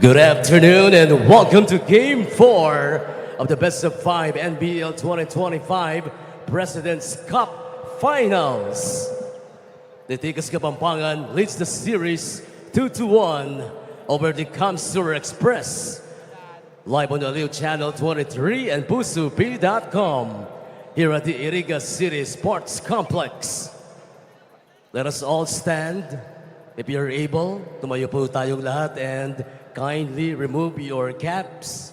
Good afternoon and welcome to Game 4 of the Best of 5 NBL 2025 President's Cup Finals. The Tikas Kapampangan leads the series 2-1 over the Cam Sur Express. Live on the Leo Channel 23 and PusoP.com here at the Iriga City Sports Complex. Let us all stand. If you're able, tumayo po tayong lahat and kindly remove your caps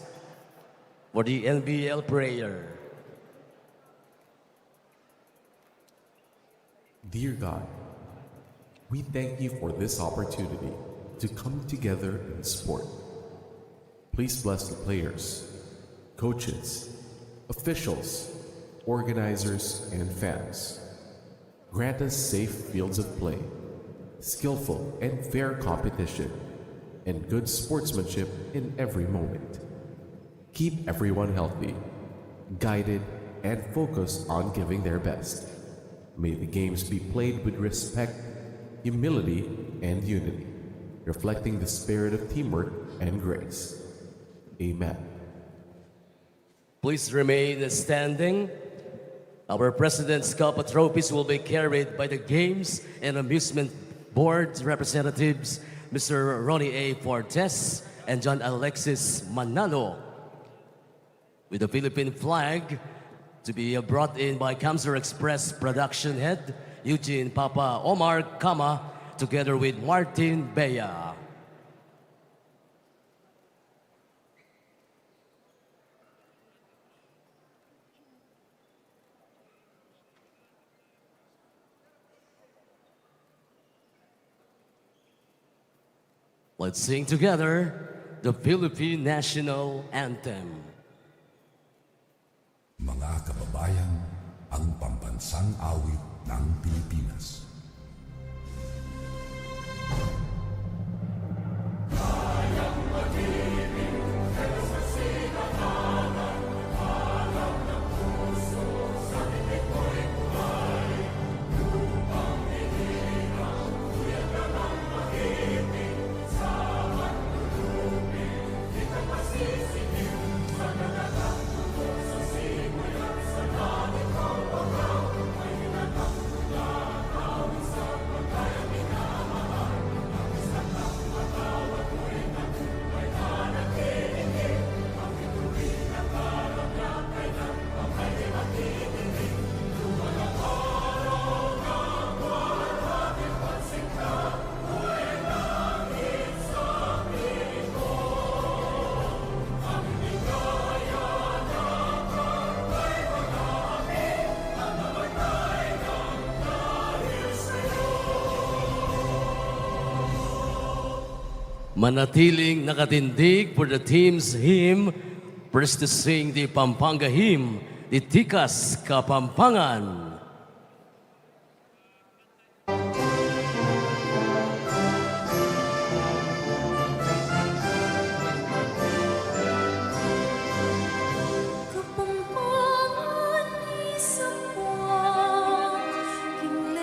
for the NBL prayer. Dear God, we thank you for this opportunity to come together in sport. Please bless the players, coaches, officials, organizers, and fans. Grant us safe fields of play, skillful and fair competition, and good sportsmanship in every moment. Keep everyone healthy, guided, and focused on giving their best. May the games be played with respect, humility, and unity, reflecting the spirit of teamwork and grace. Amen. Please remain standing. Our President's Cup trophies will be carried by the Games and Amusement Board representatives, Mr. Ronnie A. Fortes and John Alexis Manalo, with the Philippine flag to be brought in by Cam Sur Express production head Eugene Papa Omar Kama together with Martin Bea. Let's sing together the Philippine National Anthem. Mga kababayan, ang pambansang awit ng Pilipinas. Manatiling nakatindig for the team's hymn, first to sing the Pampanga hymn, the Tikas Kapampangan. Kapampangan, isa po, king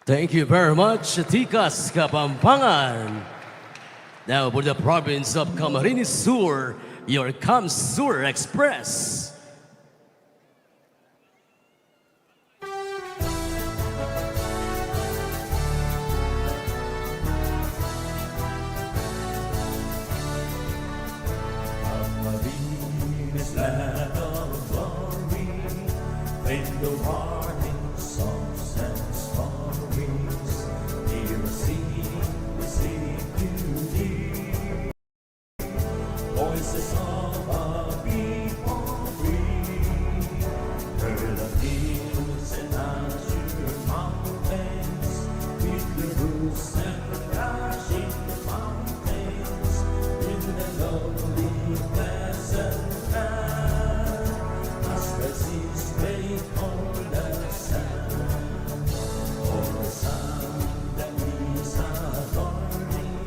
Thank you very much, Tikas Kapampangan. Now for the province of Camarines Sur, your Cam Sur Express. Camarines, land of glory, in the warning songs and stories, hear us sing beauty, voices of our people free, heard the hills and azure mountains, with the roots and crashing fountains, in the lovely pleasant land, as the seas break over the sand, for the sun that is adorning,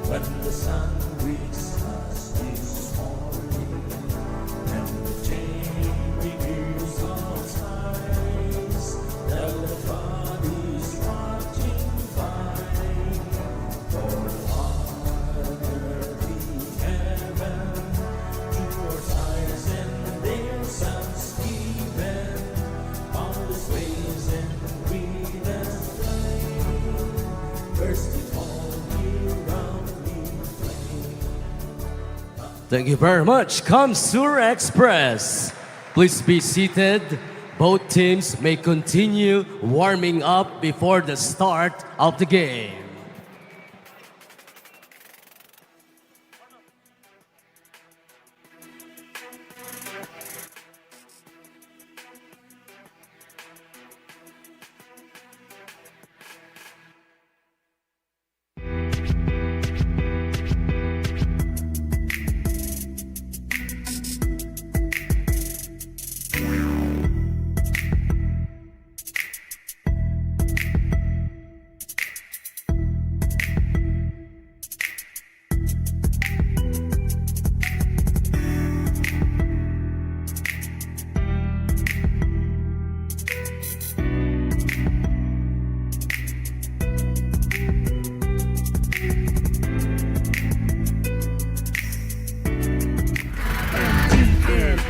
when the sun greets us this morning, and the changing hues of skies, that the God is watching by, for on earthly heaven, towards eyes and their sons given, boundless ways and greenest plain, bursting all year round with flame. Thank you very much, Cam Sur Express. Please be seated. Both teams may continue warming up before the start of the game.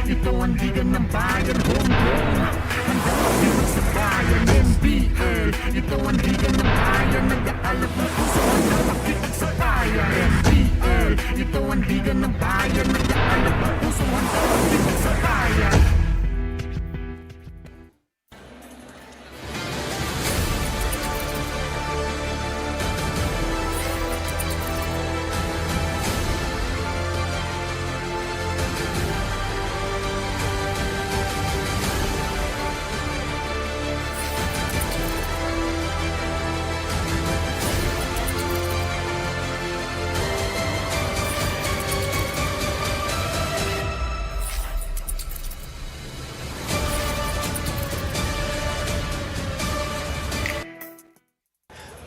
Ito ang ligan ng bayan, homegrown. Hanggang mabinig sa bayan, NBL. Ito ang ligan ng bayan, nag-aalap ng puso hanggang makinig sa bayan. NBL. Ito ang ligan ng bayan, nag-aalap ng puso hanggang makinig sa bayan.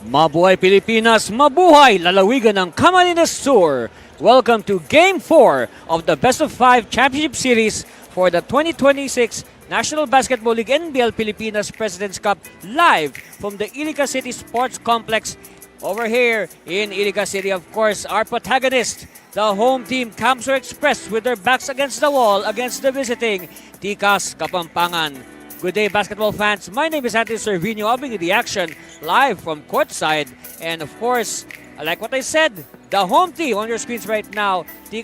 Mabuhay Pilipinas, mabuhay lalawigan ng Camarines Sur. Welcome to Game 4 of the Best of 5 Championship Series for the 2026 National Basketball League NBL Pilipinas President's Cup live from the Ilica City Sports Complex over here in Ilica City. Of course, our protagonist, the home team Cam Sur Express with their backs against the wall against the visiting Tikas Kapampangan. Good day, basketball fans. My name is Anthony Servino. I'll bring you the action live from courtside. And of course, like what I said, the home team on your screens right now, Cam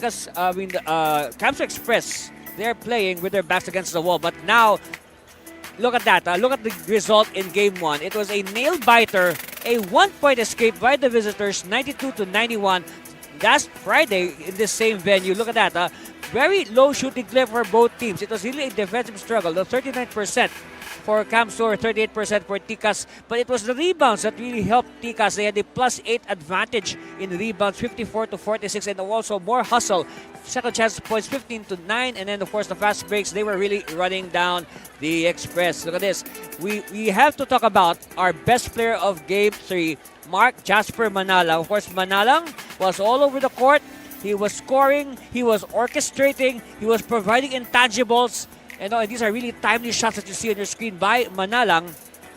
Sur Express, they're playing with their backs against the wall. But now, look at that. Look at the result in Game 1. It was a nail-biter, a one-point escape by the visitors, 92-91. Last Friday in this same venue. Look at that. Very low shooting clip for both teams. It was really a defensive struggle. The 39% for Cam Sur, 38% for Tikas. But it was the rebounds that really helped Tikas. They had a +8 advantage in rebounds, 54-46, and also more hustle. Second chance points, 15-9, and then of course the fast breaks. They were really running down the Express. Look at this. We have to talk about our best player of Game 3, Mark Jasper Manalang. Of course, Manalang was all over the court. He was scoring, he was orchestrating, he was providing intangibles. And these are really timely shots that you see on your screen by Manalang.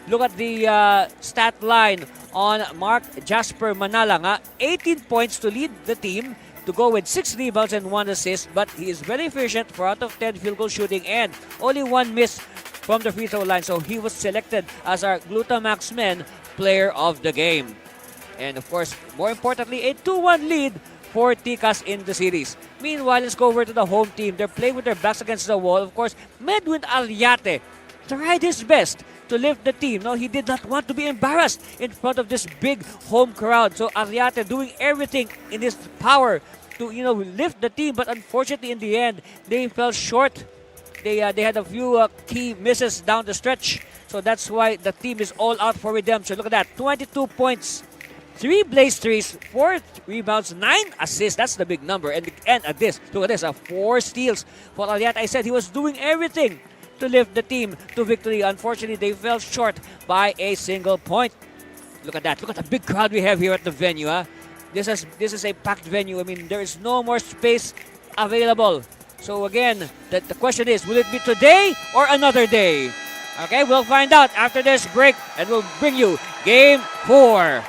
look at the stat line on Mark Jasper Manalang. 18 points to lead the team, to go with 6 rebounds and 1 assist, but he is very efficient, 4 out of 10 field goal shooting, and only 1 miss from the free throw line. So he was selected as our Glutamax Men player of the game. And of course, more importantly, a 2-1 lead for Ticas in the series. Meanwhile, let's go over to the home team. They're playing with their backs against the wall. Of course, Medwin Aliate tried his best to lift the team. No, he did not want to be embarrassed in front of this big home crowd. So Aliate doing everything in his power to lift the team, but unfortunately in the end they fell short. They had a few key misses down the stretch, so that's why the team is all out for redemption. Look at that, 22 points, 3 blaze threes, 4 rebounds, 9 assists. That's the big number. And at this, look at this, 4 steals for Aliat. I said he was doing everything to lift the team to victory. Unfortunately, they fell short by a single point. Look at that. Look at the big crowd we have here at the venue. This is a packed venue. I mean, there is no more space available. So again, the question is, will it be today or another day? Okay, we'll find out after this break, and we'll bring you Game 4.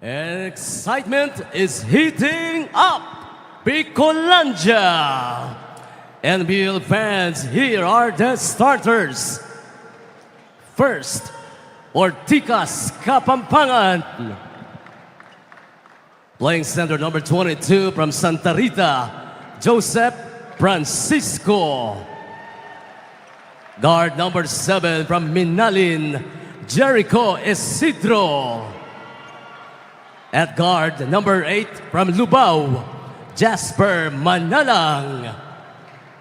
And excitement is heating up. Bicolandia. NBL fans, here are the starters. First, Orticas Kapampangan. Playing center number 22 from Santa Rita, Joseph Francisco. Guard number 7 from Minalin, Jericho Isidro. At guard, number 8 from Lubao, Jasper Manalang.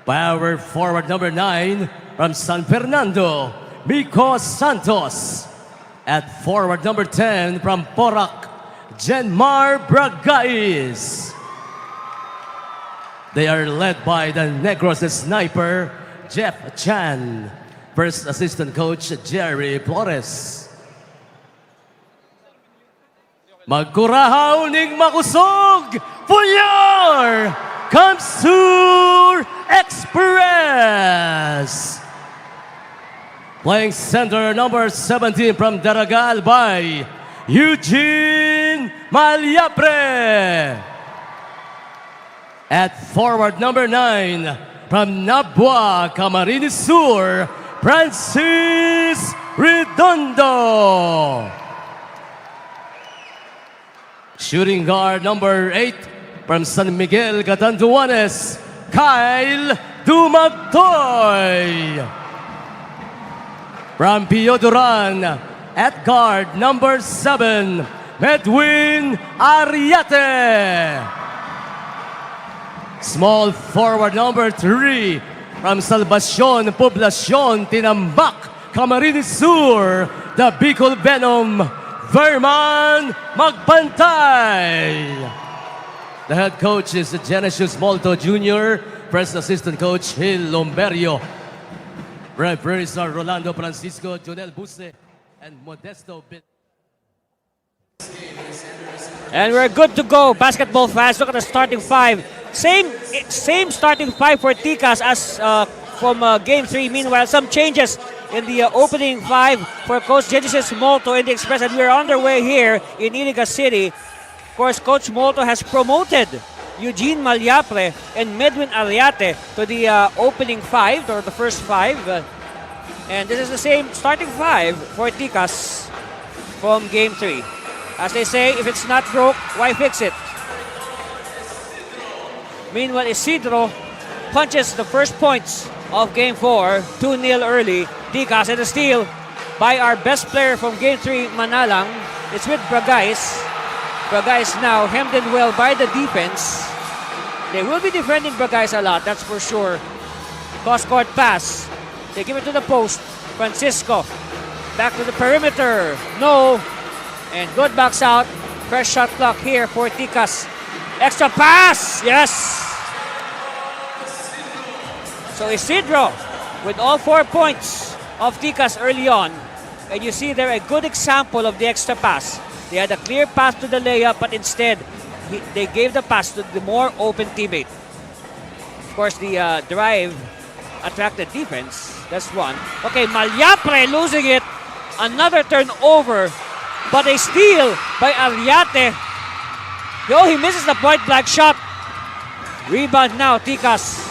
Power forward number 9 from San Fernando, Miko Santos. At forward number 10 from Porac, Jenmar Bragais. They are led by the Negros sniper, Jeff Chan. First assistant coach, Jerry Flores. Magkurahaw ning makusog, Pulyar, Cam Sur Express. Playing center number 17 from Daragal by Eugene Malyapre. At forward number 9 from Nabua, Camarines Sur, Francis Redondo. Shooting guard number 8 from San Miguel, Catanduanes, Kyle Dumagtoy. From Pio Duran, at guard number 7, Medwin Ariate. Small forward number 3 from Salvacion, Poblacion, Tinambak, Camarines Sur, the Bicol Venom, Verman Magbantay. The head coach is Genesius Molto Jr., first assistant coach Gil Lomberio. Referees are Rolando Francisco, Jonel Buse, and Modesto Bit. And we're good to go, basketball fans. Look at the starting 5. Same starting 5 for Ticas as from Game 3. Meanwhile, some changes in the opening 5 for Coach Genesis Molto in the Express. And we're underway here in Iliga City. Of course, Coach Molto has promoted Eugene Malyapre and Medwin Aliate to the opening 5, or the first 5. And this is the same starting 5 for Ticas from Game 3. As they say, if it's not broke, why fix it? Meanwhile, Isidro punches the first points of Game 4, 2-0 early. Ticas, and a steal by our best player from Game 3, Manalang. It's with Bragais. Bragais now hemmed in well by the defense. They will be defending Bragais a lot, that's for sure. Cross-court pass. They give it to the post. Francisco. Back to the perimeter. No. And good backs out. Fresh shot clock here for Ticas. Extra pass. Yes. So Isidro with all 4 points of Ticas early on. And you see there a good example of the extra pass. They had a clear pass to the layup, but instead they gave the pass to the more open teammate. Of course, the drive attracted defense. That's one. Okay, Malyapre losing it. Another turnover, but a steal by Ariate. Yo, he misses the point blank shot. Rebound now, Ticas.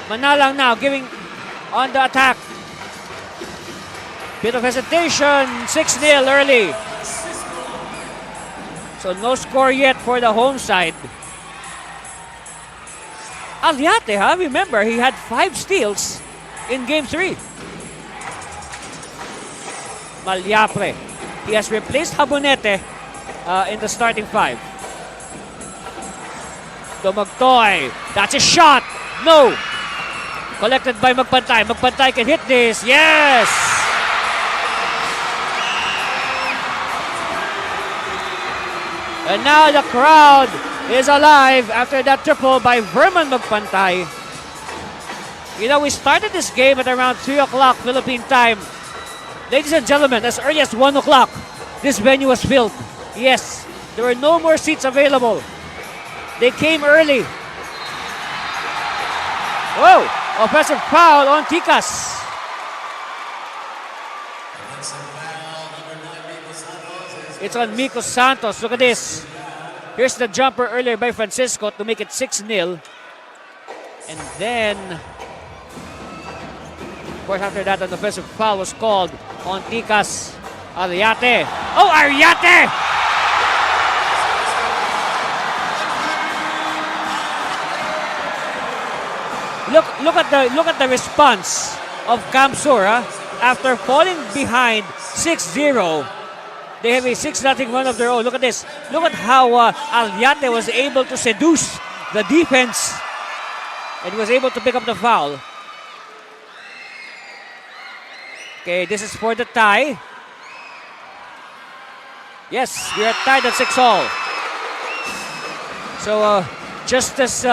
Manalang now giving on the attack. Bit of hesitation, 6-0 early. So no score yet for the home side. Aliate, remember, he had 5 steals in Game 3. Malyapre, he has replaced Habonete in the starting 5. Dumagtoy, that's a shot. No. Collected by Magpantay. Magpantay can hit this. Yes! And now the crowd is alive after that triple by Verman Magpantay. You know, we started this game at around 3 o'clock Philippine time. Ladies and gentlemen, as early as 1 o'clock, this venue was filled. Yes, there were no more seats available. They came early. Whoa! Offensive foul on Ticas. It's on Miko Santos. Look at this. Here's the jumper earlier by Francisco to make it 6-0. And then, of course, after that, an offensive foul was called on Ticas. Ariate. Oh, Ariate! Look at the response of Cam Sur, after falling behind 6-0. They have a 6-0 run of their own. Look at this. Look at how Ariate was able to seduce the defense and was able to pick up the foul. Okay, this is for the tie. Yes, we are tied at 6-all. So, just as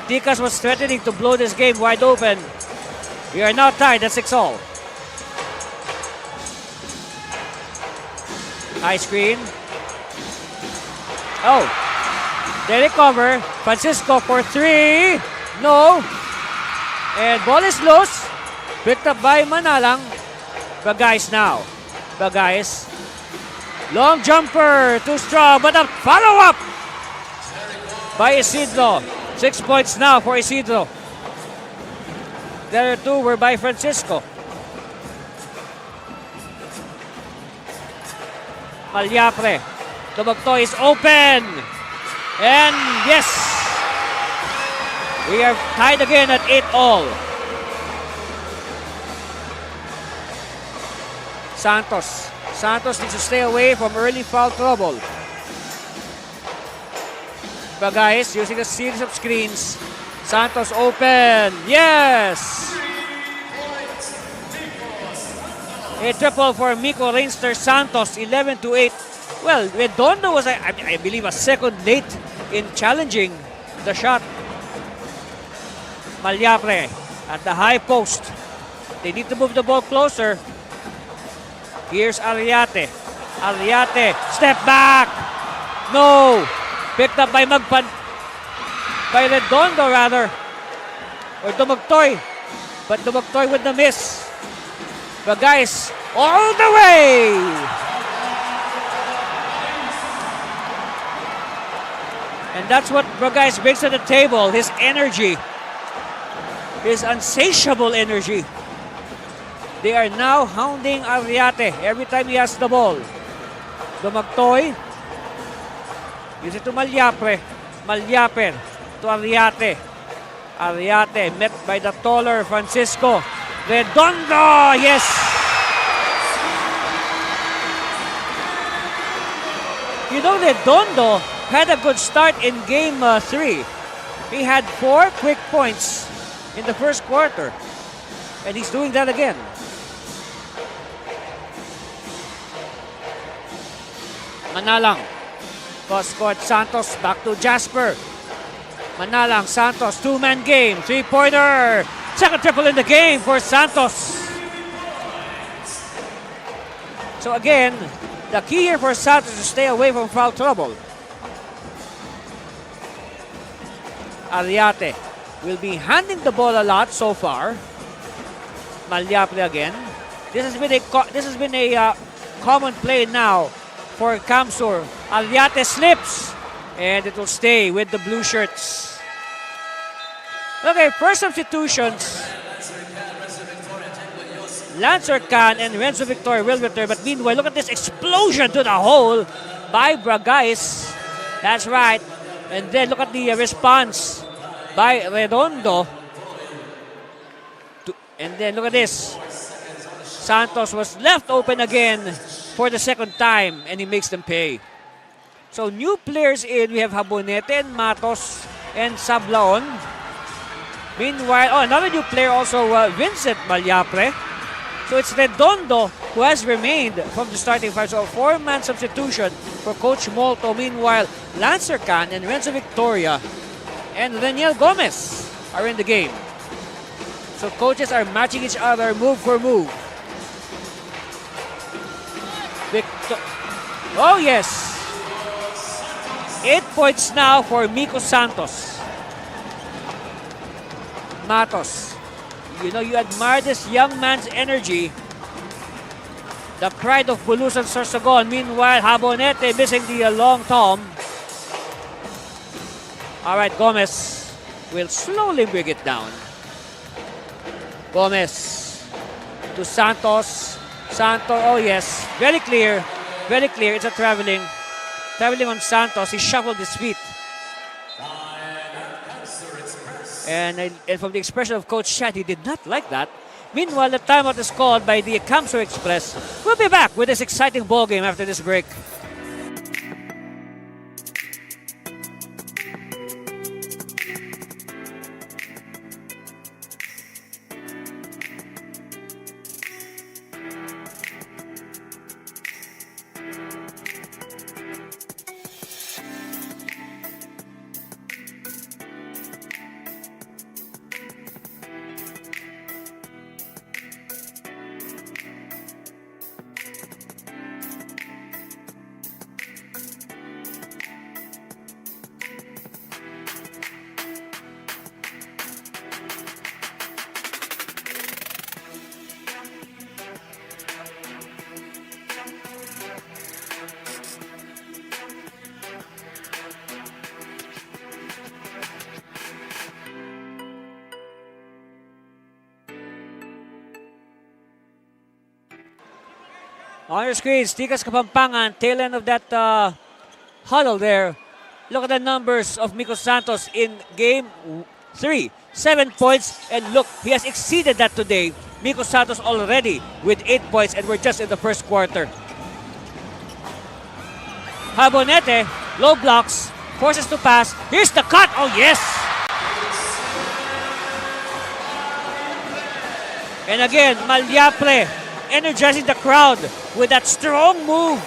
Ticas was threatening to blow this game wide open, we are now tied at 6-all. High screen. Oh, they recover. Francisco for 3. No. And ball is loose. Picked up by Manalang. Bagais now. Bagais. Long jumper. Too strong, but a follow-up by Isidro. 6 points now for Isidro. The other 2 were by Francisco. Malyapre. Dumagtoy is open. And yes, we are tied again at 8-all. Santos needs to stay away from early foul trouble. Bagais using a series of screens. Santos open. Yes! A triple for Miko Rainster Santos, 11-8. Well, Redondo was, I believe, a second late in challenging the shot. Malyapre at the high post. They need to move the ball closer. Here's Ariate. Ariate, step back. No. Picked up by Redondo rather. Or Dumagtoy. But Dumagtoy with the miss. Bagais all the way. And that's what Bagais brings to the table. His energy. His insatiable energy. They are now hounding Ariate every time he has the ball. Dumagtoy. Use it to Malyapre. Malyapre to Ariate. Ariate met by the taller Francisco. Redondo, yes! You know, Redondo had a good start in Game 3. He had 4 quick points in the first quarter. And he's doing that again. Manalang. Cross-court Santos back to Jasper. Manalang, Santos, two-man game, three-pointer. Second triple in the game for Santos. So again, the key here for Santos is to stay away from foul trouble. Ariate will be handing the ball a lot so far. Malyapre again. This has been a common play now for Cam Sur. Ariate slips, and it will stay with the blue shirts. Okay, first substitutions. Lancer Can and Renzo Victor will return. But meanwhile, look at this explosion to the hole by Bragais. That's right. And then look at the response by Redondo. And then look at this. Santos was left open again for the second time, and he makes them pay. So new players in. We have Habonete and Matos and Sablaon. Meanwhile, another new player also, Vincent Malyapre. So it's Redondo who has remained from the starting five. So a four-man substitution for Coach Molto. Meanwhile, Lancer Can and Renzo Victoria and Daniel Gomez are in the game. So coaches are matching each other move for move. Oh yes! 8 points now for Miko Santos. Matos. You know, you admire this young man's energy. The pride of Bulusan Sorsogon. Meanwhile, Habonete missing the long tom. Alright, Gomez will slowly bring it down. Gomez to Santos. Santos, oh yes, very clear. Very clear. It's a traveling on Santos. He shuffled his feet. And from the expression of Coach Chat, he did not like that. Meanwhile, the timeout is called by the Cam Sur Express. We'll be back with this exciting ball game after this break. On your screens, Tikas Kapampangan, tail end of that huddle there. Look at the numbers of Miko Santos in game 3. 7 points, and look, he has exceeded that today. Miko Santos already with 8 points, and we're just in the first quarter. Habonete, low blocks, forces to pass. Here's the cut, oh yes! And again, Malyapre energizing the crowd with that strong move.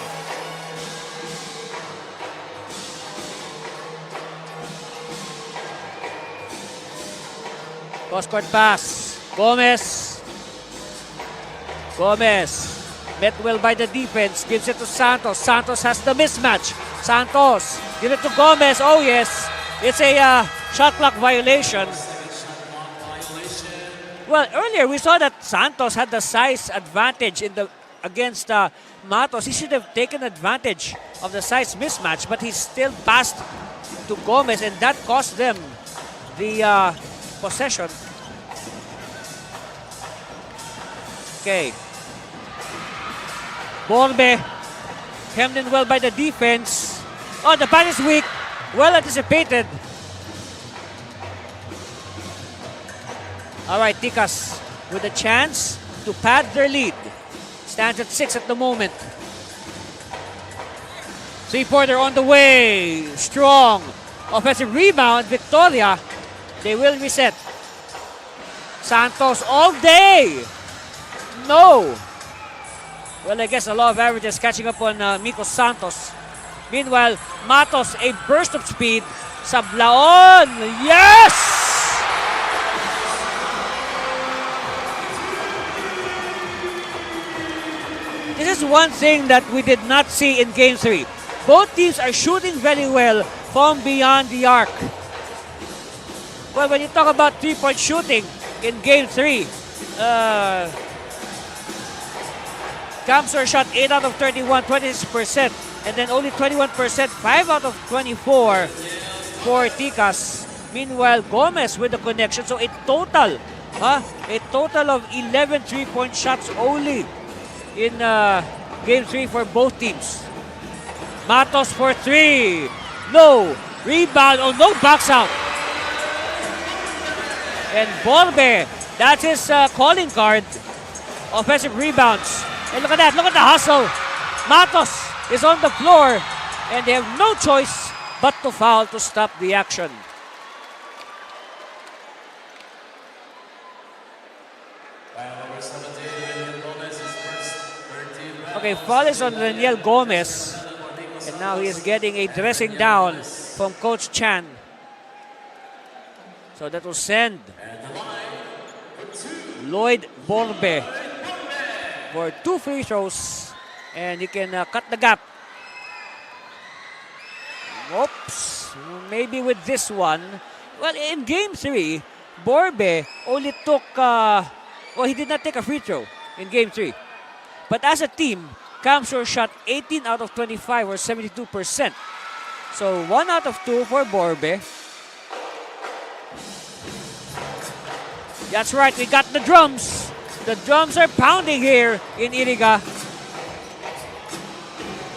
Cross-court pass. Gomez. Met well by the defense. Gives it to Santos. Santos has the mismatch. Santos. Give it to Gomez. Oh yes. It's a shot clock violation. Well, earlier we saw that Santos had the size advantage against Matos. He should have taken advantage of the size mismatch, but he still passed to Gomez, and that cost them the possession. Okay. Borbe hemmed in well by the defense. Oh, the pass is weak. Well anticipated. All right, Tikas with a chance to pad their lead. Stands at 6 at the moment. Three-pointer on the way. Strong. Offensive rebound. Victoria. They will reset. Santos all day. No. Well, I guess the law of averages catching up on Miko Santos. Meanwhile, Matos, a burst of speed. Sablaon! Yes! This is one thing that we did not see in Game 3. Both teams are shooting very well from beyond the arc. Well, when you talk about three-point shooting in Game 3, Cam Sur shot 8 out of 31, 26%. And then only 21%, 5 out of 24 for Ticas. Meanwhile, Gomez with the connection. So a total of 11 3-point shots only in Game 3 for both teams. Matos for 3. No. Rebound. Oh, no. Backs out. And Borbe, that's his calling card. Offensive rebounds. And look at that. Look at the hustle. Matos is on the floor. And they have no choice but to foul to stop the action. Okay, foul is on Daniel Gomez. And now he is getting a dressing down from Coach Chan. So that will send Lloyd Borbe for 2 free throws. And he can cut the gap. Oops. Maybe with this one. Well, in Game 3, Borbe only took... he did not take a free throw in Game 3. But as a team, Cam Sur shot 18 out of 25 or 72%. So 1 out of 2 for Borbe. That's right, we got the drums. The drums are pounding here in Iriga.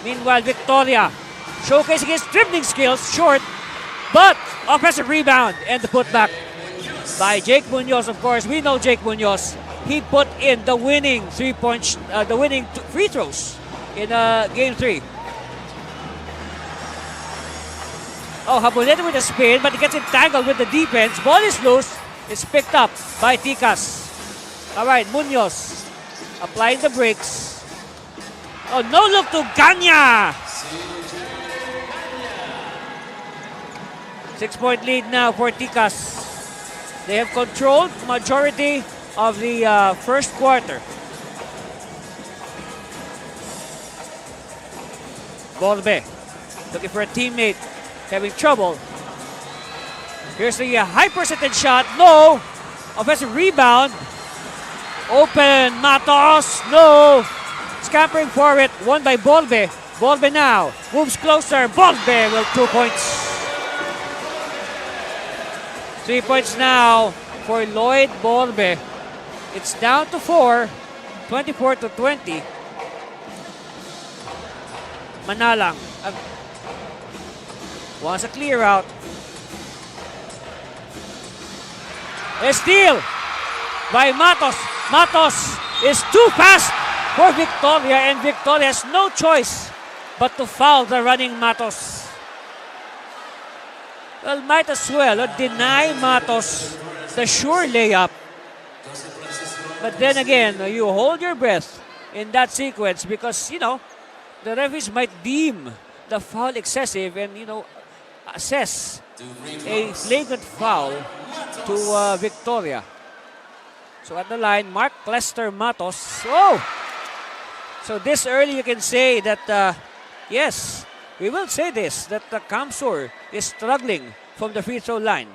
Meanwhile, Victoria showcasing his dribbling skills, short, but offensive rebound and the putback by Jake Munoz. Of course, we know Jake Munoz. He put in the winning free throws in Game 3. Oh, Habonete with a spin, but he gets entangled with the defense. Ball is loose. It's picked up by Ticas. All right, Munoz applying the brakes. Oh, no look to Ganya. 6-point lead now for Ticas. They have controlled majority of the first quarter. Borbe looking for a teammate, having trouble. Here's the high percentage shot. No. Offensive rebound. Open. Matos. No. Scampering for it. Won by Borbe. Borbe now moves closer. Borbe will 2 points. 3 points now for Lloyd Borbe. It's down to 4. 24-20. Manalang wants a clear out. A steal by Matos. Matos is too fast for Victoria, and Victoria has no choice but to foul the running Matos. Well, might as well deny Matos the sure layup. But then again, you hold your breath in that sequence because, the referees might deem the foul excessive and, assess a flagrant foul to Victoria. So at the line, Mark Lester Matos. Oh! So this early you can say that, yes, we will say this, that Cam Sur is struggling from the free throw line.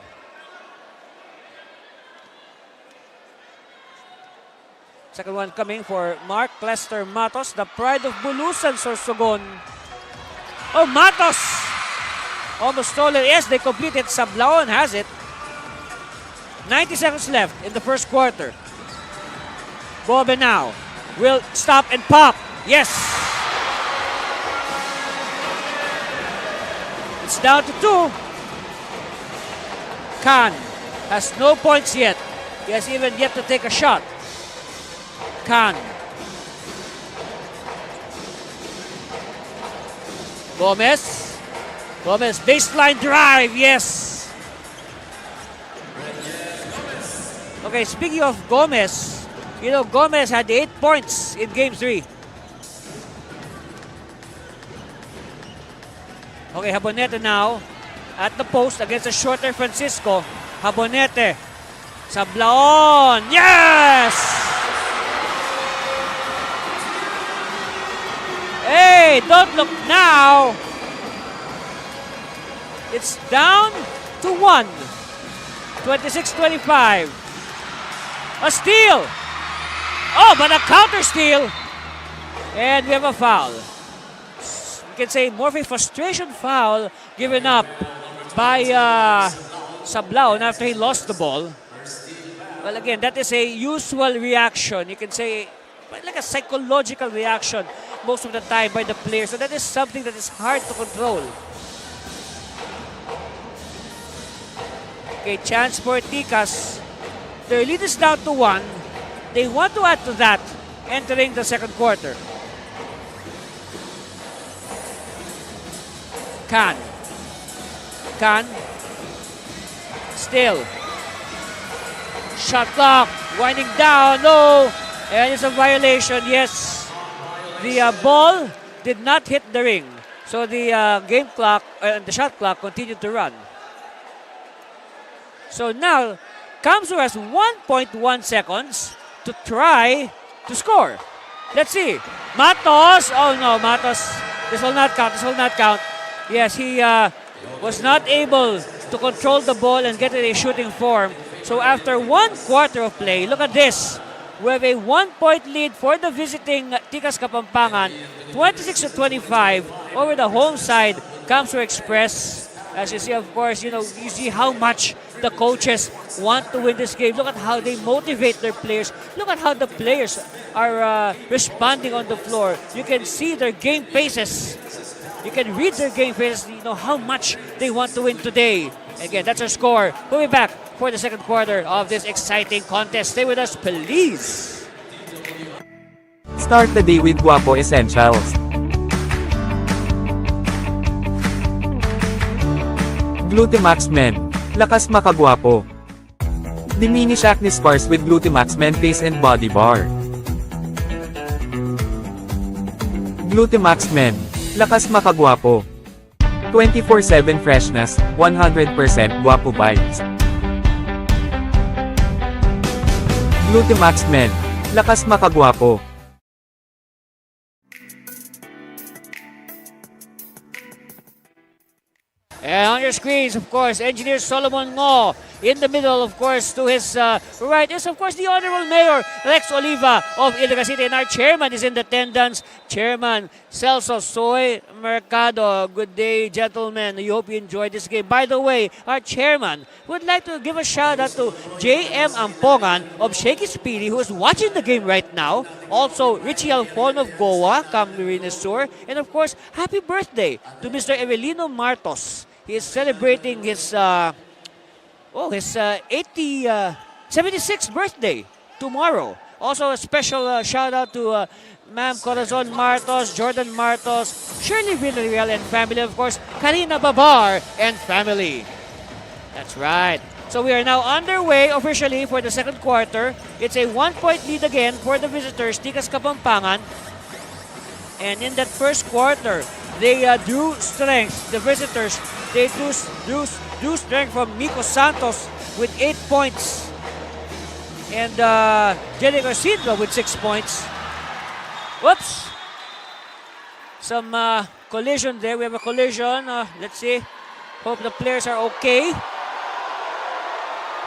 Second one coming for Mark Lester Matos, the pride of Bulusan, Sorsogon. Oh, Matos! Almost stolen. Yes, they completed. Sablaon has it. 90 seconds left in the first quarter. Borbe now will stop and pop. Yes! It's down to 2. Khan has no points yet. He has even yet to take a shot. Khan. Gomez. Gomez, baseline drive, yes. Okay, speaking of Gomez, Gomez had 8 points in Game 3. Okay, Habonete now at the post against a shorter Francisco. Habonete. Sablaon. Yes! Hey, don't look now. It's down to 1. 26-25. A steal. Oh, but a counter steal. And we have a foul. You can say more of a frustration foul given up by Sablaon after he lost the ball. Well, again, that is a usual reaction. You can say like a psychological reaction most of the time by the player. So that is something that is hard to control. Okay, chance for Ticas. Their lead is down to 1. They want to add to that entering the second quarter. Can. Still. Shot clock. Winding down. No. And it's a violation. Yes. The ball did not hit the ring. So the game clock and the shot clock continued to run. So now, Cam Sur has 1.1 seconds to try to score. Let's see. Matos. Oh no, Matos. This will not count. Yes, he was not able to control the ball and get in a shooting form. So after 1 quarter of play, look at this. We have a 1-point lead for the visiting Ticas Kapampangan. 26-25 over the home side, Cam Sur Express. As you see, of course, you see how much the coaches want to win this game. Look at how they motivate their players. Look at how the players are responding on the floor. You can see their game faces. You can read their game faces. You know how much they want to win today. Again, that's our score. We'll be back for the second quarter of this exciting contest. Stay with us, please. Start the day with Guapo Essentials. Glutamax Men. Lakas makagwapo. Diminish acne scars with Glutamax Men Face and Body Bar. Glutamax Men. Lakas makagwapo. 24/7 freshness, 100% guapo vibes. Glutamax Men. Lakas makagwapo. And on your screens, of course, Engineer Solomon Ngo. In the middle, of course, to his right is, of course, the Honorable Mayor Rex Oliva of Iligan City. And our chairman is in attendance, Chairman Celso Soy Mercado. Good day, gentlemen. I hope you enjoyed this game. By the way, our chairman would like to give a shout out to J.M. Ampongan of Shaky Speedy, who is watching the game right now. Also, Richie Alfon of Goa, Camarines Sur. And of course, happy birthday to Mr. Evelino Martos. He is celebrating his 76th birthday tomorrow. Also a special shout out to Ma'am Corazon Martos, Jordan Martos, Shirley Villarreal and family, of course, Karina Babar and family. That's right. So we are now underway officially for the second quarter. It's a 1-point lead again for the visitors, Ticas Kapampangan. And in that first quarter, they drew strength. The visitors, they drew strength from Miko Santos with 8 points. And Jenny Garcia with 6 points. Whoops. Some collision there. We have a collision. Let's see. Hope the players are okay.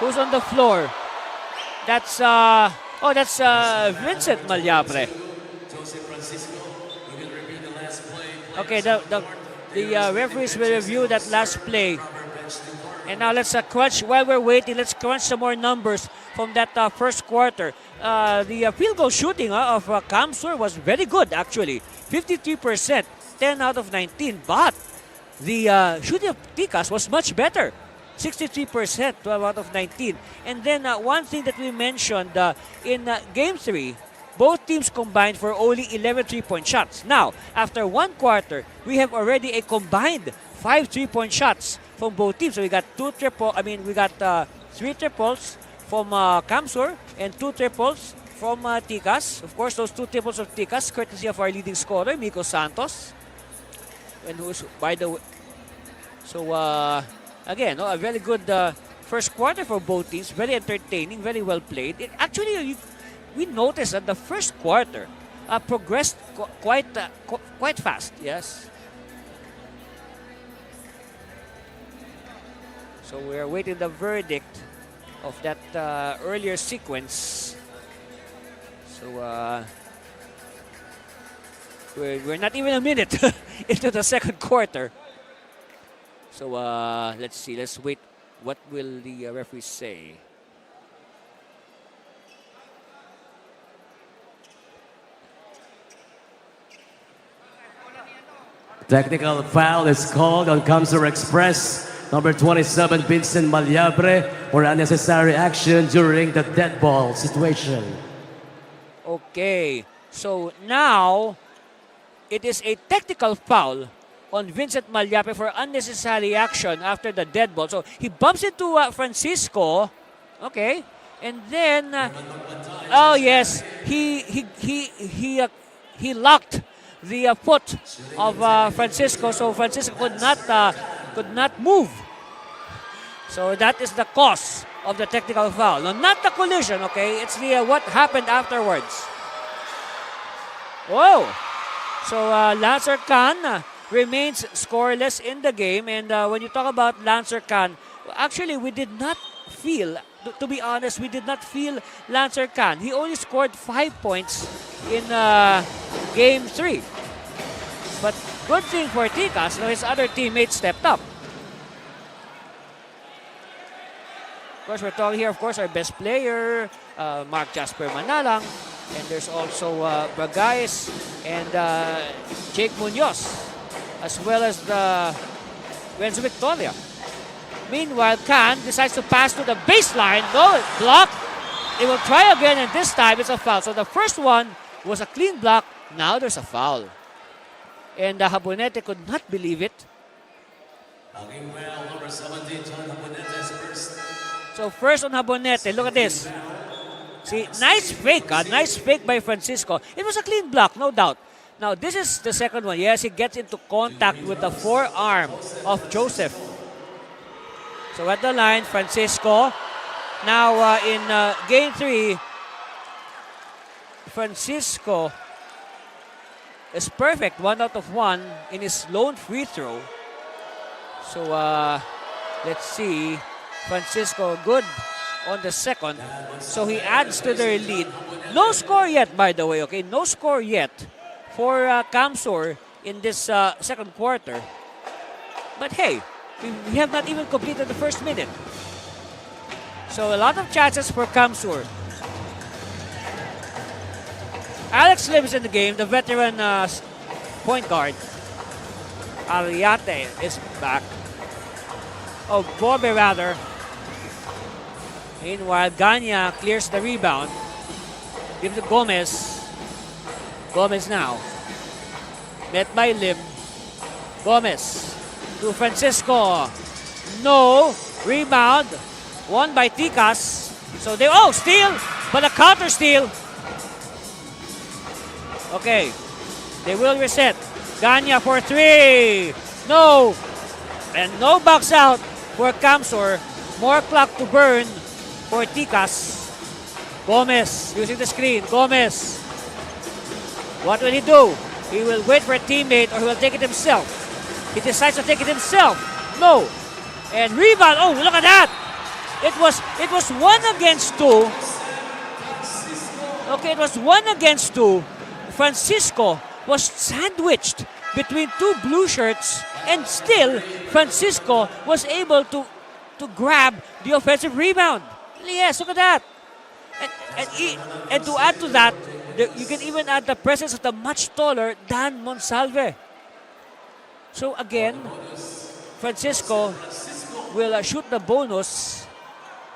Who's on the floor? That's Vincent Malyapre. Okay, the referees will review that last play. And now let's crunch, while we're waiting, let's crunch some more numbers from that first quarter. The field goal shooting of Cam Sur was very good, actually. 53%, 10 out of 19. But the shooting of Ticas was much better. 63%, 12 out of 19. And then one thing that we mentioned in Game 3, both teams combined for only 11 3-point shots. Now, after 1 quarter, we have already a combined 5 3-point shots from both teams. So we got 3 triples from Cam Sur and 2 triples from Ticas. Of course, those 2 triples of Ticas, courtesy of our leading scorer, Miko Santos. And who's, by the way, So again, a very good first quarter for both teams. Very entertaining, very well played. We noticed that the first quarter progressed quite fast. Yes. So we're waiting the verdict of that earlier sequence. So we're not even a minute into the second quarter. So let's see. Let's wait. What will the referee say? Technical foul is called on Cam Sur Express. Number 27, Vincent Malyabre, for unnecessary action during the dead ball situation. Okay. So now it is a technical foul on Vincent Malyape for unnecessary action after the dead ball. So he bumps into Francisco. Okay. And then oh yes, he locked the foot of Francisco, so Francisco could not move. So that is the cause of the technical foul. No, not the collision, okay? It's the what happened afterwards. Whoa! So Lancer Khan remains scoreless in the game. And when you talk about Lancer Khan, actually we did not feel, to be honest, we did not feel Lancer Khan. He only scored 5 points in Game 3. But good thing for Tikas, his other teammates stepped up. Of course, we're talking here, of course, our best player, Mark Jasper Manalang. And there's also Bragais and Jake Munoz, as well as the Renzo Victoria. Meanwhile, Khan decides to pass to the baseline. No, block. They will try again, and this time it's a foul. So the first one was a clean block. Now there's a foul. And Habonete could not believe it. So first on Habonete, look at this. See, nice fake by Francisco. It was a clean block, no doubt. Now this is the second one. Yes, he gets into contact with the forearm of Joseph. So at the line, Francisco. Now in Game 3, Francisco is perfect, 1 out of 1 in his lone free throw. So let's see, Francisco good on the second. So he adds to their lead. No score yet, by the way, okay? No score yet for Cam Sur in this second quarter. But hey, we have not even completed the first minute. So a lot of chances for Cam Sur. Alex Lim is in the game, the veteran point guard. Ariate is back. Oh, Bobe rather. Meanwhile, Ganya clears the rebound. Gives to Gomez. Gomez now. Met by Lim. Gomez to Francisco. No. Rebound. Won by Tikas. So they, steal. But a counter steal. Okay. They will reset. Ganya for 3. No. And no box out for Cam Sur. More clock to burn for Tikas. Gomez using the screen. Gomez. What will he do? He will wait for a teammate or he will take it himself. He decides to take it himself. No. And rebound. Oh, look at that. It was 1 against 2. Okay, it was 1 against 2. Francisco was sandwiched between 2 blue shirts, and still Francisco was able to grab the offensive rebound. Yes, look at that. And to add to that, you can even add the presence of the much taller Dan Monsalve. So again, Francisco will shoot the bonus.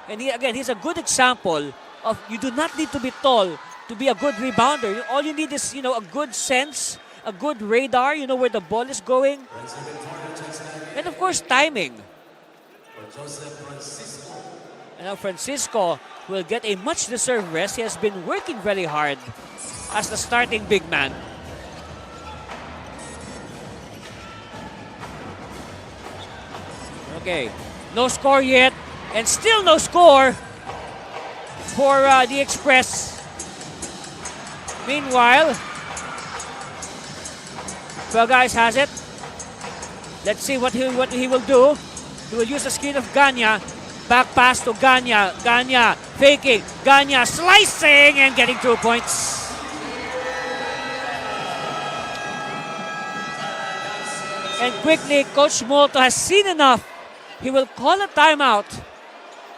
And he's a good example of you do not need to be tall to be a good rebounder. All you need is, a good sense, a good radar, where the ball is going. And of course, timing. And now Francisco will get a much-deserved rest. He has been working very hard as the starting big man. Okay, no score yet, and still no score for the Express. Meanwhile, 12 guys has it. Let's see what he will do. He will use the screen of Ganya. Back pass to Ganya. Ganya faking. Ganya slicing and getting 2 points. And quickly, Coach Molto has seen enough. He will call a timeout.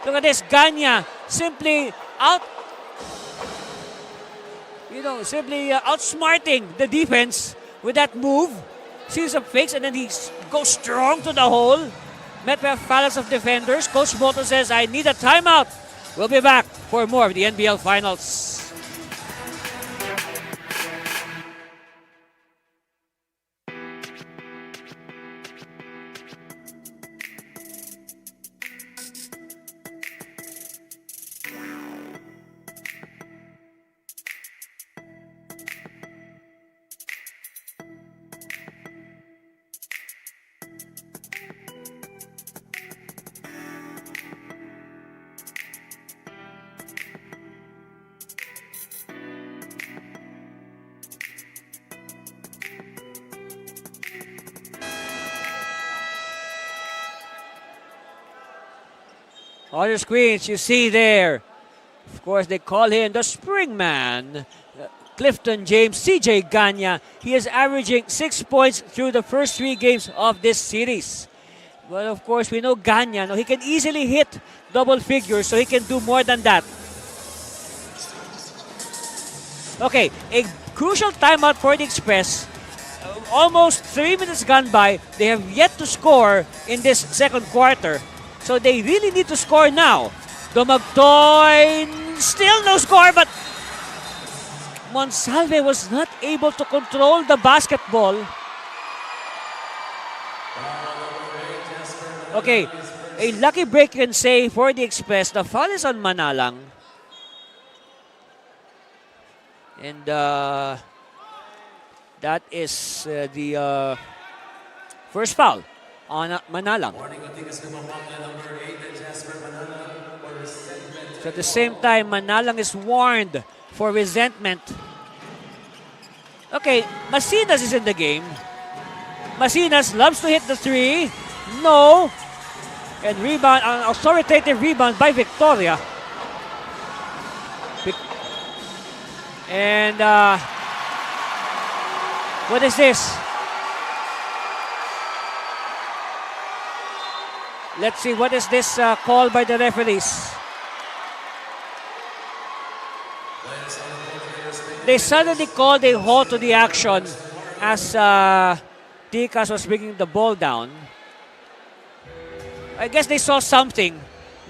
Look at this. Ganya simply outsmarting the defense with that move. Sees some fakes and then he goes strong to the hole. Met by a phalanx of defenders. Coach Molto says, I need a timeout. We'll be back for more of the NBL Finals. On your screens, you see there, of course, they call him the Springman, Clifton James, CJ Ganya. He is averaging 6 points through the first 3 games of this series. But of course, we know Ganya, he can easily hit double figures, so he can do more than that. Okay, a crucial timeout for the Express. Almost 3 minutes gone by. They have yet to score in this second quarter. So they really need to score now. Dumagtoy, still no score, but Monsalve was not able to control the basketball. Okay, a lucky break you can say for the Express. The foul is on Manalang. And that is the first foul on Manalang. So at the same time, Manalang is warned for resentment. Okay, Masinas is in the game. Masinas loves to hit the 3. No. And rebound, an authoritative rebound by Victoria. And what is this? Let's see, what is this call by the referees? They suddenly called a halt to the action as Ticas was bringing the ball down. I guess they saw something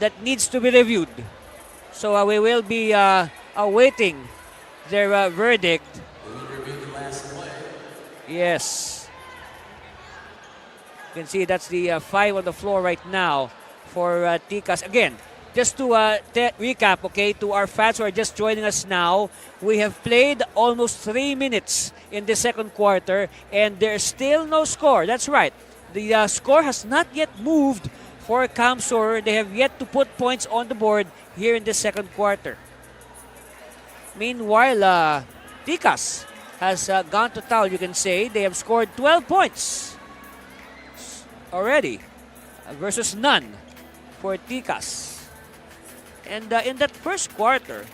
that needs to be reviewed. So we will be awaiting their verdict. Yes. You can see that's the 5 on the floor right now for Ticas. Again, just to recap, okay, to our fans who are just joining us now, we have played almost 3 minutes in the second quarter and there's still no score. That's right. The score has not yet moved for Cam Sur. They have yet to put points on the board here in the second quarter. Meanwhile, Ticas has gone to town, you can say. They have scored 12 points already versus none for Ticas. And in that first quarter,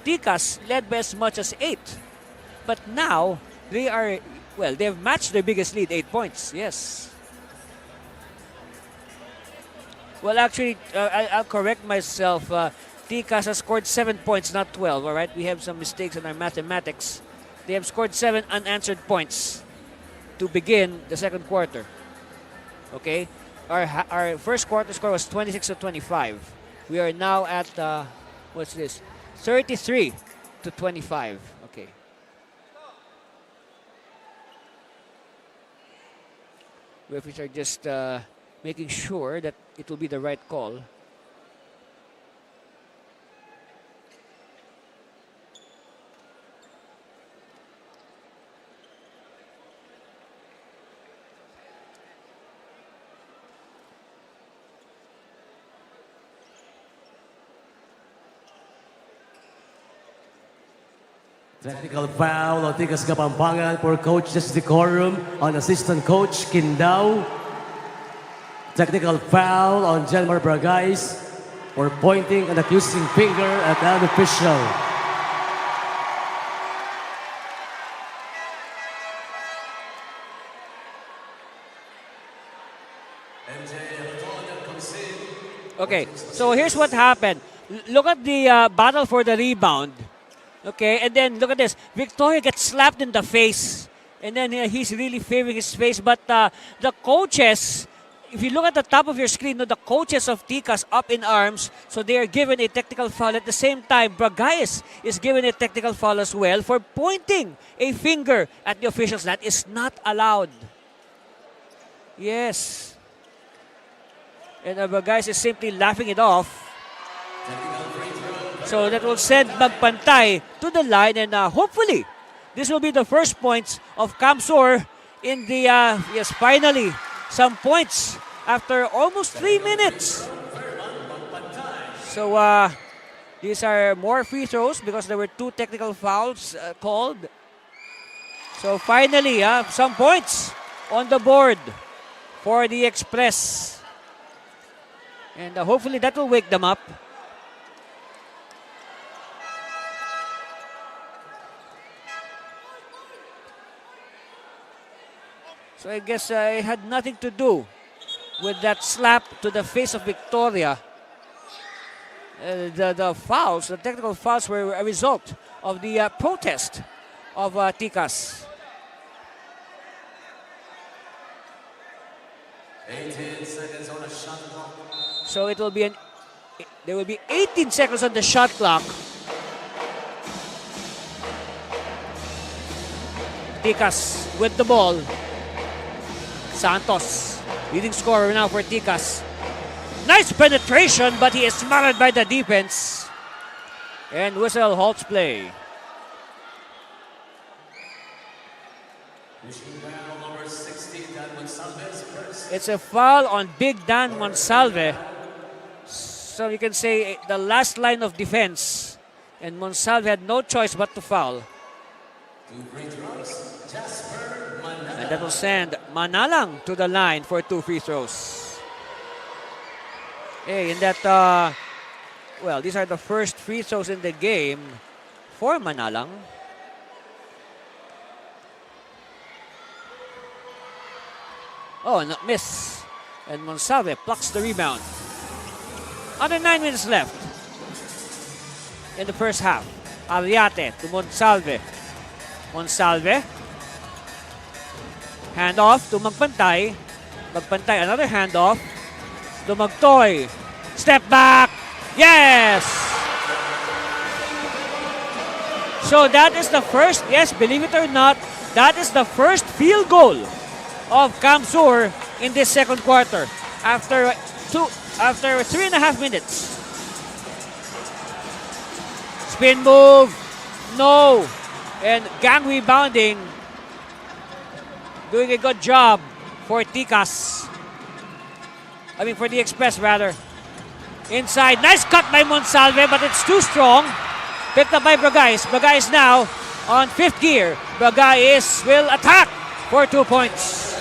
Ticas led by as much as 8. But now, they have matched their biggest lead, 8 points. Yes. Well, actually, I'll correct myself. Ticas has scored 7 points, not 12. All right, we have some mistakes in our mathematics. They have scored 7 unanswered points to begin the second quarter. Okay, our first quarter score was 26-25. We are now at what's this? 33-25. Okay. Referees are just making sure that it will be the right call. Technical foul on Ticas Kapampangan for coach's decorum on assistant coach Kindao. Technical foul on Janmar Bragais for pointing an accusing finger at an official. Okay, so here's what happened. Look at the battle for the rebound. Okay, and then look at this. Victoria gets slapped in the face. And then he's really favoring his face. But the coaches, if you look at the top of your screen, the coaches of Ticas up in arms. So they are given a technical foul. At the same time, Bragais is given a technical foul as well for pointing a finger at the officials. That is not allowed. Yes. And Bragais is simply laughing it off. So that will send Magpantay to the line, and hopefully this will be the first points of Cam Sur in the, yes, finally, some points after almost 3 minutes. So these are more free throws because there were 2 technical fouls called. So finally, some points on the board for the Express. And hopefully that will wake them up. So I guess it had nothing to do with that slap to the face of Victoria. The fouls, the technical fouls, were a result of the protest of Ticas. 18 seconds on the shot clock. So it will be there will be 18 seconds on the shot clock. Ticas with the ball. Santos, leading scorer now for Ticas. Nice penetration, but he is smothered by the defense. And whistle halts play. It's a foul on Big Dan Monsalve. So you can say the last line of defense. And Monsalve had no choice but to foul. And that will send Manalang to the line for 2 free throws. Hey, in that, well, these are the first free throws in the game for Manalang. Oh, and a miss. And Monsalve plucks the rebound. Under 9 minutes left in the first half. Ariate to Monsalve. Monsalve. Handoff to Magpantay. Magpantay, another handoff to Magtoy. Step back. Yes! So that is the first, yes, believe it or not, that is the first field goal of Cam Sur in this second quarter. After 3.5 minutes. Spin move. No. And gang rebounding. Doing a good job for Ticas. I mean for the Express rather. Inside. Nice cut by Monsalve, but it's too strong. Picked up by Bragais. Bragais now on 5th gear. Bragais will attack for 2 points.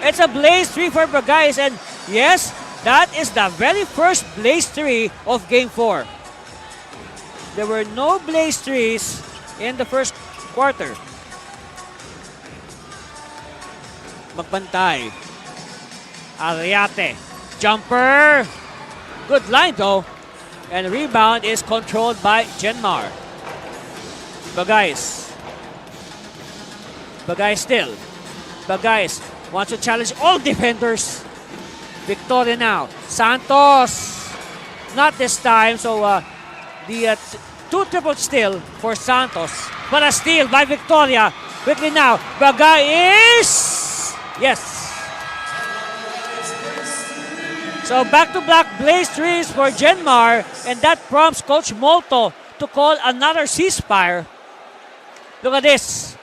It's a blaze 3 for Bragais, and yes, that is the very first blaze 3 of Game 4. There were no blaze 3s in the first quarter. Magpantay. Ariate. Jumper. Good line though. And the rebound is controlled by Genmar. Bragais. Bragais still. Bragais wants to challenge all defenders. Victoria now. Santos. Not this time. So the 2 triple steal for Santos. But a steal by Victoria. Quickly now. Bragais. Yes. So back-to-back blaze 3s for Genmar. And that prompts Coach Molto to call another ceasefire. Look at this.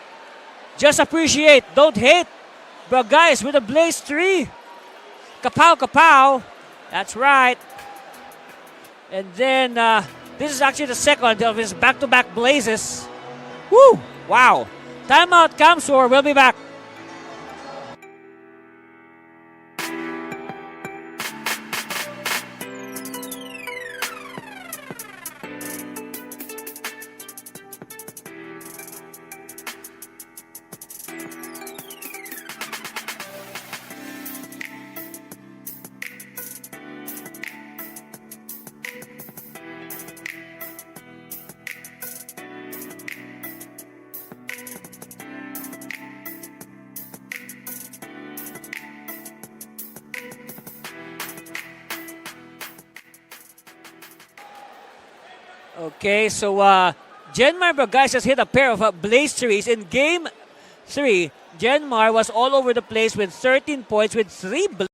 Just appreciate. Don't hate. Bragais with a blaze 3. Kapow, kapow. That's right. And then This is actually the second of his back-to-back blazes. Woo! Wow. Timeout, Cam Sur. We'll be back. Okay, so Genmar Bragais has hit a pair of blaze threes. In game 3, Genmar was all over the place with 13 points with 3 blaze.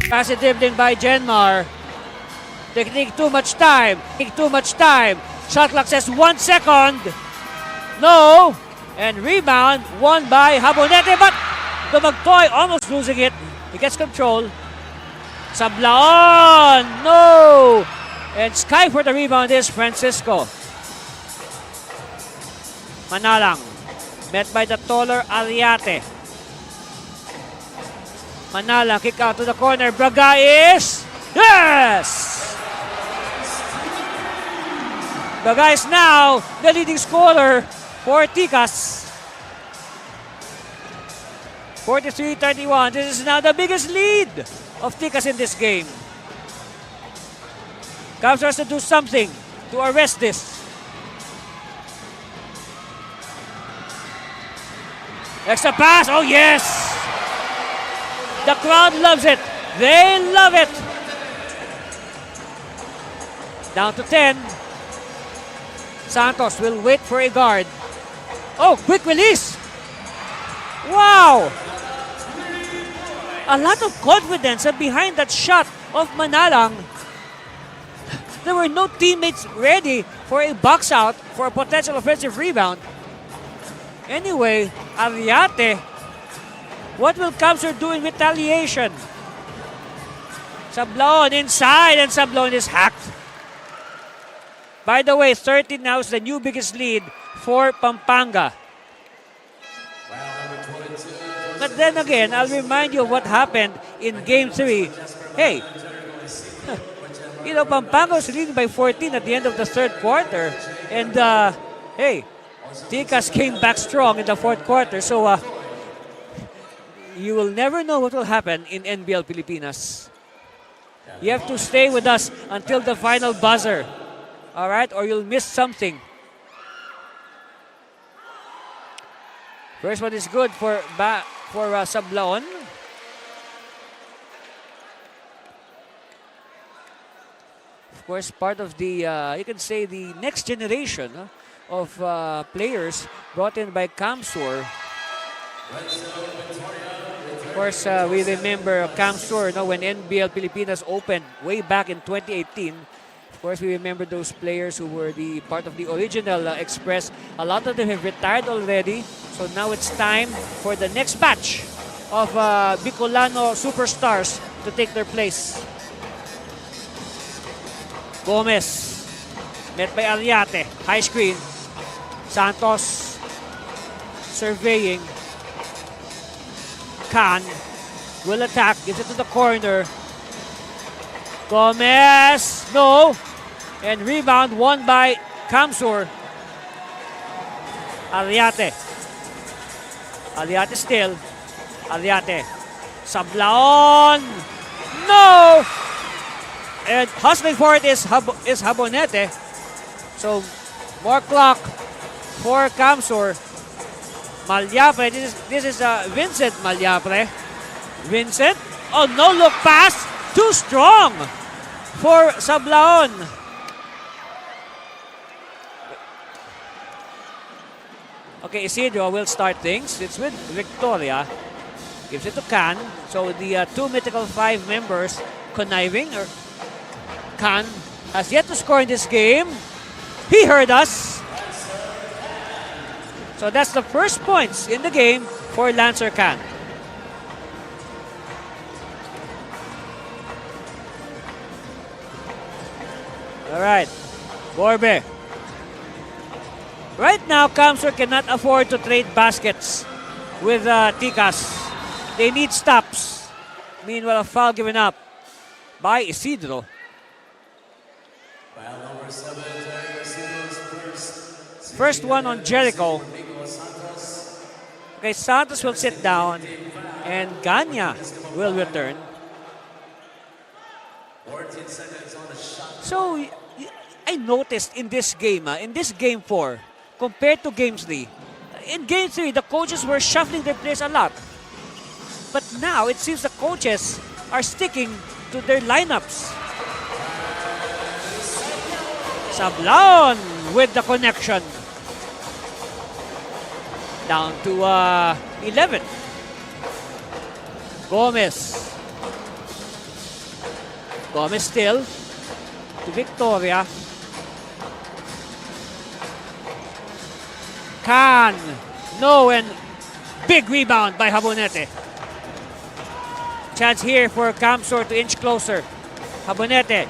Passive dribbling by Genmar. Technique too much time. Shot clock says 1 second. No. And rebound won by Habonete, but Dumagtoy almost losing it. He gets control. Sablaon. No. And Sky for the rebound is Francisco. Manalang. Met by the taller Ariate. Manalang, kick out to the corner. Bragais. Yes! Bragais now the leading scorer for Ticas. 43-31. This is now the biggest lead of Ticas in this game. Cam Sur has to do something to arrest this. Extra pass. Oh, yes! The crowd loves it. They love it. Down to 10. Santos will wait for a guard. Oh, quick release. Wow. A lot of confidence behind that shot of Manalang. There were no teammates ready for a box out for a potential offensive rebound. Anyway, Ariate, what will Cam Sur do in retaliation? Sablaon inside, and Sablaon is hacked. By the way, 13 now is the new biggest lead for Pampanga. But then again, I'll remind you of what happened in Game 3. Hey, you know, Pampanga was leading by 14 at the end of the third quarter. And, hey, Ticas came back strong in the fourth quarter. So, you will never know what will happen in NBL Pilipinas. You have to stay with us until the final buzzer. All right? Or you'll miss something. First one is good for Sablaon. Of course, part of the, you can say, the next generation of players brought in by Cam Sur. Of course, we remember Cam Sur when NBL Pilipinas opened way back in 2018. Of course, we remember those players who were the part of the original Express. A lot of them have retired already. So now it's time for the next batch of Bicolano superstars to take their place. Gomez, met by Ariate, high screen. Santos, surveying. Khan will attack, gives it to the corner. Gomez, no. And rebound won by Cam Sur. Ariate. Ariate still. Ariate. Sablaon. No! And hustling for it is Habonete. So, more clock for Cam Sur. Malyapre. This is Vincent Malyapre. Vincent. Oh, no look pass. Too strong for Sablaon. Okay, Isidro will start things. It's with Victoria. Gives it to Can. So the two mythical 5 members conniving. Can has yet to score in this game. He heard us. So that's the first points in the game for Lancer Can. All right, Borbe. Right now, Cam Sur cannot afford to trade baskets with Tikas. They need stops. Meanwhile, a foul given up by Isidro. First one on Jericho. Okay, Santos will sit down and Ganya will return. So, I noticed in this game 4, compared to game 3, in game 3, the coaches were shuffling their players a lot. But now, it seems the coaches are sticking to their lineups. Sablaon with the connection. Down to 11. Gomez. Gomez still to Victoria. Can. No, and big rebound by Habonete. Chance here for Cam Sur to inch closer. Habonete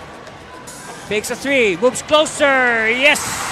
fakes a 3, moves closer. Yes!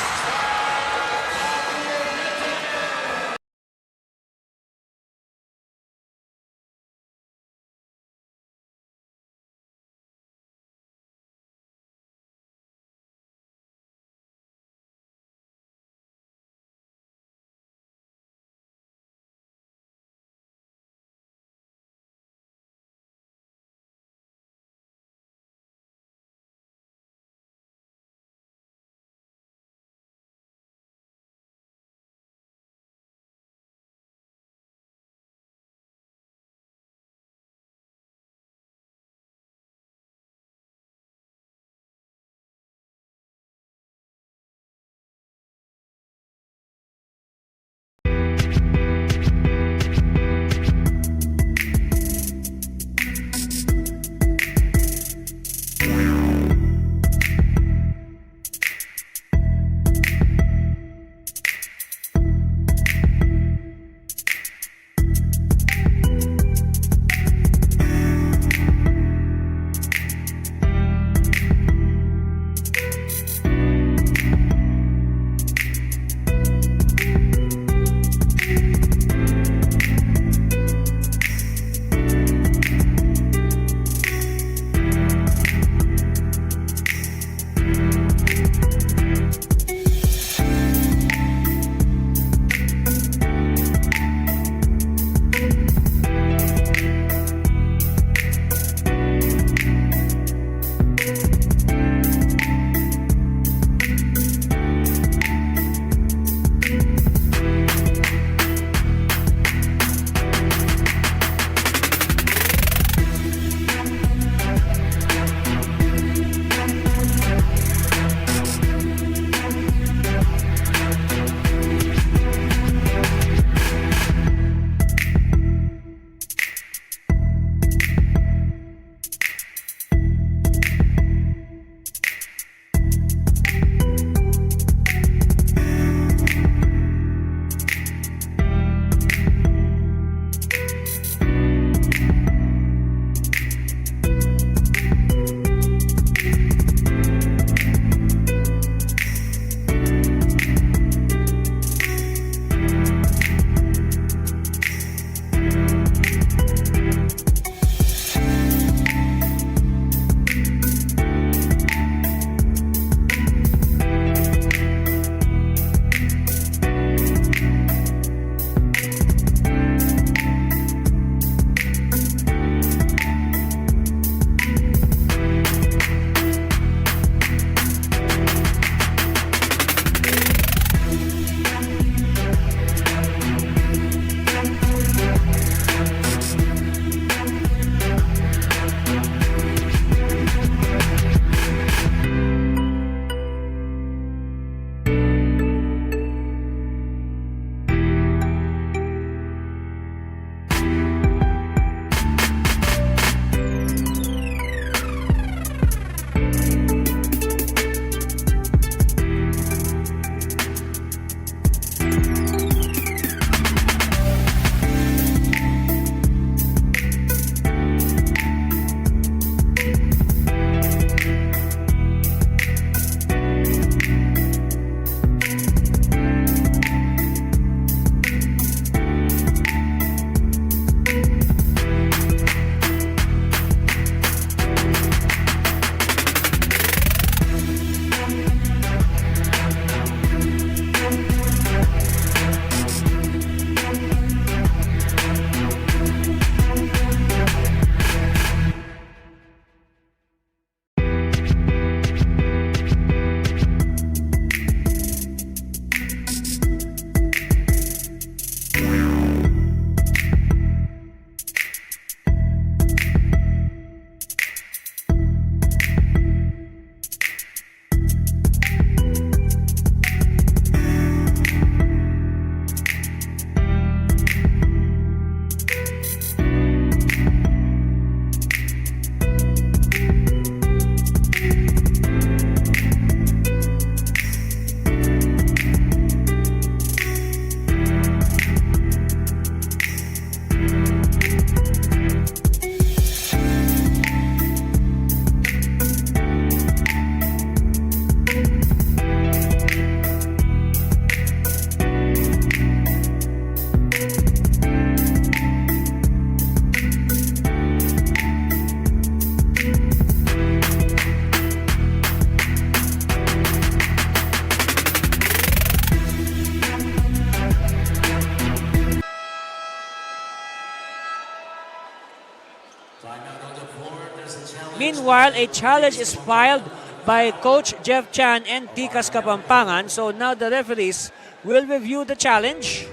Meanwhile, a challenge is filed by Coach Jeff Chan and Ticas Kapampangan. So now the referees will review the challenge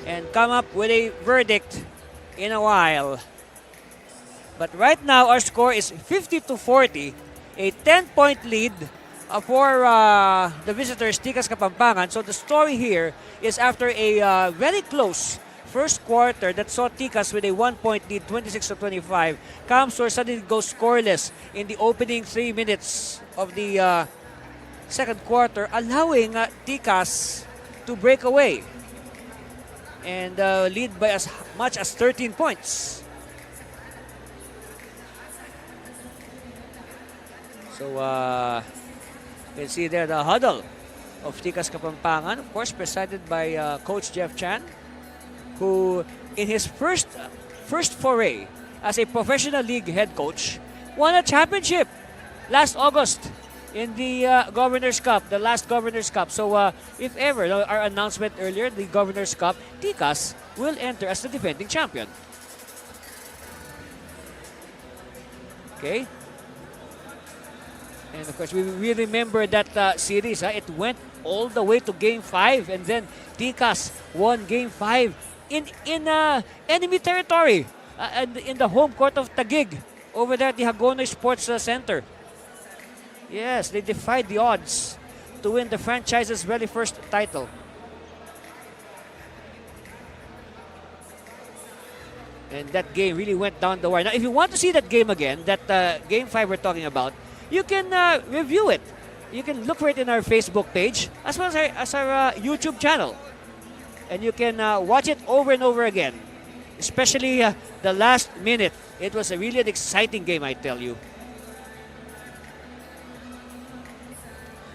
and come up with a verdict in a while. But right now, our score is 50-40, a 10-point lead for the visitors, Ticas Kapampangan. So the story here is after a very close first quarter that saw Ticas with a 1-point lead, 26-25. Cam Sur suddenly goes scoreless in the opening 3 minutes of the second quarter, allowing Ticas to break away and lead by as much as 13 points. So you can see there the huddle of Ticas Kapampangan, of course presided by Coach Jeff Chan, who in his first foray as a professional league head coach won a championship last August in the Governor's Cup, the last Governor's Cup. So if ever, our announcement earlier, the Governor's Cup, Ticas will enter as the defending champion. Okay. And of course, we remember that series. It went all the way to Game 5, and then Ticas won Game 5 in enemy territory, in the home court of Taguig, over there at the Hagonoy Sports Center. Yes, they defied the odds to win the franchise's very first title. And that game really went down the wire. Now, if you want to see that game again, that Game 5 we're talking about, you can review it. You can look for it in our Facebook page as well as our YouTube channel. And you can watch it over and over again. Especially the last minute. It was really an exciting game, I tell you.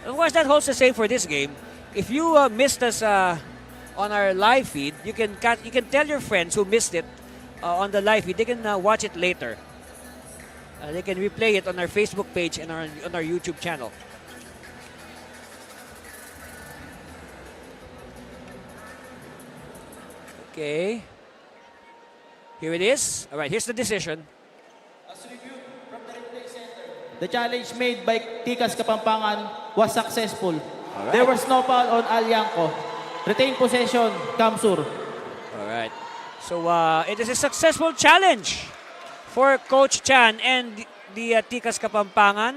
Of course, that holds the same for this game. If you missed us on our live feed, you can tell your friends who missed it on the live feed. They can watch it later. They can replay it on our Facebook page and on our YouTube channel. Okay. Here it is. All right, here's the decision. As reviewed from the replay center, the challenge made by Ticas Kapampangan was successful. Right. There was no foul on Alianco. Retained possession, Cam Sur. All right. So it is a successful challenge for Coach Chan and the Ticas Kapampangan.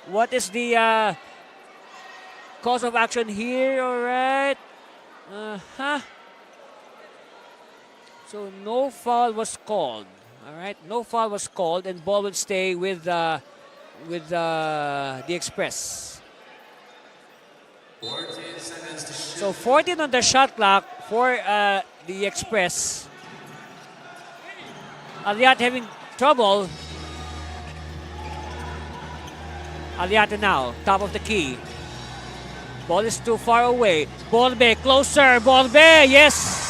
What is the cause of action here? All right. So no foul was called. All right, no foul was called, and ball will stay with the Express. 14 seconds to shoot. So 14 on the shot clock for the Express. Aliate having trouble. Aliate now, top of the key. Ball is too far away. Bolbe, closer. Bolbe, yes.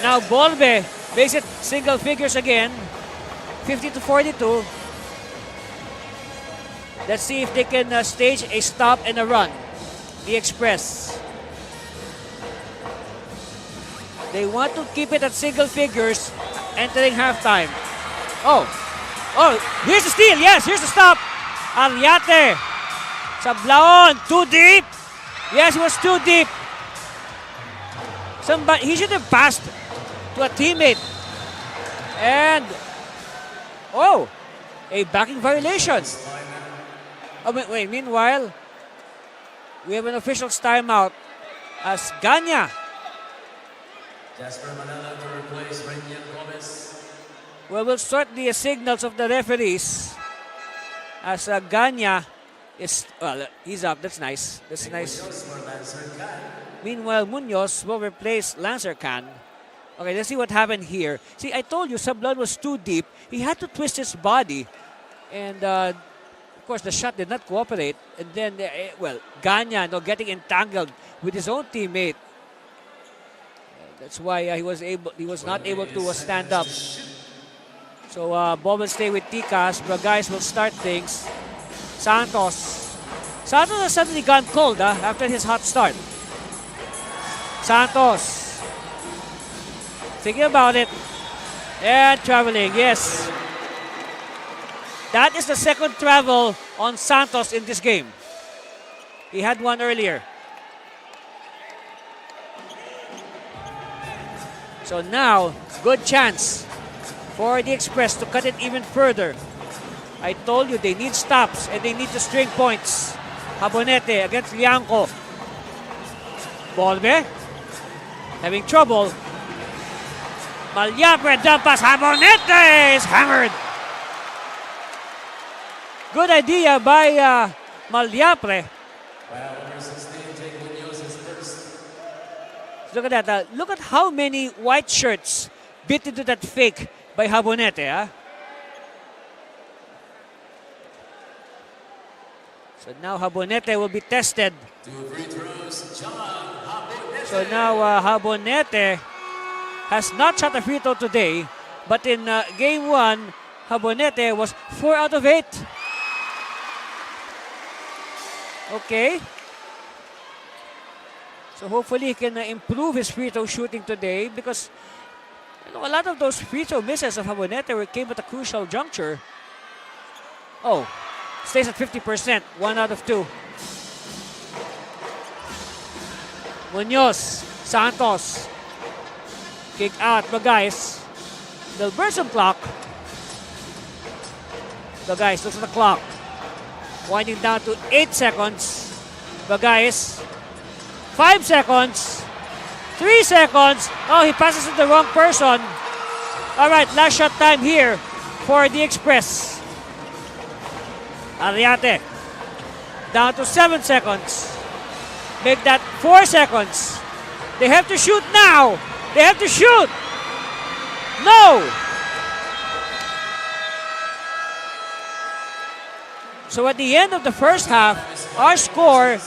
Now Bolbe makes it single figures again. 50-42. Let's see if they can stage a stop and a run. The Express. They want to keep it at single figures entering halftime. Oh, here's the steal. Yes, here's the stop. Aliate. Sablaon, too deep. Yes, he was too deep. He should have passed to a teammate. And, a backing violation. Wait, meanwhile, we have an official's timeout as Ganya. Jasper Manila to replace Renian Gomez. Well, we'll sort the signals of the referees as Ganya is, he's up. That's nice. That's nice. Meanwhile, Munoz will replace Lancer Khan. Okay, let's see what happened here. See, I told you Sablan was too deep. He had to twist his body. And, of course, the shot did not cooperate. And then, Ganya getting entangled with his own teammate. That's why he was not able to stand up. So, ball will stay with Ticas. Bragais will start things. Santos has suddenly gone cold after his hot start. Santos. Thinking about it. And traveling, yes. That is the second travel on Santos in this game. He had one earlier. So now, good chance for the Express to cut it even further. I told you they need stops and they need to string points. Habonete against Lianco. Bolbe having trouble. Malyapre dump pass. Habonete is hammered. Good idea by Malyapre. Look at that. Look at how many white shirts bit into that fake by Habonete. So now Habonete will be tested. So now Habonete has not shot a free throw today, but in game 1, Habonete was 4 out of 8. Okay. So hopefully he can improve his free throw shooting today, because a lot of those free throw misses of Habonete came at a crucial juncture. Oh, stays at 50%, 1 out of 2. Munoz, Santos, kick out, Bagais. They'll burn some clock. Bagais looks at the clock. Winding down to 8 seconds. Bagais, 5 seconds, 3 seconds. Oh, he passes to the wrong person. All right, last shot time here for the Express. Arriate, down to 7 seconds. Make that 4 seconds. They have to shoot now. They have to shoot. No. So at the end of the first half, our score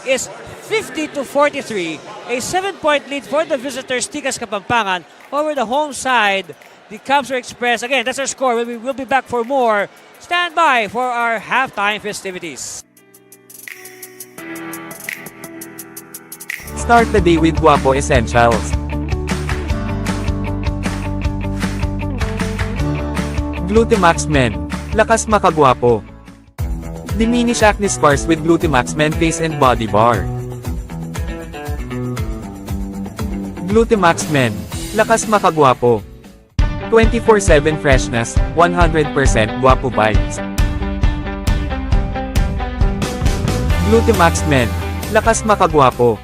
is 50-43. A 7-point lead for the visitors, Tikas Kapampangan, over the home side, the Cam Sur Express. Again, that's our score. We'll be back for more. Stand by for our halftime festivities. Start the day with Guapo Essentials. Glutamax Men. Lakas makagwapo. Diminish acne scars with Glutamax Men Face and Body Bar. Glutamax Men. Lakas makagwapo. 24/7 freshness, 100% guapo vibes. Glutamax Men. Lakas makagwapo.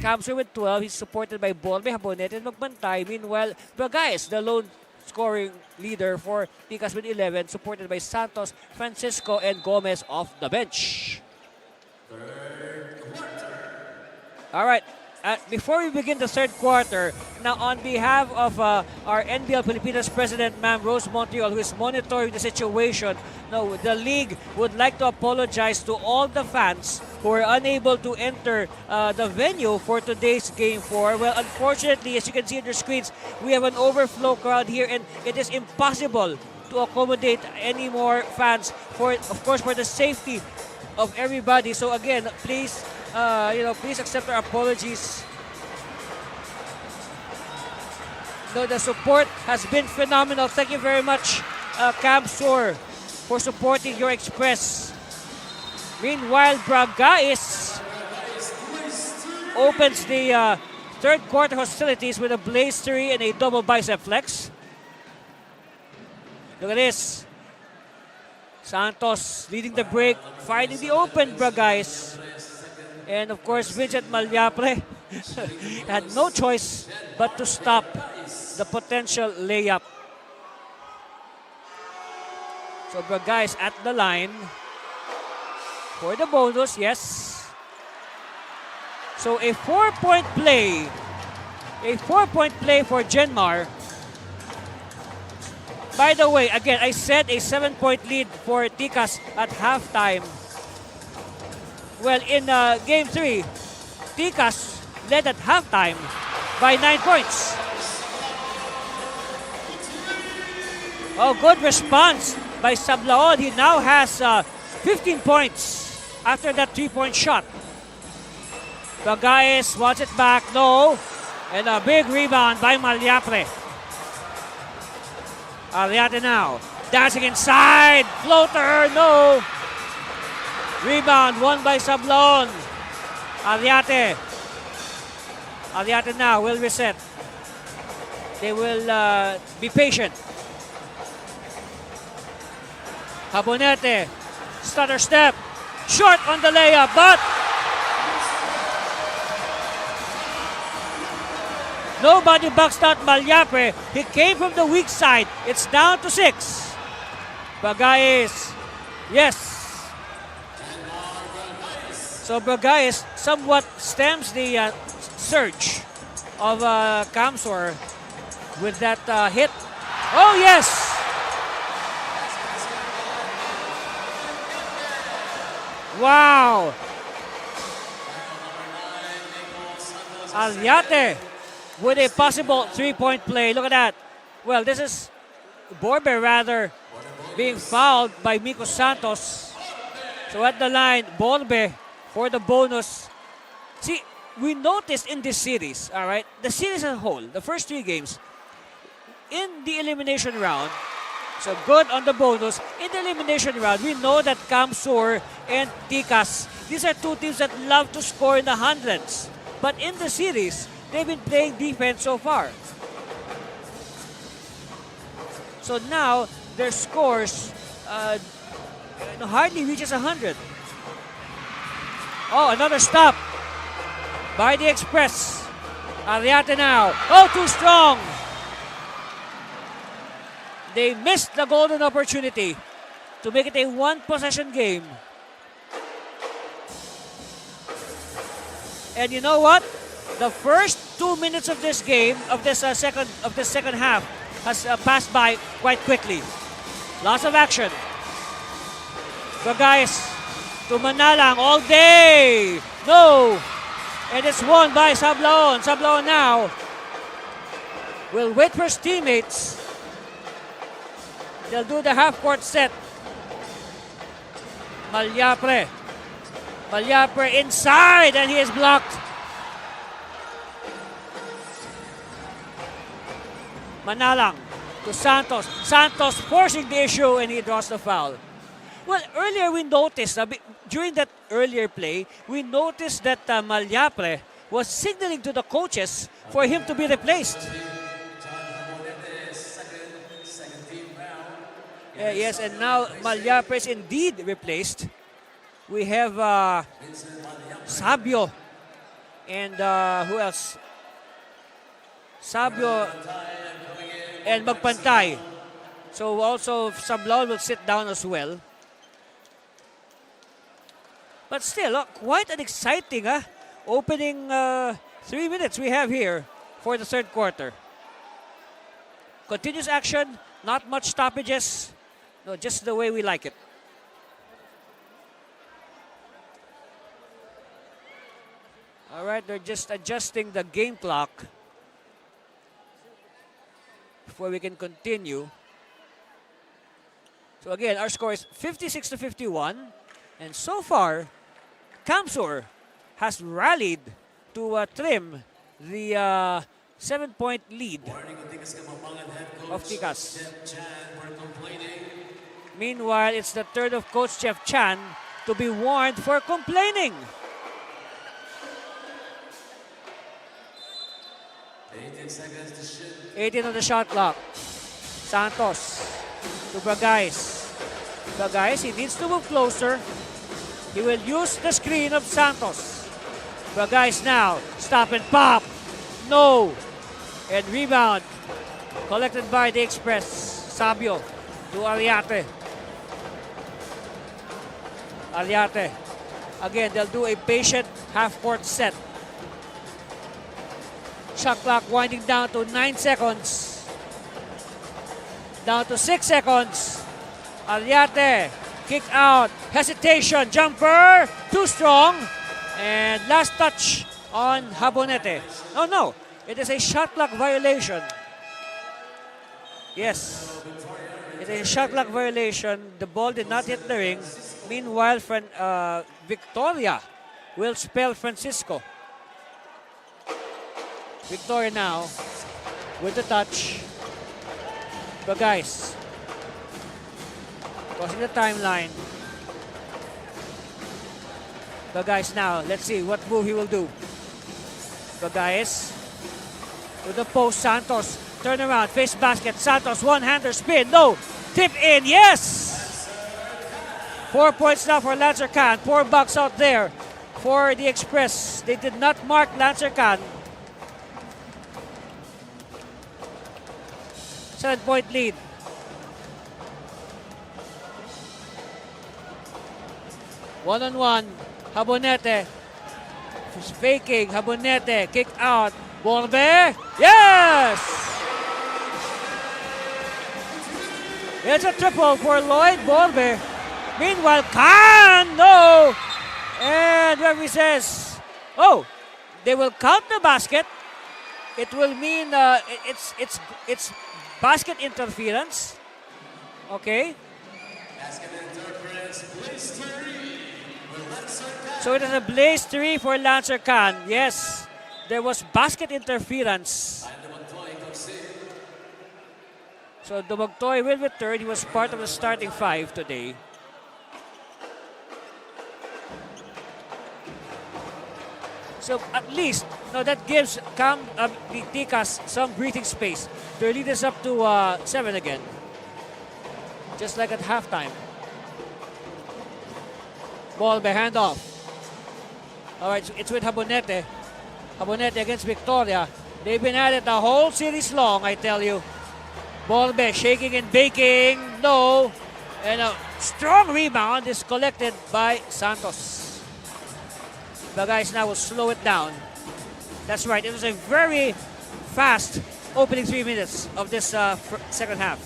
Cam Sur with 12. He's supported by Borbe, Habonete, and Magbantay. Meanwhile, Bragais, the lone scoring leader for Ticas with 11, supported by Santos, Francisco, and Gomez off the bench. All right. Before we begin the third quarter, now on behalf of our NBL Pilipinas president, Ma'am Rose Montreal, who is monitoring the situation, no, the league would like to apologize to all the fans who were unable to enter the venue for today's Game 4. Well, unfortunately, as you can see on your screens, we have an overflow crowd here, and it is impossible to accommodate any more fans, of course, for the safety of everybody. So again, please, please accept our apologies. No, the support has been phenomenal. Thank you very much, Cam Sur, for supporting your Express. Meanwhile, Bragais opens the third quarter hostilities with a blaze 3 and a double bicep flex. Look at this. Santos leading the break, finding the open Bragais. And of course, Vincent Malyapre had no choice but to stop the potential layup. So Bragais at the line for the bonus, yes. So a 4-point play. A 4-point play for Genmar. By the way, again, I said a 7-point lead for Ticas at halftime. Well, in Game 3, Ticas led at halftime by 9 points. Oh, good response by Sablaon. He now has 15 points after that 3-point shot. Bragais wants it back, no. And a big rebound by Malyapre. Ariate now, dancing inside, floater, no. Rebound won by Sablaon. Ariate now will reset. They will be patient. Habonete, stutter step, short on the layup, but nobody boxed out Malyapre. He came from the weak side. It's down to 6. Bragais, yes. So Bragais somewhat stems the surge of Cam Sur with that hit. Oh, yes! Wow! Ariate with a possible 3-point play. Look at that. Well, this is Borbe rather being fouled by Miko Santos. So at the line, Borbe for the bonus. See, we noticed in this series, all right, the series as a whole, the first 3 games, in the elimination round, so good on the bonus. In the elimination round, we know that Cam Sur and Ticas, these are 2 teams that love to score in the hundreds. But in the series, they've been playing defense so far. So now, their scores hardly reaches 100. Oh, another stop by the Express. Ariate now. Oh, too strong. They missed the golden opportunity to make it a 1-possession game. And you know what? The first 2 minutes of this game, of this second half, has passed by quite quickly. Lots of action. Bragais to Manalang all day. No. And it's won by Sablaon. Sablaon now will wait for his teammates. They'll do the half-court set. Malyapre. Malyapre inside, and he is blocked. Manalang to Santos. Santos forcing the issue, and he draws the foul. Well, earlier we noticed, during that earlier play, we noticed that Malyapre was signaling to the coaches for him to be replaced. Yes, and now Malyapre is indeed replaced. We have Sabio And who else? Sabio and Magpantay. So also Sablon will sit down as well. But still, quite an exciting opening 3 minutes we have here for the third quarter. Continuous action, not much stoppages. No, just the way we like it. All right, they're just adjusting the game clock before we can continue. So again, our score is 56-51. And so far, Cam Sur has rallied to trim the 7-point lead of Tikas. Meanwhile, it's the turn of Coach Jeff Chan to be warned for complaining. 18 on the shot clock. Santos to Bagais. Bagais, he needs to move closer. He will use the screen of Santos. Bagais now, stop and pop. No. And rebound collected by the Express. Sabio to Aliate. Aliate. Again, they'll do a patient half-court set. Shot clock winding down to 9 seconds. Down to 6 seconds. Aliate, kick out, hesitation, jumper, too strong. And last touch on Habonete. Oh no, it is a shot clock violation. Yes, it is a shot clock violation. The ball did not hit the ring. Meanwhile, Victoria will spell Francisco. Victoria now with the touch. Bagais crossing the timeline. Bagais now. Let's see what move he will do. Bagais to the post. Santos. Turn around. Face basket. Santos. One-hander spin. No. Tip in. Yes! 4 points now for Lancer Khan. 4 bucks out there for the Express. They did not mark Lancer Khan. 7-point lead. One-on-one. Habonete. Faking. Habonete. Kick out. Borbe. Yes! It's a triple for Lloyd Borbe. Meanwhile, Khan. No! And referee says, oh, they will count the basket. It will mean it's basket interference. Okay. So it is a blaze 3 for Lancer Khan. Yes, there was basket interference. So Dumagtoy will return. He was part of the starting 5 today. So at least, that gives the Tikas some breathing space. Their lead is up to 7 again. Just like at halftime. Ball by handoff. All right, so it's with Habonete. Habonete against Victoria. They've been at it the whole series long, I tell you. Bolbe shaking and baking. No. And a strong rebound is collected by Santos. The guys now will slow it down. That's right. It was a very fast opening 3 minutes of this second half.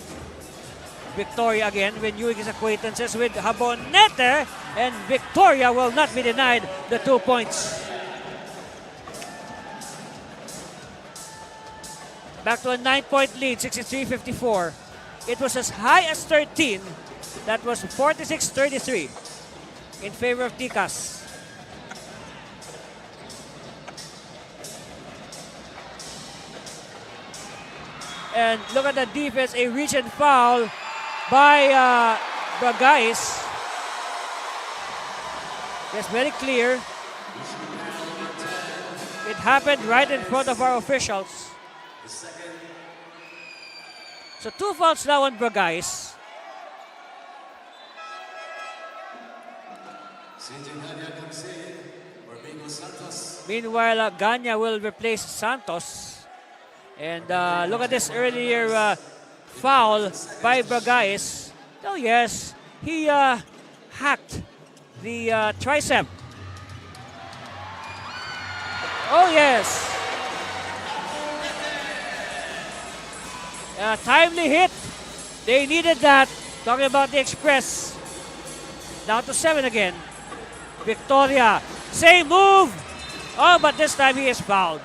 Victoria again renewing his acquaintances with Habonete, and Victoria will not be denied the 2 points. Back to a 9-point lead, 63-54. It was as high as 13. That was 46-33 in favor of Tikas. And look at the defense, a reach and foul by Bagais. It's very clear. It happened right in front of our officials. So 2 fouls now on Bagais. Meanwhile, Ganya will replace Santos. And look at this earlier foul by Bragais. Oh yes, he hacked the tricep. Oh yes. Timely hit. They needed that. Talking about the Express. Down to 7 again. Victoria. Same move. Oh, but this time he is fouled.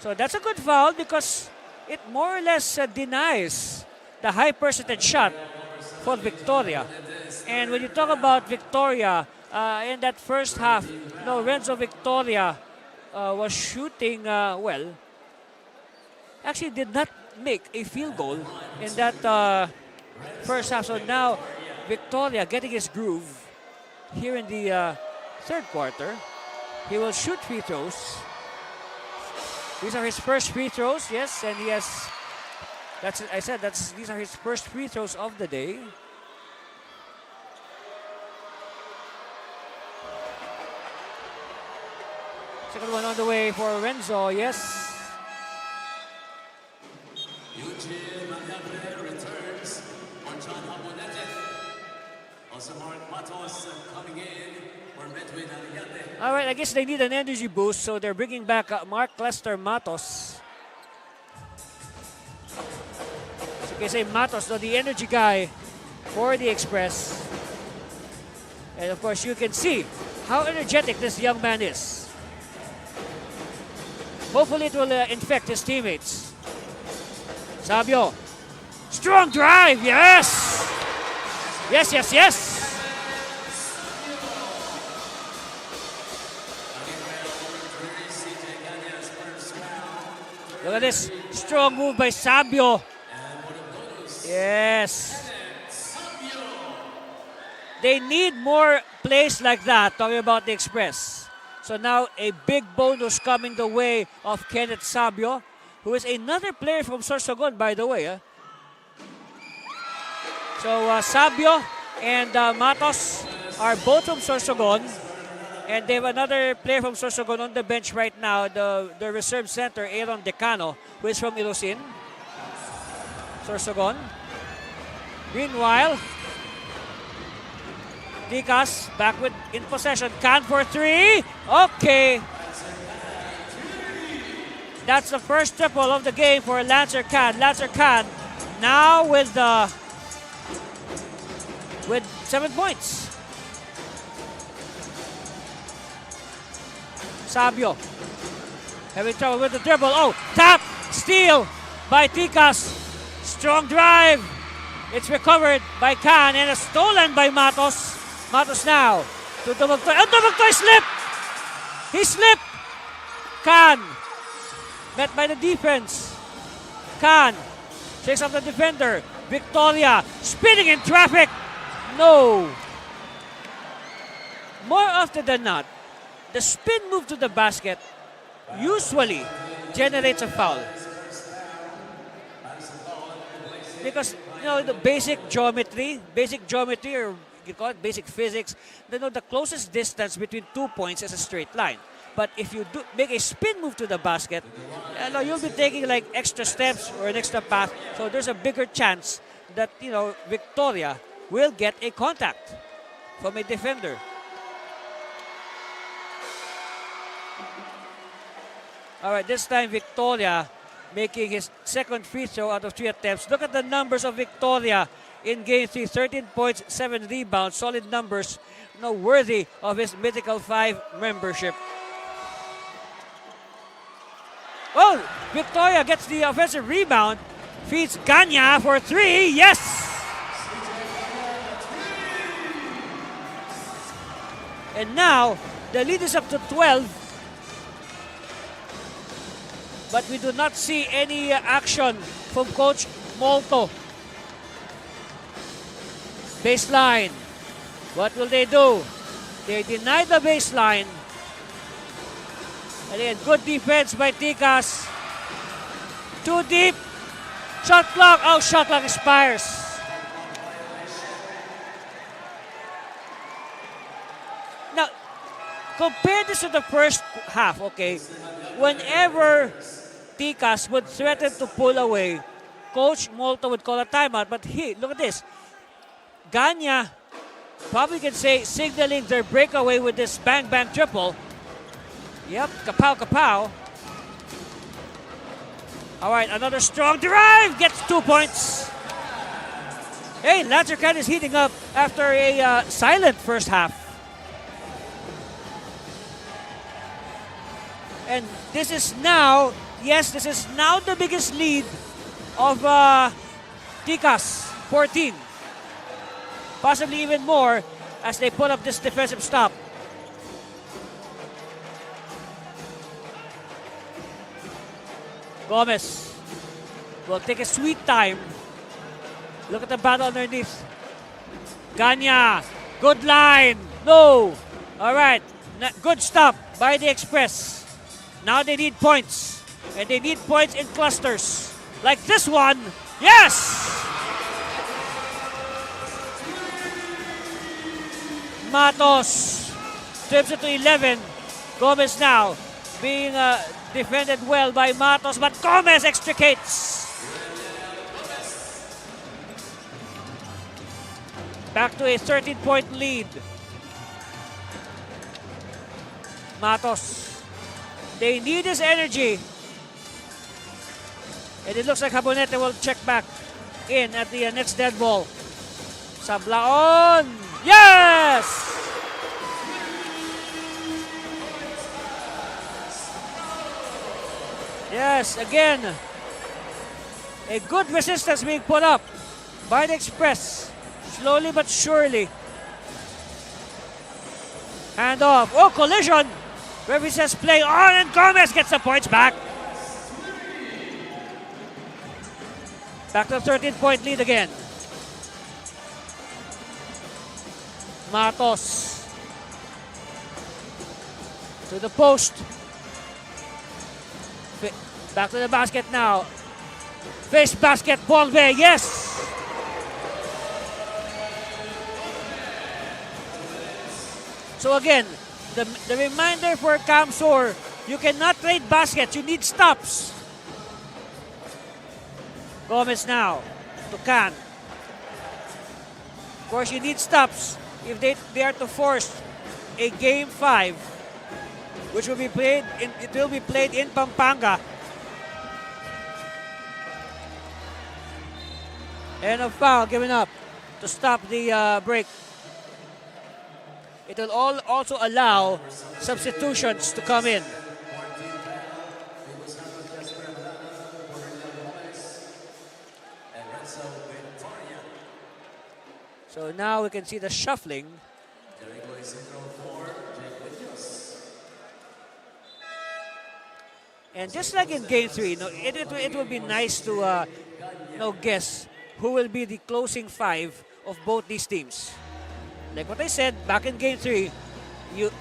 So that's a good foul because it more or less denies the high percentage shot for Victoria. And when you talk about Victoria, in that first half, Renzo Victoria was shooting well. Actually did not make a field goal in that first half. So now Victoria getting his groove here in the third quarter. He will shoot free throws. These are his first free throws, yes, and he has. These are his first free throws of the day. Second one on the way for Renzo, yes. All right, I guess they need an energy boost, so they're bringing back Mark Lester Matos. So you can say Matos, the energy guy for the Express. And of course, you can see how energetic this young man is. Hopefully, it will infect his teammates. Sabio, strong drive, yes! Yes, yes, yes! Look at this strong move by Sabio. Yes. They need more plays like that, talking about the Express. So now a big bonus coming the way of Kenneth Sabio, who is another player from Sorsogon, by the way. So Sabio and Matos are both from Sorsogon. And they have another player from Sorsogon on the bench right now, the reserve center, Aaron Decano, who is from Ilosin, Sorsogon. Meanwhile, Dicas back in possession. Can for 3. Okay. That's the first triple of the game for Lancer Can. Lancer Can now with 7 points. Sabio having trouble with the dribble. Oh, tap, steal by Ticas. Strong drive. It's recovered by Can and stolen by Matos. Matos now to Dumagtoy. Oh, Dumagtoy slipped. He slipped. Can met by the defense. Can takes off the defender. Victoria spinning in traffic. No. More often than not, the spin move to the basket usually generates a foul. Because, the basic geometry, or you call it basic physics, the closest distance between 2 points is a straight line. But if you do make a spin move to the basket, you'll be taking like extra steps or an extra path. So there's a bigger chance that, Victoria will get a contact from a defender. All right, this time Victoria making his second free throw out of 3 attempts. Look at the numbers of Victoria in Game 3. 13 points, 7 rebounds. Solid numbers, worthy of his Mythical 5 membership. Oh, Victoria gets the offensive rebound. Feeds Ganya for 3. Yes! And now, the lead is up to 12. But we do not see any action from Coach Molto. Baseline. What will they do? They deny the baseline. And then good defense by Ticas. Too deep. Shot clock. Oh, shot clock expires. compare this to the first half, okay? Whenever Ticas would threaten to pull away, Coach Molto would call a timeout. But look at this. Ganya, probably can say, signaling their breakaway with this bang-bang triple. Yep, kapow. All right, another strong drive. Gets 2 points. Hey, Lancercan is heating up after a silent first half. And this is now the biggest lead of Ticas, 14. Possibly even more as they put up this defensive stop. Gomez will take a sweet time. Look at the battle underneath. Ganya, good line. No. All right, good stop by the Express. Now they need points. And they need points in clusters. Like this one. Yes! Matos trips it to 11. Gomez now being defended well by Matos, but Gomez extricates. Back to a 13-point lead. Matos. They need his energy. And it looks like Habonete will check back in at the next dead ball. Sablaon. Yes! Yes, again. A good resistance being put up by the Express. Slowly but surely. Hand off. Oh, collision. Referee says play on, and Gomez gets the points back. Back to a 13-point lead again. Matos. To the post. Back to the basket now. Face basket, Volve, yes! So again, the reminder for Cam Sur, you cannot trade baskets, you need stops. Gomez now to Can. Of course, you need stops if they are to force a Game 5, which will be played in Pampanga. And a foul given up to stop the break. It will also allow substitutions to come in. So now we can see the shuffling. And just like in Game 3, it will be nice to guess who will be the closing five of both these teams. Like what I said, back in Game 3, you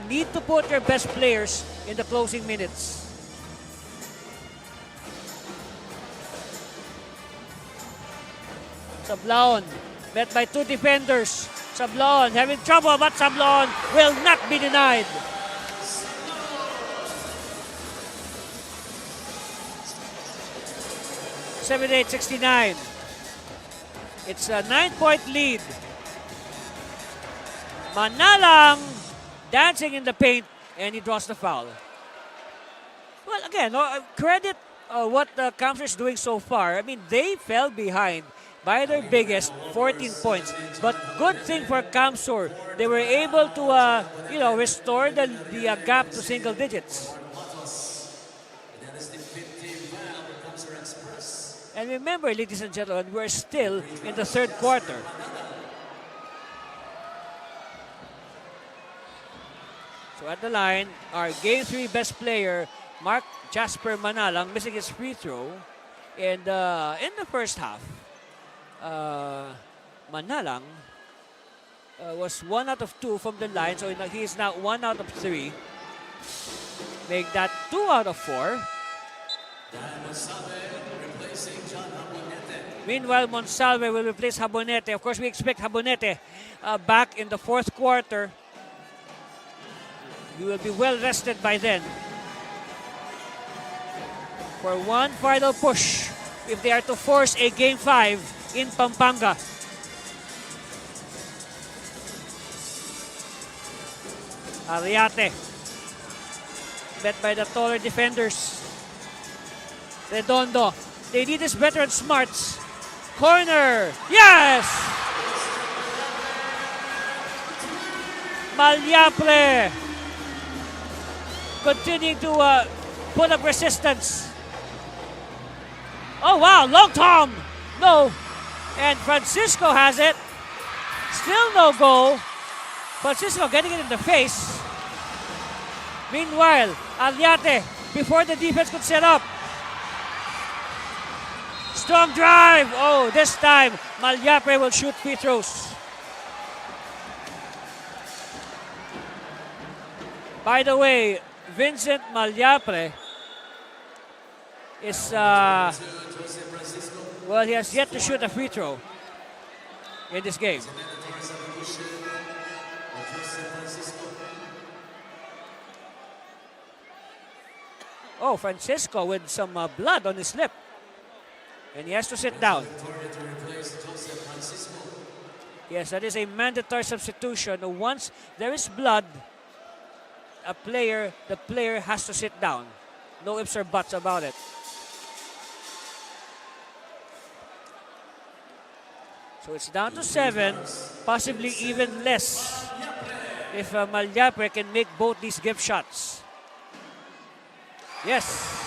need to put your best players in the closing minutes. Sablaon met by two defenders. Sablaon having trouble, but Sablaon will not be denied. (78-69). It's a 9-point lead. Manalang dancing in the paint, and he draws the foul. Well, again, credit what Cam Sur is doing so far. I mean, they fell behind by their biggest 14 points. But good thing for Cam Sur, they were able to restore the gap to single digits. And remember, ladies and gentlemen, we're still in the third quarter. So at the line, our Game 3 best player, Mark Jasper Manalang, missing his free throw. And in the first half, Manalang was 1 out of 2 from the line. So he is now 1 out of 3. Make that 2 out of 4. Meanwhile, Monsalve will replace Habonete. Of course, we expect Habonete back in the fourth quarter. He will be well rested by then. For one final push if they are to force a Game 5 in Pampanga. Ariate. Bet by the taller defenders. Redondo. They need this veteran smarts. Corner. Yes! Malyapre continuing to put up resistance. Oh wow, long Tom! No. And Francisco has it. Still no goal. Francisco getting it in the face. Meanwhile, Aliate, before the defense could set up. Strong drive. Oh, this time, Malyapre will shoot free throws. By the way, Vincent Malyapre is, well, he has yet to shoot a free throw in this game. Oh, Francisco with some blood on his lip. And he has to sit down. Yes, that is a mandatory substitution. Once there is blood, the player has to sit down. No ifs or buts about it. So it's down to 7, possibly even less if Malyapre can make both these gift shots. Yes.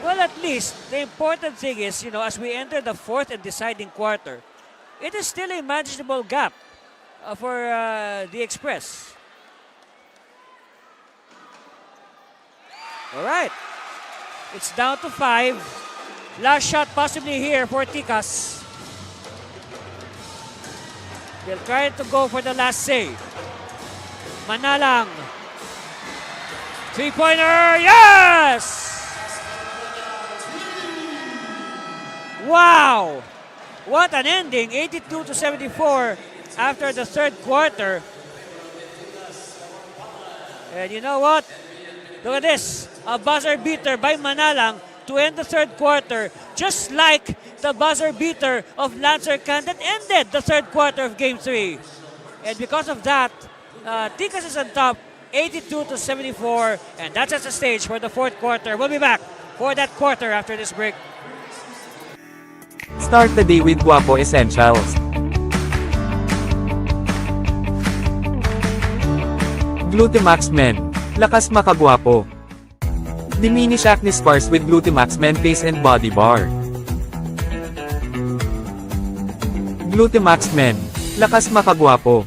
Well, at least the important thing is, as we enter the fourth and deciding quarter, it is still a manageable gap for the Express. All right. It's down to 5. Last shot possibly here for Tikas. They'll try to go for the last save. Manalang. Three-pointer, yes! Wow! What an ending, 82-74 after the third quarter. And you know what? Look at this, a buzzer beater by Manalang to end the third quarter, just like the buzzer beater of Lancer Can that ended the third quarter of Game 3. And because of that, Tikas is on top, 82-74, and that sets the stage for the fourth quarter. We'll be back for that quarter after this break. Start the day with Guapo Essentials. Glutamax Men. Lakas makagwapo. Diminish acne scars with Glutamax Men Face and Body Bar. Glutamax Men. Lakas makagwapo.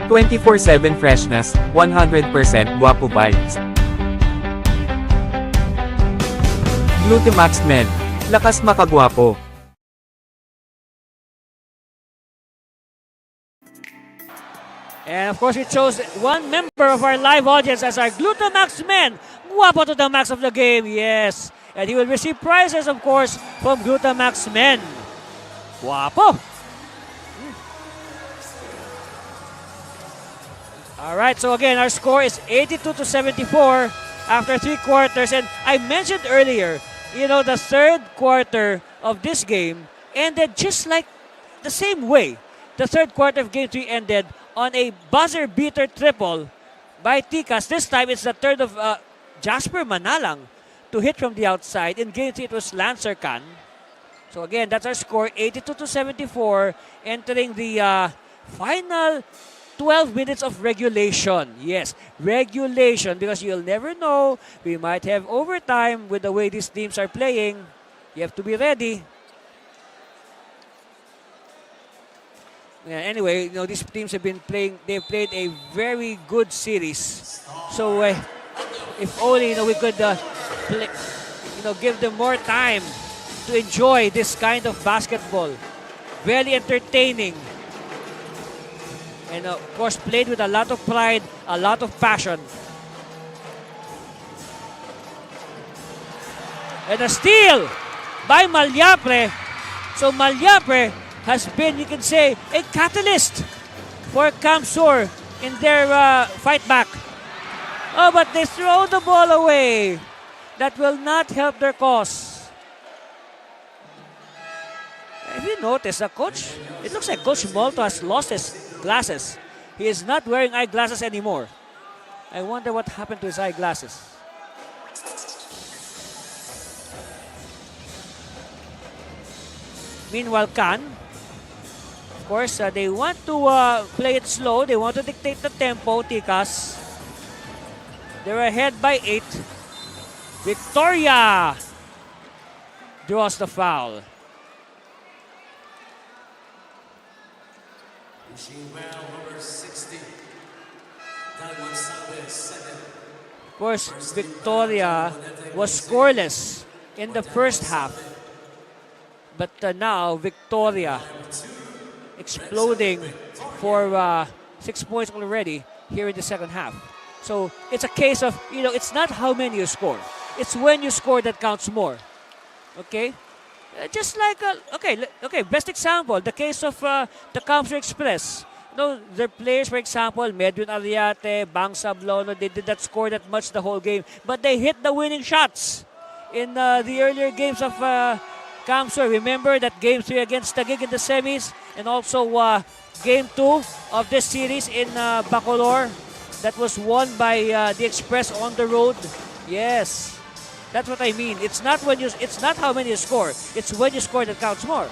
24/7 freshness, 100% guapo vibes. Glutamax Men. Lakas makagwapo. And of course, we chose one member of our live audience as our Glutamax Men. Guapo to the max of the game, yes. And he will receive prizes, of course, from Glutamax Men. Guapo. All right, so again, our score is 82-74 after 3 quarters. And I mentioned earlier, the third quarter of this game ended just like the same way. The third quarter of Game 3 ended on a buzzer beater triple by Tikas. This time it's the third of Jasper Manalang to hit from the outside. In Game 3 it was Lancer Can. So again, that's our score, 82-74, entering the final 12 minutes of regulation. Yes, regulation, because you'll never know. We might have overtime with the way these teams are playing. You have to be ready. Yeah, anyway, these teams have been playing. They've played a very good series. So if only we could give them more time to enjoy this kind of basketball. Very entertaining. And of course, played with a lot of pride, a lot of passion. And a steal by Malyapre. So Malyapre has been, you can say, a catalyst for Cam Sur in their fight back. Oh, but they throw the ball away. That will not help their cause. If you notice, it looks like Coach Molto has lost his glasses. He is not wearing eyeglasses anymore. I wonder what happened to his eyeglasses. Meanwhile, Can, of course, they want to play it slow. They want to dictate the tempo, Tikas. They're ahead by 8. Victoria draws the foul. Number 60. Of course, Victoria was scoreless in the first half. But now, Victoria exploding for 6 points already here in the second half. So it's a case of, it's not how many you score. It's when you score that counts more. Okay? Just like, okay, best example, the case of the Cam Sur Express. Their players, for example, Medwin Ariate, Bang Sablono, they did not score that much the whole game. But they hit the winning shots in the earlier games of Cam Sur. Remember that Game 3 against Taguig in the semis, and also Game 2 of this series in Bacolor that was won by the Express on the road. Yes. That's what I mean. It's not how many you score. It's when you score that counts more.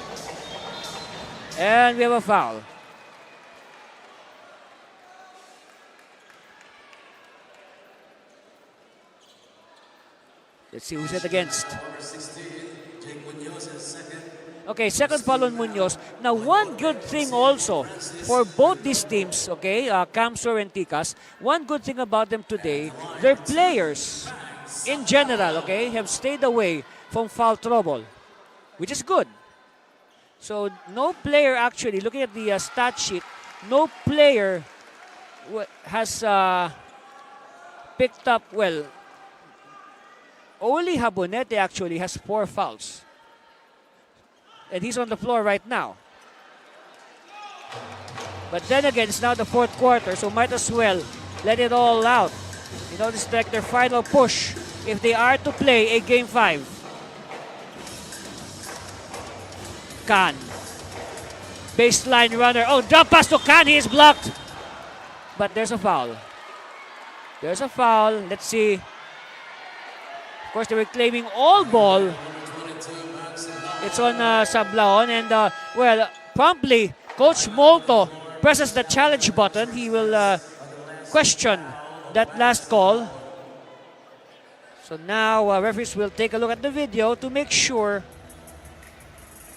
And we have a foul. Let's see who's it against. Okay, second foul on Munoz. Now, one good thing also for both these teams, okay, Cam Sur and Tikas, one good thing about them today, their players, in general, okay, have stayed away from foul trouble, which is good. So, no player actually, looking at the stat sheet, no player has picked up, well, only Habonete actually has 4 fouls. And he's on the floor right now. But then again, it's now the fourth quarter, so might as well let it all out. This is like their final push if they are to play a Game 5. Can. Baseline runner. Oh, jump pass to Can. He is blocked. But there's a foul. There's a foul. Let's see. Of course, they were claiming all ball. It's on Sablaon. And, promptly, Coach Molto presses the challenge button. He will question that last call. So now, referees will take a look at the video to make sure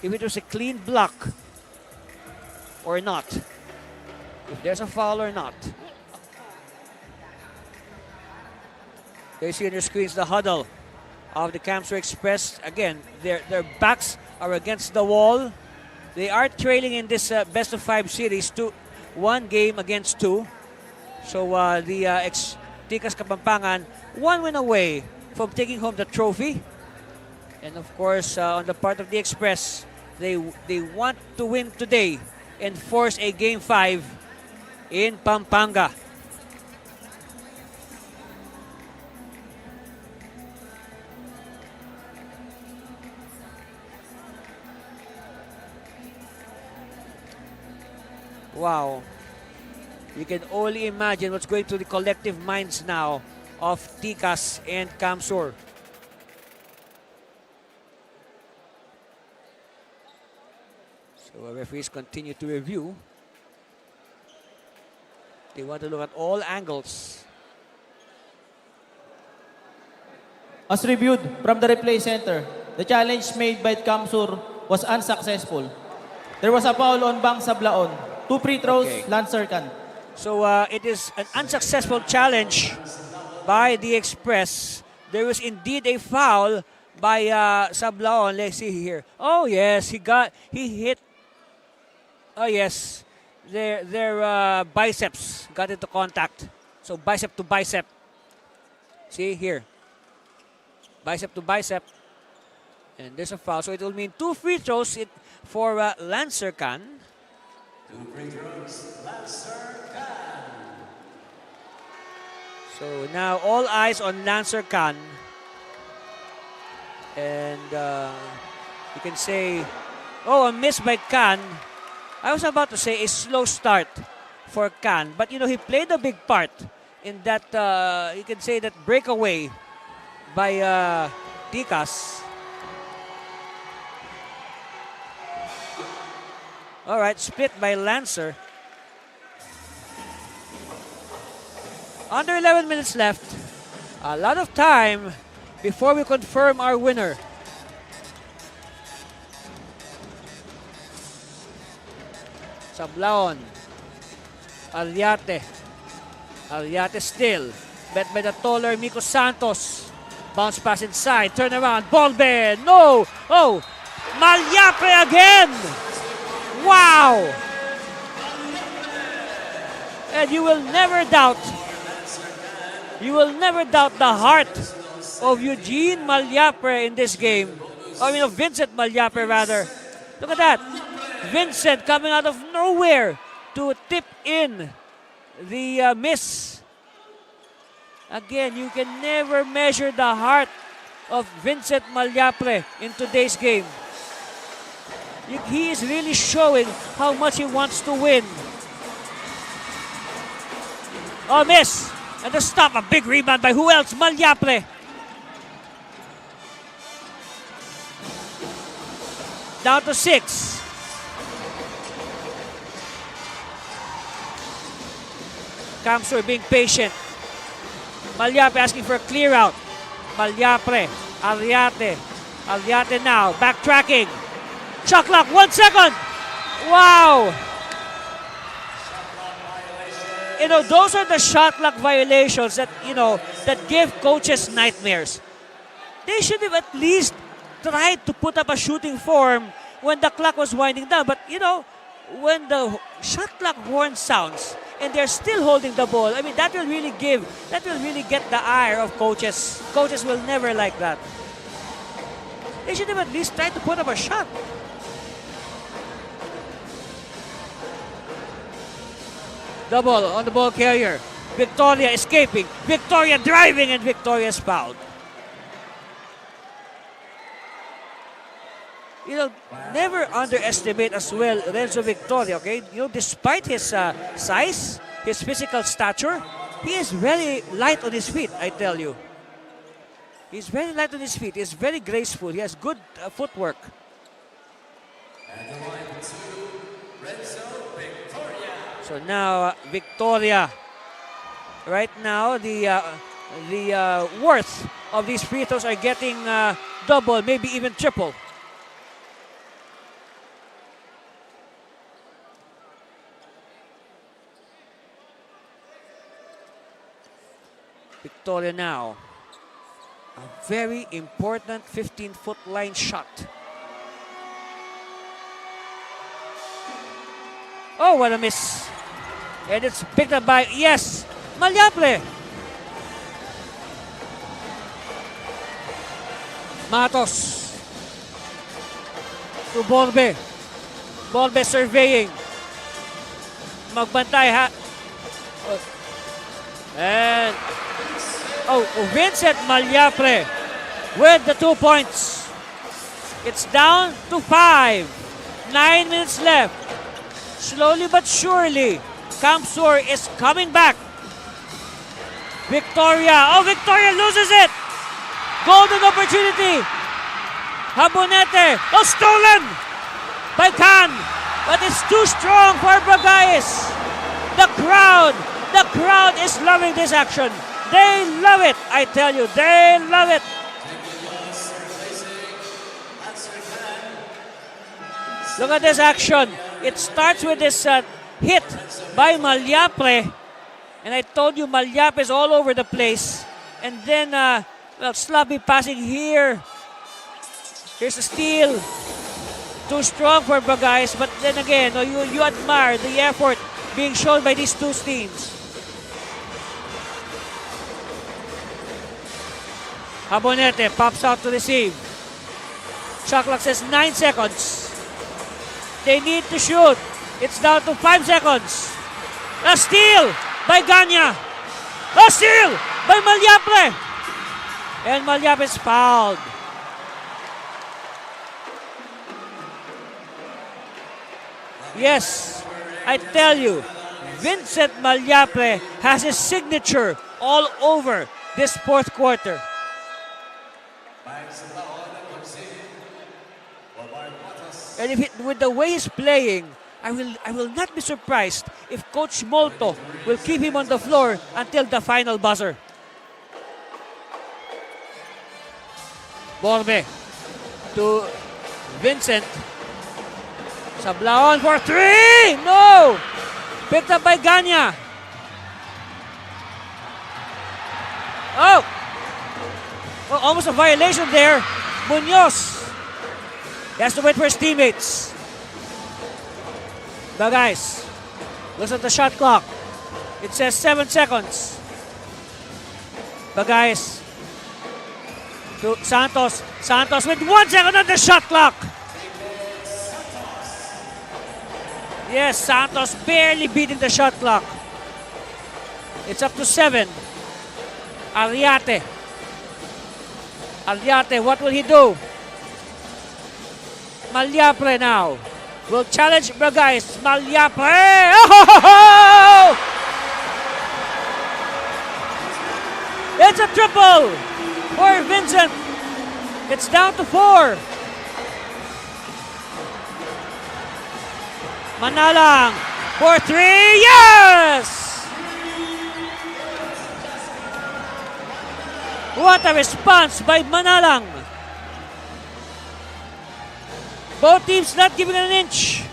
if it was a clean block or not. If there's a foul or not. There you see on your screens the huddle of the Cam Sur Express. Again, their backs are against the wall. They are trailing in this best of 5 series to 1 game against 2. So the Tikas Kapampangan 1 win away from taking home the trophy. And of course, on the part of the Express, they want to win today and force a Game 5 in Pampanga. Wow. You can only imagine what's going through the collective minds now of Tikas and Cam Sur. So referees continue to review. They want to look at all angles. As reviewed from the replay center, the challenge made by Cam Sur was unsuccessful. There was a foul on Bang Sablaon. 2 free throws, Okay. Lancer Can. So it is an unsuccessful challenge by the Express. There was indeed a foul by Sablaon. Let's see here. Oh yes, he hit. Oh yes, their biceps got into contact. So bicep to bicep. See here, bicep to bicep, and there's a foul. So it will mean 2 free throws for Lancer Can. 2 free throws, Lancer Can. So now all eyes on Lancer Khan. And you can say, oh, a miss by Khan. I was about to say a slow start for Khan. But, you know, he played a big part in that, you can say that breakaway by Tikas. All right, split by Lancer. Under 11 minutes left. A lot of time before we confirm our winner. Sablaon. Aliate. Aliate still. Bet by the taller Miko Santos. Bounce pass inside. Turn around. Ball bend. No. Oh. Malyapre again. Wow. And you will never doubt. You will never doubt the heart of Eugene Malyapre in this game. I mean, of Vincent Malyapre rather. Look at that. Vincent coming out of nowhere to tip in the miss. Again, you can never measure the heart of Vincent Malyapre in today's game. He is really showing how much he wants to win. Oh, miss. And the stop, a big rebound by who else? Malyapre. Down to 6. Cam Sur being patient. Malyapre asking for a clear out. Malyapre. Aliate. Aliate now. Backtracking. Shot clock. 1 second. Wow. You know, those are the shot clock violations that, you know, that give coaches nightmares. They should have at least tried to put up a shooting form when the clock was winding down. But, you know, when the shot clock horn sounds and they're still holding the ball, I mean, that will really get the ire of coaches. Coaches will never like that. They should have at least tried to put up a shot. Double on the ball carrier. Victoria escaping. Victoria driving, and Victoria is fouled. You know, never underestimate as well Renzo Victoria, okay? You know, despite his size, his physical stature, he is very light on his feet, I tell you. He's very light on his feet. He's very graceful. He has good footwork. And the line to Renzo Victoria. So now Victoria. Right now, the worth of these free throws are getting double, maybe even triple. Victoria now. A very important 15-foot line shot. Oh, what a miss. And it's picked up by, yes, Malyapre. Matos. To Borbe. Borbe surveying. Magbantay ha. And Vincent Malyapre with the 2 points. It's down to 5. 9 minutes left. Slowly but surely, Cam Sur is coming back. Victoria. Oh, Victoria loses it. Golden opportunity. Habonete. Oh, stolen by Khan. But it's too strong for Bagaes. The crowd is loving this action. They love it, I tell you. They love it. Look at this action. It starts with this hit by Malyapre. And I told you Malyapre is all over the place. And then, sloppy passing here. Here's a steal. Too strong for Bagaes. But then again, you admire the effort being shown by these two teams. Habonete pops out to receive. Shot clock says 9 seconds. They need to shoot. It's down to 5 seconds. A steal by Ganya. A steal by Malyapre. And Malyapre is fouled. Yes, I tell you, Vincent Malyapre has his signature all over this fourth quarter. And with the way he's playing, I will not be surprised if Coach Molto will keep him on the floor until the final buzzer. Borbe to Vincent. Sablaon for three! No! Picked up by Ganya. Oh! Well, almost a violation there. Munoz. He has to wait for his teammates. But guys, look at the shot clock. It says 7 seconds. But guys, to Santos. Santos with 1 second on the shot clock. Yes, Santos barely beating the shot clock. It's up to 7. Ariate. Ariate, what will he do? Malyapre now will challenge Bragais. Malyapre! Oh! It's a triple for Vincent. It's down to 4. Manalang for 3. Yes! What a response by Manalang. Both teams not giving an inch.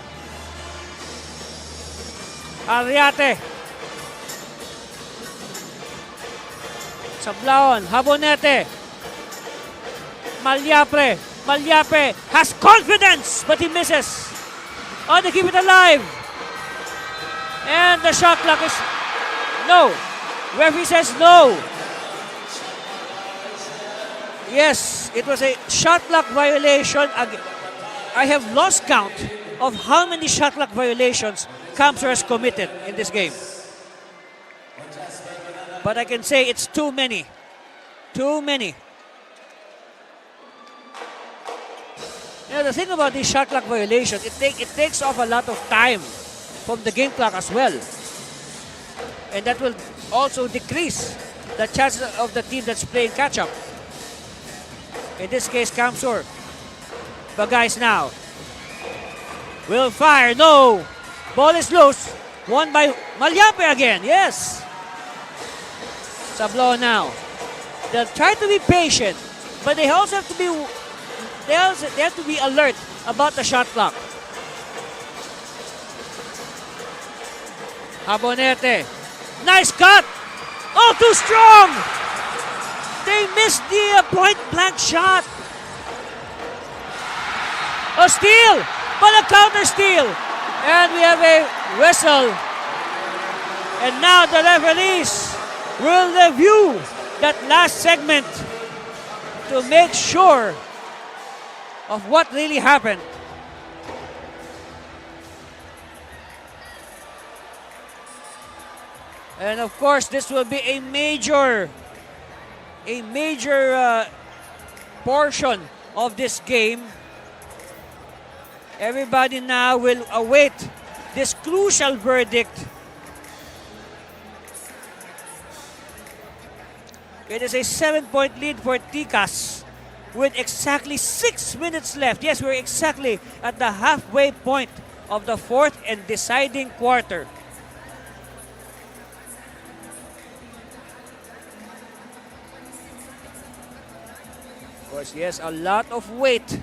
Ariate. Sablaon, Habonete. Malyapre. Malyapre has confidence, but he misses. Oh, they keep it alive. And the shot clock is no. Referee says no. Yes, it was a shot clock violation. I have lost count of how many shot clock violations Cam Sur has committed in this game. But I can say it's too many. Too many. You know, the thing about these shot clock violations, it takes off a lot of time from the game clock as well. And that will also decrease the chances of the team that's playing catch-up. In this case, Cam Sur. But guys now will fire. No! Ball is loose. Won by Malyapre again. Yes! Sablaon now. They'll try to be patient, but they also have to be they have to be alert about the shot clock. Habonete. Nice cut! Oh, too strong! They missed the point blank shot. A steal, but a counter steal. And we have a whistle. And now the referees will review that last segment to make sure of what really happened. And of course, this will be a major portion of this game. Everybody now will await this crucial verdict. It is a 7-point lead for Ticas with exactly 6 minutes left. Yes, we're exactly at the halfway point of the fourth and deciding quarter. Of course, yes, a lot of weight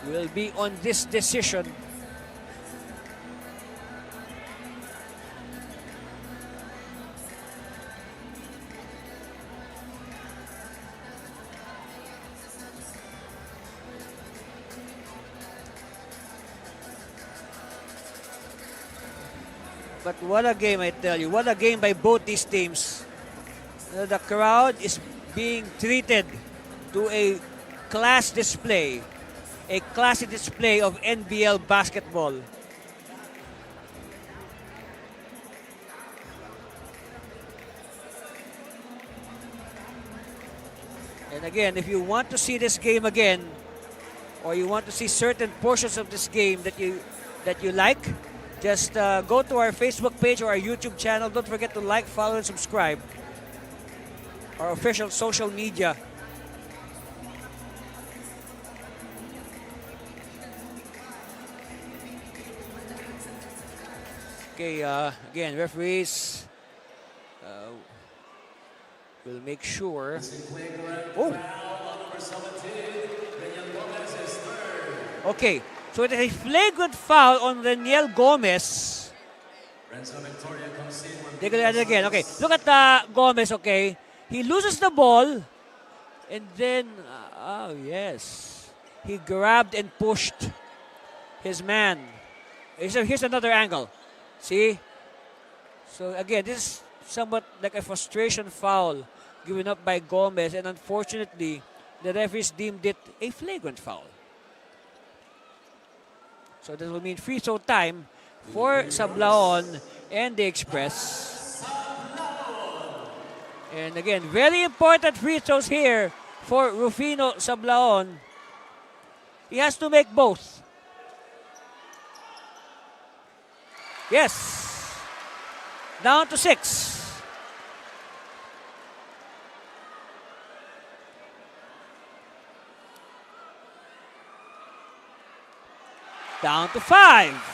will be on this decision. But what a game, I tell you. What a game by both these teams. The crowd is being treated to a class display. A classic display of NBL basketball. And again, if you want to see this game again, or you want to see certain portions of this game that you like, just go to our Facebook page or our YouTube channel. Don't forget to like, follow, and subscribe. Our official social media. Okay, again, referees will make sure. Oh! Okay, so it is a flagrant foul on Reniel Gomez. They're gonna add it again. Okay, look at Gomez, okay. He loses the ball, and then, oh yes, he grabbed and pushed his man. Here's another angle. See? So again, this is somewhat like a frustration foul given up by Gomez, and unfortunately, the referees deemed it a flagrant foul. So this will mean free throw time for Sablaon and the Express. And again, very important free throws here for Rufino Sablaon. He has to make both. Yes. Down to 6. Down to 5.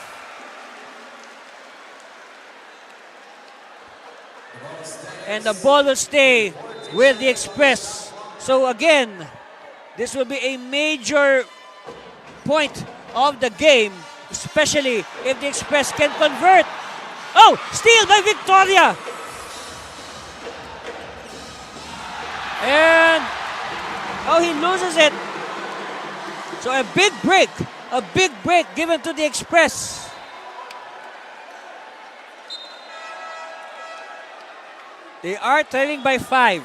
And the ball will stay with the Express. So again, this will be a major point of the game, especially if the Express can convert. Oh, steal by Victoria. And, oh, he loses it. So a big break given to the Express. They are trailing by 5.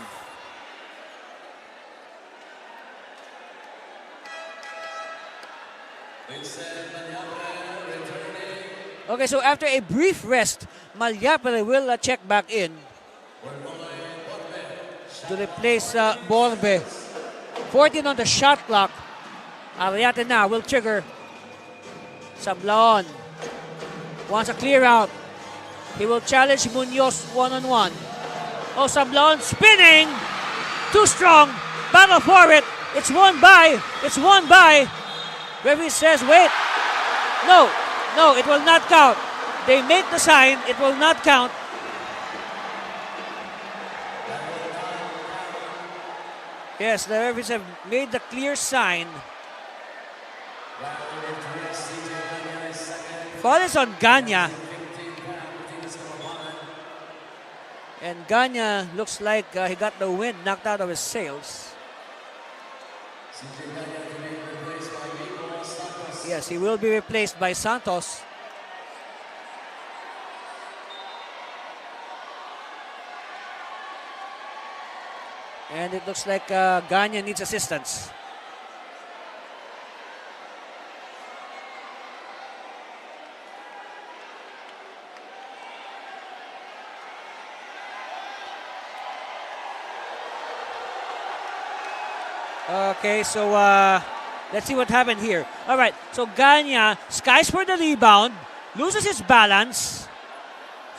Okay, so after a brief rest, Malyapere will check back in to replace Borbe. 14 on the shot clock. Ariate now will trigger. Sablaon wants a clear out. He will challenge Munoz one-on-one. Oh, Sablaon spinning. Too strong. Battle for it. It's won by. Referee says, wait. No, it will not count. They make the sign. It will not count. Yes, the referees have made the clear sign. Foul is on Ganya. And Ganya looks like he got the wind knocked out of his sails. Yes, he will be replaced by Santos. And it looks like Ganya needs assistance. Okay, so let's see what happened here. All right, so Ganya skies for the rebound, loses his balance.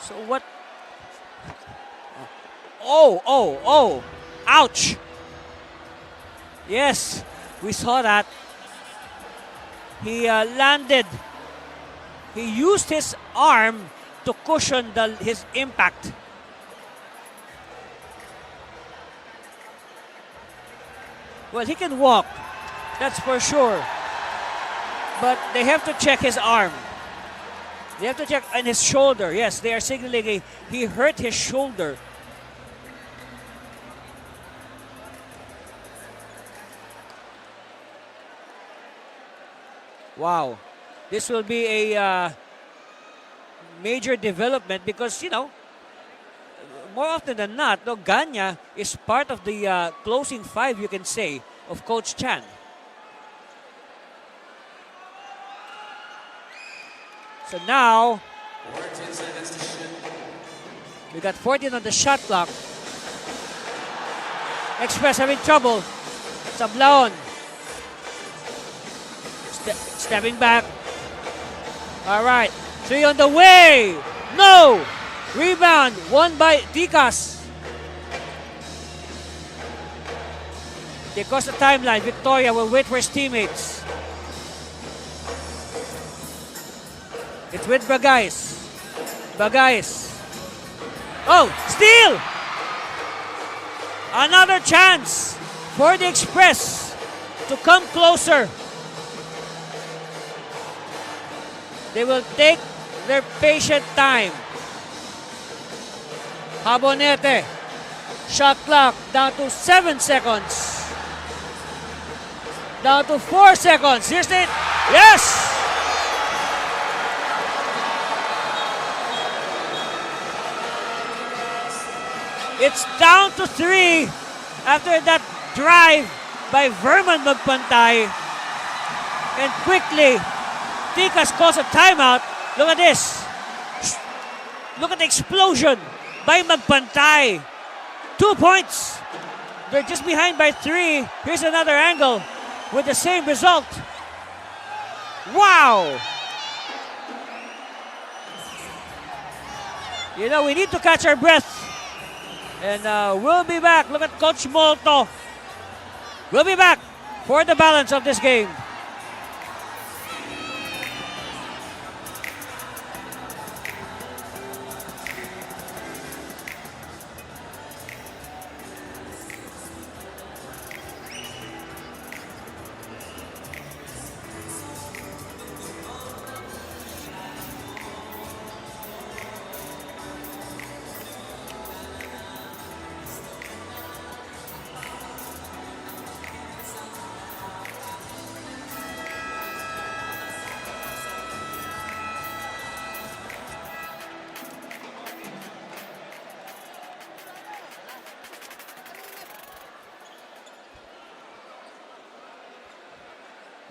So what? Oh, ouch. Yes, we saw that. He landed. He used his arm to cushion his impact. Well, he can walk, that's for sure. But they have to check his arm. They have to check on his shoulder. Yes, they are signaling he hurt his shoulder. Wow. This will be a major development because, you know, more often than not, Ganya is part of the closing 5, you can say, of Coach Chan. So now, we got 14 on the shot clock. Express having trouble. Sablaon. Stepping back. All right. 3 on the way. No. Rebound. Won by Ticas. They cross the timeline. Victoria will wait for his teammates. It's with Bagais. Bagais. Oh, steal! Another chance for the Express to come closer. They will take their patient time. Habonete. Shot clock down to 7 seconds. Down to 4 seconds. Here's it. Yes! It's down to 3 after that drive by Verman Magpantay. And quickly, Ticas calls a timeout. Look at this. Look at the explosion by Magpantay. 2 points. They're just behind by 3. Here's another angle with the same result. Wow! You know, we need to catch our breath. And we'll be back. Look at Coach Molto. We'll be back for the balance of this game.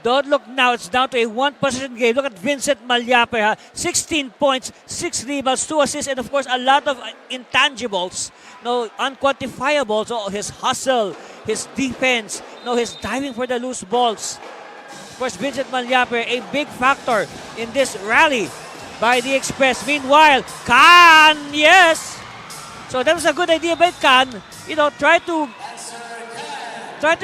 Don't look now, it's down to a one-possession game. Look at Vincent Malyape, 16 points, 6 rebounds, 2 assists, and of course a lot of intangibles, no unquantifiables. Oh, his hustle, his defense, no, his diving for the loose balls. Of course, Vincent Malyape, a big factor in this rally by the Express. Meanwhile, Can, yes! So that was a good idea by Can. You know, try to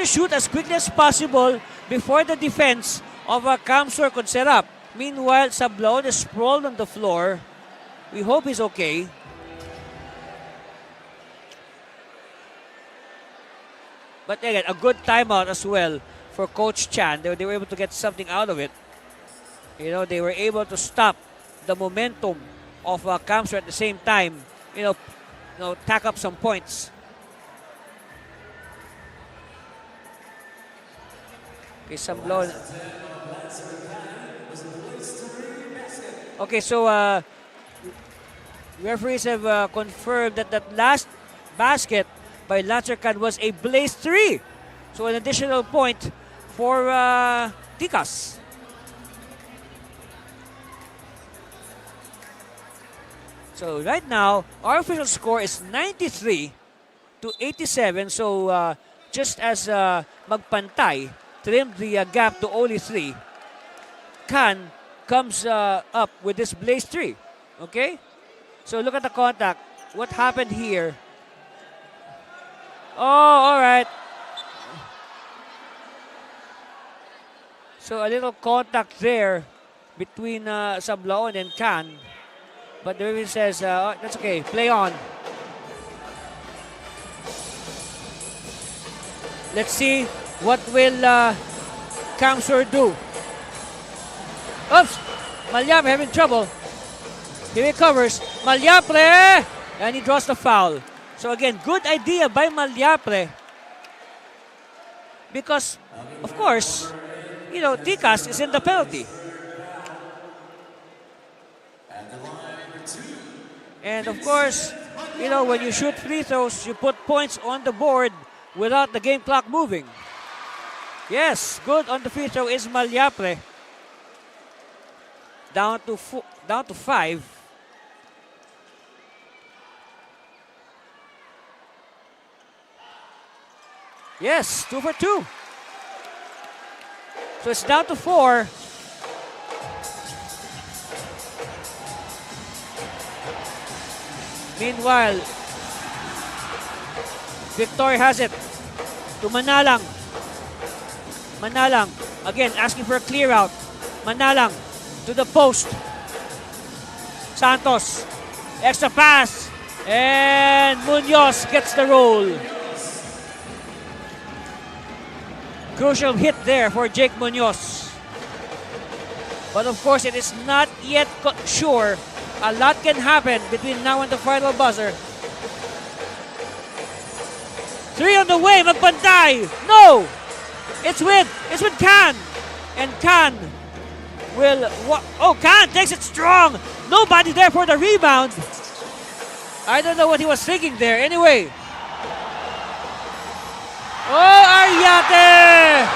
shoot as quickly as possible before the defense of Cam Sur could set up. Meanwhile, Sablaon is sprawled on the floor. We hope he's okay. But again, a good timeout as well for Coach Chan. They were able to get something out of it. You know, they were able to stop the momentum of Cam Sur at the same time. You know, tack up some points. Okay, Sablaon. Okay, so referees have confirmed that that last basket by Lancer Can was a Blaze 3. So an additional point for Ticas. So right now, our official score is 93 to 87. So just as Magpantay trimmed the gap to only 3, Can comes up with this Blaze 3. Okay? So look at the contact. What happened here? Oh, all right. So a little contact there between Sablaon and Can. But the referee says, oh, that's okay, play on. Let's see what will Cam Sur do. Oops! Malyape having trouble. He recovers. Malyape! And he draws the foul. So again, good idea by Malyape. Because, of course, you know, Ticas is in the penalty. And of course, you know, when you shoot free throws, you put points on the board without the game clock moving. Yes, good on the free throw is Malyape. Down to 5. Yes, 2 for 2. So it's down to 4. Meanwhile, Victor has it to Manalang. Manalang, again, asking for a clear out. Manalang to the post. Santos, extra pass. And Munoz gets the roll. Crucial hit there for Jake Munoz. But of course, it is not yet sure. A lot can happen between now and the final buzzer. 3 on the way, Magpantay. No! It's with Can. And Can will, Can takes it strong. Nobody there for the rebound. I don't know what he was thinking there. Anyway. Oh, Ariate!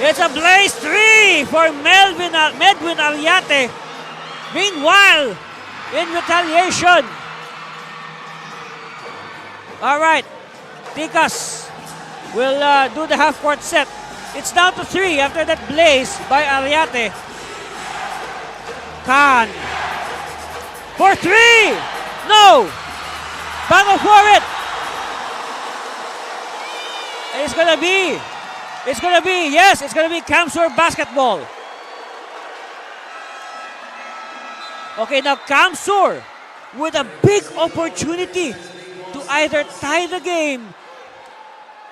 It's a blaze 3 for Medwin Ariate. Meanwhile, in retaliation. All right, Ticas will do the half-court set. It's down to 3 after that blaze by Ariate. Can for 3. No. Battle for it. It's gonna be Cam Sur basketball. Okay, now Cam Sur with a big opportunity to either tie the game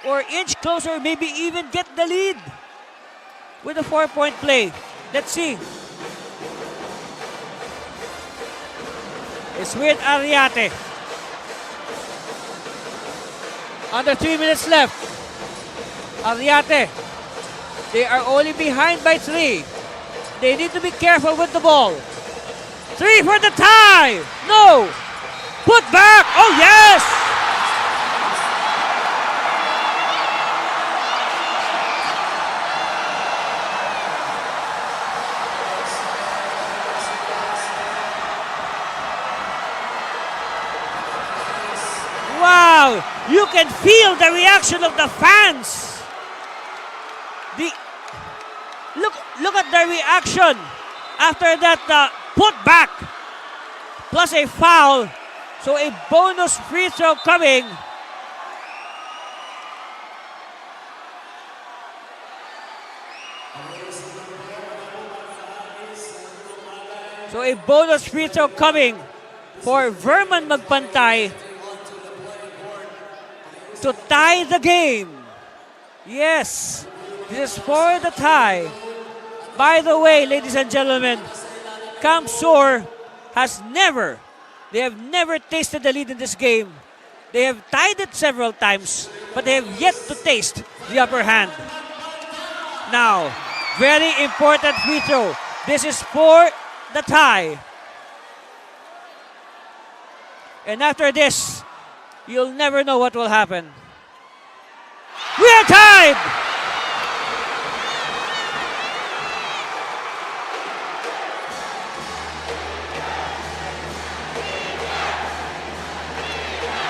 or inch closer, maybe even get the lead with a 4-point play. Let's see. It's with Ariate. Under 3 minutes left. Ariate. They are only behind by 3. They need to be careful with the ball. 3 for the tie. No. Put back. Oh, yes. Wow. You can feel the reaction of the fans. Look at the reaction after that put back plus a foul. So a bonus free throw coming. So a bonus free throw coming for Verman Magpantay to tie the game. Yes, this is for the tie. By the way, ladies and gentlemen, Cam Sur they have never tasted the lead in this game. They have tied it several times, but they have yet to taste the upper hand. Now, very important free throw. This is for the tie. And after this, you'll never know what will happen. We are tied!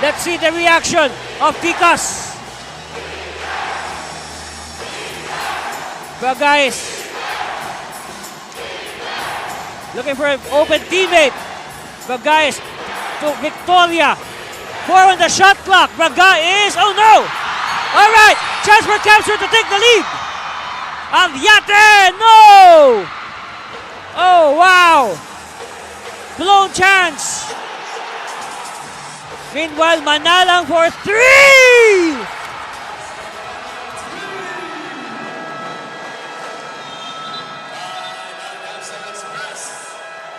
Let's see the reaction of Ticas. But guys, looking for an open teammate. But guys, to Victoria. 4 on the shot clock. Braga is, oh no! All right, chance for Cam Sur to take the lead. Ariate, no! Oh, wow. Blown chance. Meanwhile, Manalang for 3!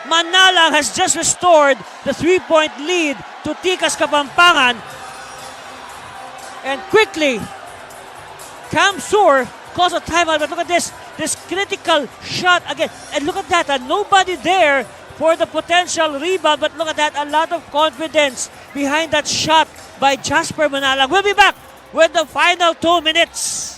Manalang has just restored the 3-point lead to Ticas Kapampangan. And quickly, Cam Sur calls a timeout. But look at this critical shot again. And look at that, nobody there for the potential rebound. But look at that, a lot of confidence behind that shot by Jasper Manalang. We'll be back with the final 2 minutes.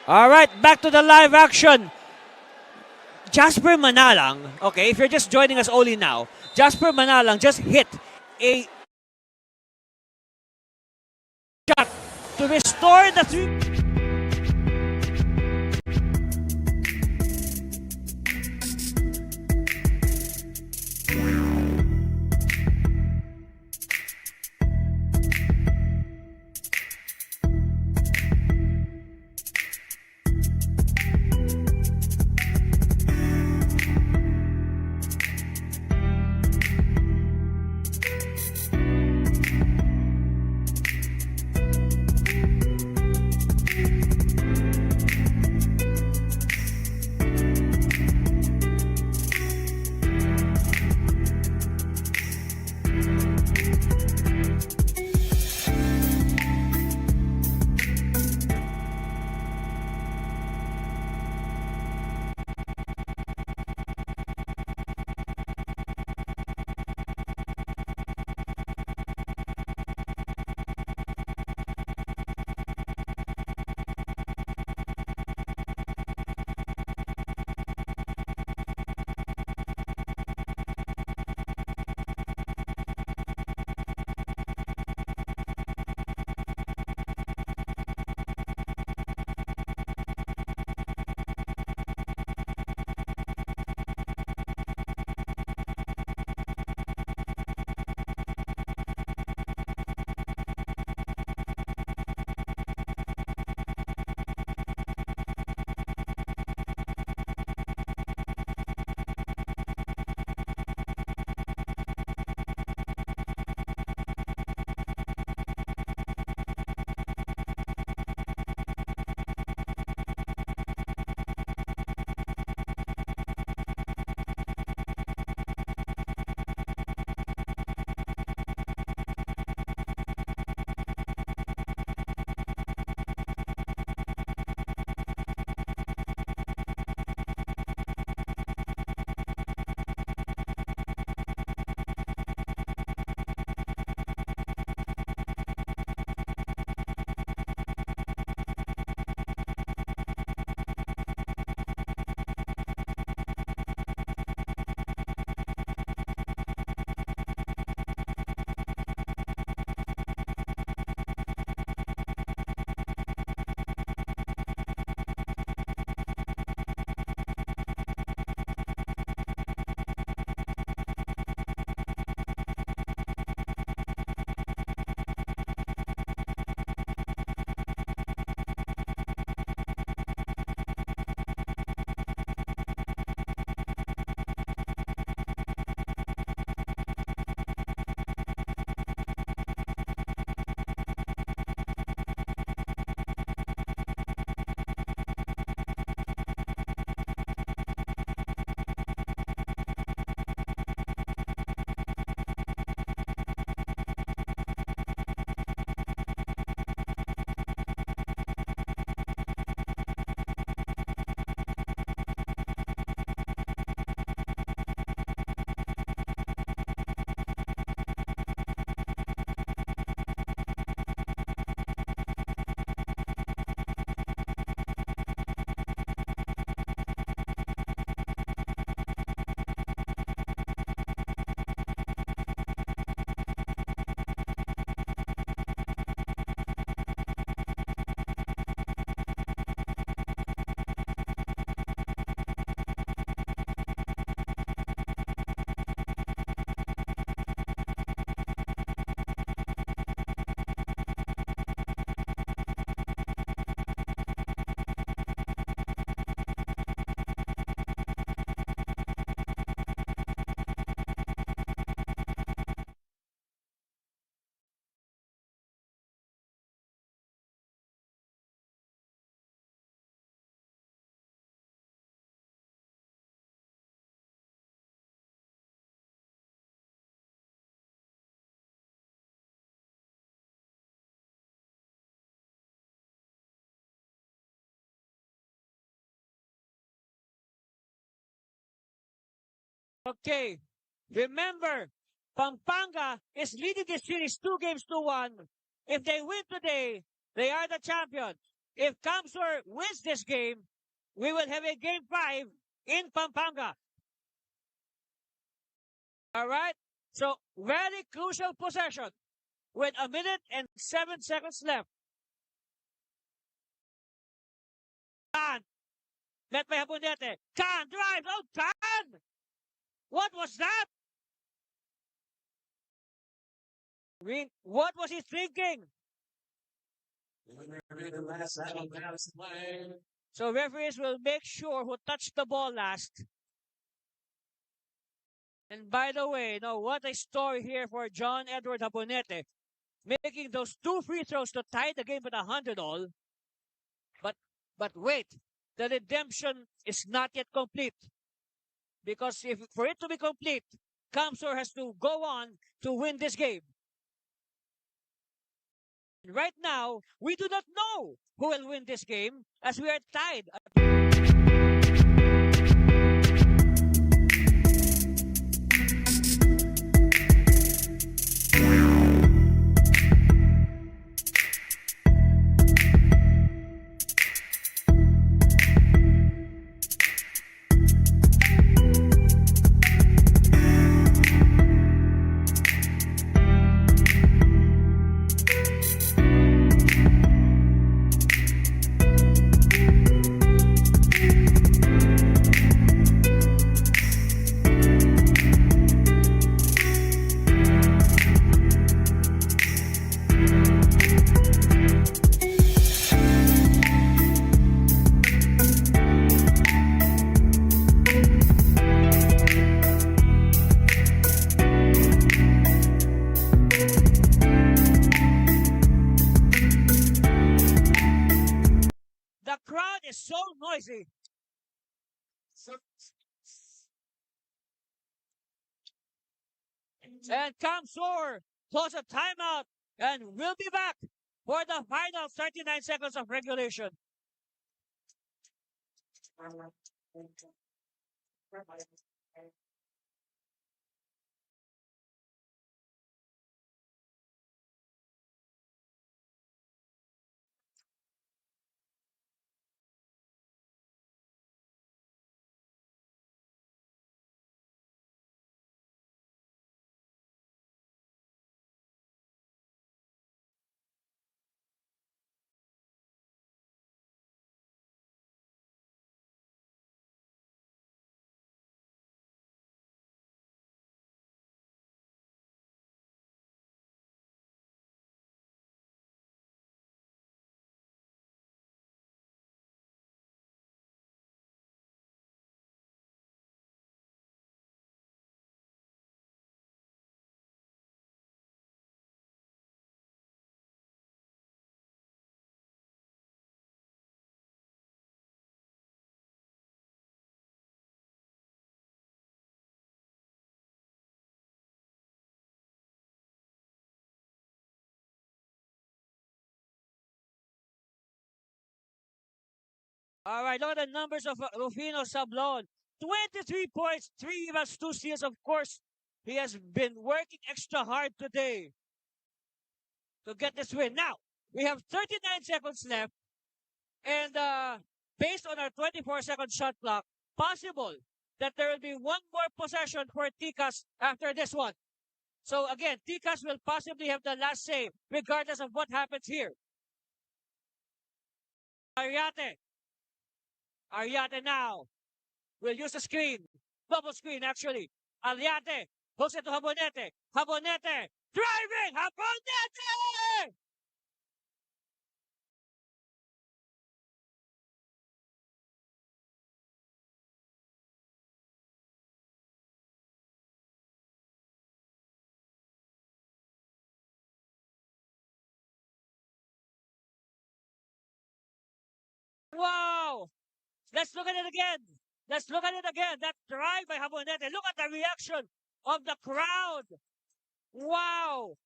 All right, back to the live action. Jasper Manalang, okay, if you're just joining us only now, Jasper Manalang just hit a shot to restore the three. Okay. Remember, Pampanga is leading this series 2 games to 1. If they win today, they are the champions. If Cam Sur wins this game, we will have a game 5 in Pampanga. All right? So, very crucial possession with a minute and 7 seconds left. Can. Met by Habonete. Can drive. Oh, Can! What was that? What was he thinking? So referees will make sure who touched the ball last. And by the way, now what a story here for John Edward Habonete, making those 2 free throws to tie the game at 100 all. But wait, the redemption is not yet complete. Because if for it to be complete, Cam Sur has to go on to win this game. Right now, we do not know who will win this game as we are tied. The crowd is so noisy. And Cam Sur calls a timeout and we'll be back for the final 39 seconds of regulation. All right, look at the numbers of Rufino Sablon. 23 points, 3 rebounds, 2 steals. Of course, he has been working extra hard today to get this win. Now, we have 39 seconds left. And based on our 24-second shot clock, possible that there will be one more possession for Tikas after this one. So again, Tikas will possibly have the last say, regardless of what happens here. Ariate now will use the screen. Double screen, actually. Ariate hooks it to Habonete. Habonete driving! Habonete! Wow! Let's look at it again. Let's look at it again. That drive by Habonete. Look at the reaction of the crowd. Wow!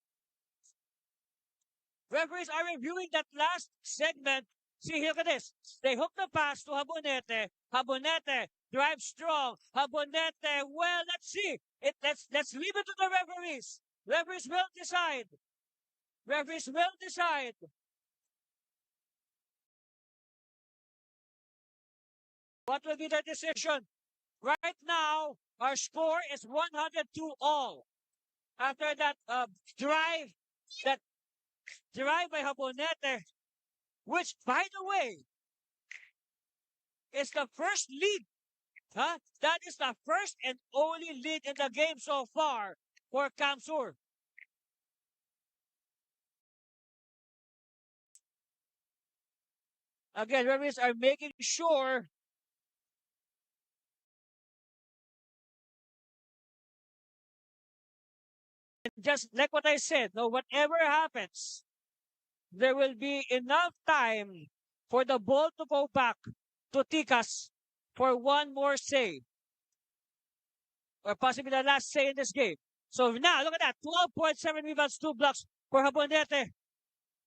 Referees are reviewing that last segment. See, look at this. They hook the pass to Habonete. Habonete drives strong. Habonete, well, let's see. Let's leave it to the referees. Referees will decide. Referees will decide. What will be their decision? Right now, our score is 102 all. After drive, that drive by Habonete, which, by the way, is the first lead. Huh? That is the first and only lead in the game so far for Cam Sur. Again, referees are making sure just like what I said, no, whatever happens, there will be enough time for the ball to go back to Tikas for one more save, or possibly the last save in this game. So now, look at that, 12.7 rebounds, 2 blocks for Habonete.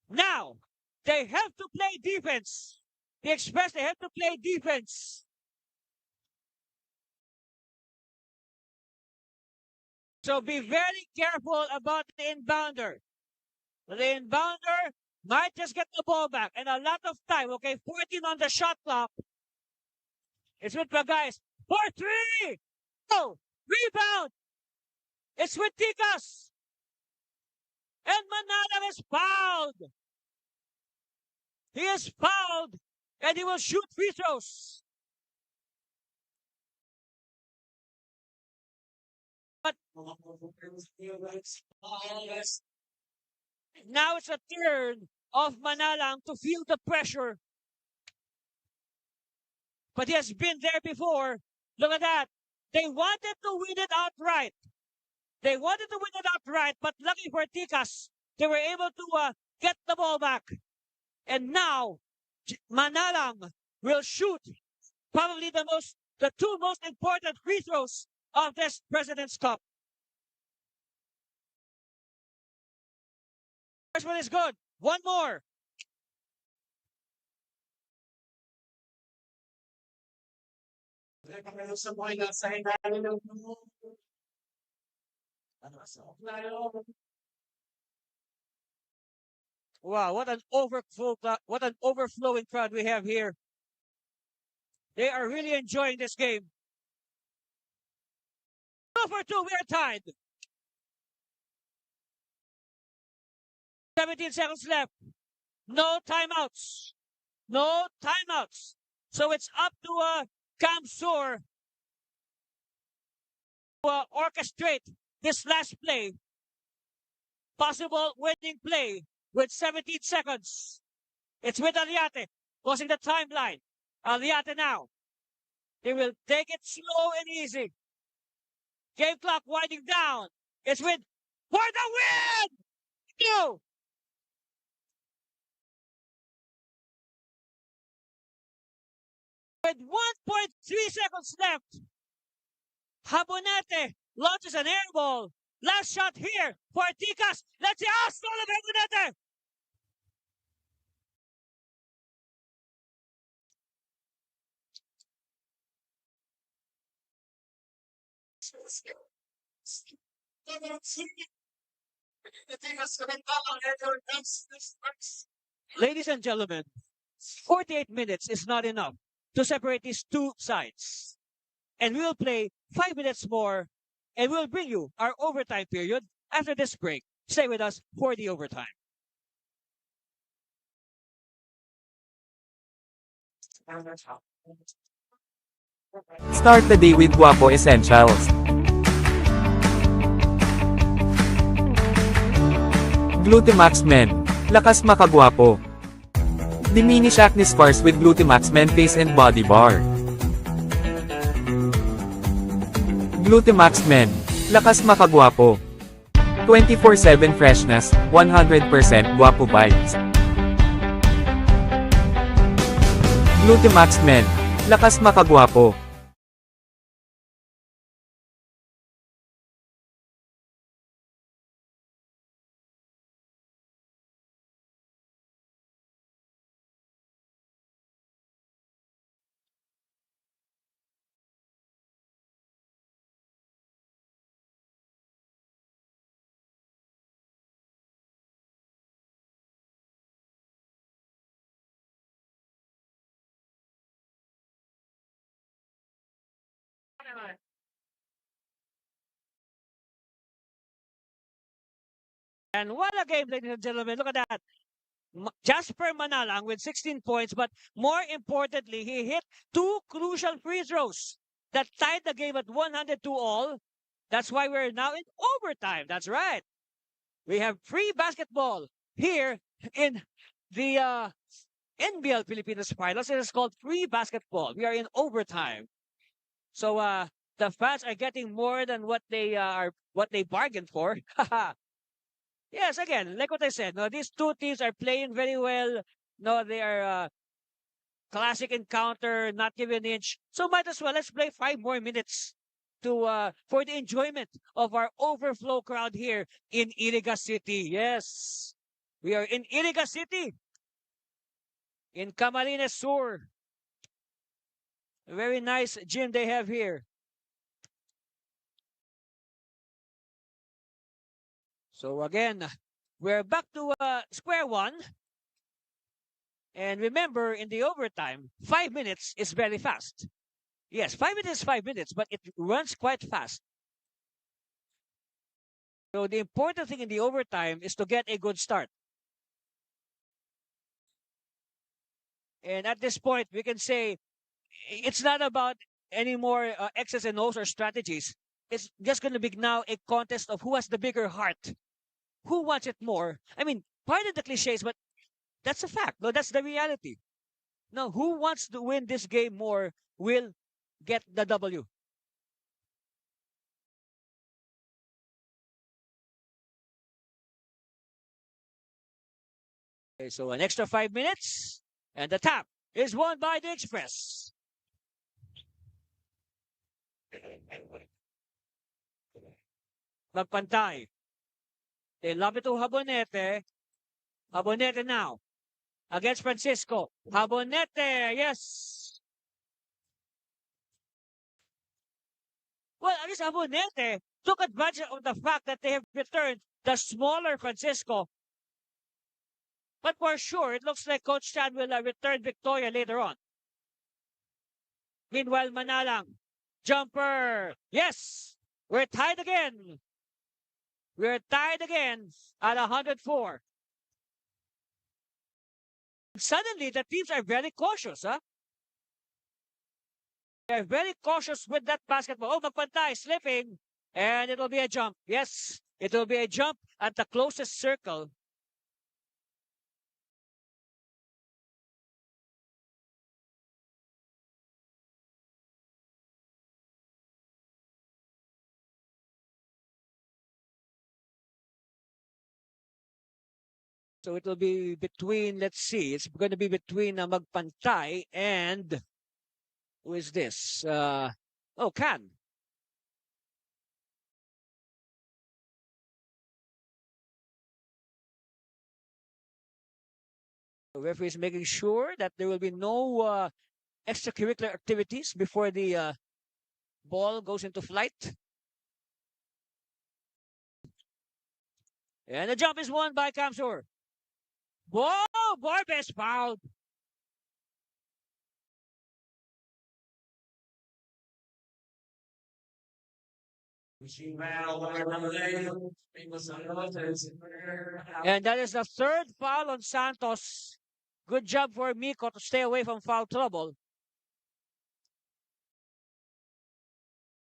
Now, they have to play defense. The Express, they have to play defense. So be very careful about the inbounder. The inbounder might just get the ball back. And a lot of time, okay, 14 on the shot clock. It's with the guys. 4-3! Oh, rebound! It's with Tikas. And Manala is fouled. He is fouled. And he will shoot free throws. But now it's a turn of Manalang to feel the pressure. But he has been there before. Look at that. They wanted to win it outright. They wanted to win it outright, but lucky for Tikas, they were able to get the ball back. And now, Manalang will shoot probably the two most important free throws of this President's Cup. First one is good. One more. Wow, what an overflowing crowd we have here. They are really enjoying this game. 2-2, we are tied. 17 seconds left. No timeouts. No timeouts. So it's up to Cam Sur to orchestrate this last play. Possible winning play with 17 seconds. It's with Aliate, closing the timeline. Aliate now. They will take it slow and easy. Game clock winding down. It's with for the win! No! With 1.3 seconds left, Habonete launches an air ball. Last shot here for Tikas. Let's see. Oh, stolen Habonete! Ladies and gentlemen, 48 minutes is not enough to separate these two sides. And we will play 5 minutes more, and we'll bring you our overtime period after this break. Stay with us for the overtime. Start the day with Guapo Essentials. Glutamax Men. Lakas makagwapo. Diminish acne scars with Glutamax Men Face and Body Bar. Glutamax Men. Lakas makagwapo. 24/7 freshness, 100% guapo vibes. Glutamax Men. Lakas makagwapo. And what a game, ladies and gentlemen. Look at that. Jasper Manalang with 16 points, but more importantly, he hit two crucial free throws that tied the game at 102 all. That's why we're now in overtime. That's right. We have free basketball here in the NBL Pilipinas finals. It is called free basketball. We are in overtime. So the fans are getting more than what they bargained for. Yes, again, like what I said, no, these two teams are playing very well. No, they are classic encounter, not give an inch. So might as well let's play 5 more minutes to for the enjoyment of our overflow crowd here in Iriga City. Yes, we are in Iriga City, in Camarines Sur. Very nice gym they have here. So again, we're back to square one. And remember, in the overtime, 5 minutes is very fast. Yes, 5 minutes is 5 minutes, but it runs quite fast. So the important thing in the overtime is to get a good start. And at this point, we can say it's not about any more X's and O's or strategies. It's just going to be now a contest of who has the bigger heart. Who wants it more? I mean, pardon the cliches, but that's a fact. No, that's the reality. Now, who wants to win this game more will get the W. Okay, so an extra 5 minutes, and the tap is won by the Express. Magpantay. They love it to Habonete. Habonete now against Francisco. Habonete, yes. Well, at least Habonete took advantage of the fact that they have returned the smaller Francisco. But for sure, it looks like Coach Chan will return Victoria later on. Meanwhile, Manalang. Jumper. Yes. We're tied again. We're tied again at 104. Suddenly, the teams are very cautious, huh? They're very cautious with that basketball. Oh, Magpantay slipping. And it'll be a jump. Yes, it will be a jump at the closest circle. So it will be between, let's see, it's going to be between Magpantay and, who is this? Can. The referee is making sure that there will be no extracurricular activities before the ball goes into flight. And the jump is won by Cam Sur. Whoa, Barbes fouled. And that is the third foul on Santos. Good job for Miko to stay away from foul trouble.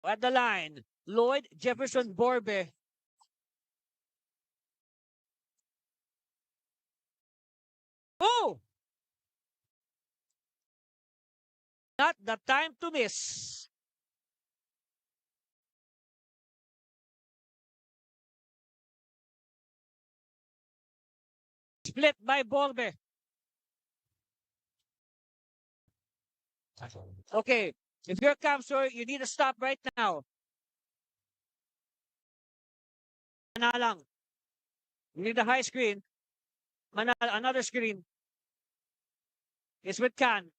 At the line, Lloyd Jefferson Borbe. Oh! Not the time to miss. Split by Borbe. Okay, if you're Cam Sur, you need to stop right now. Manalang. You need a high screen. Another screen. It's with Can.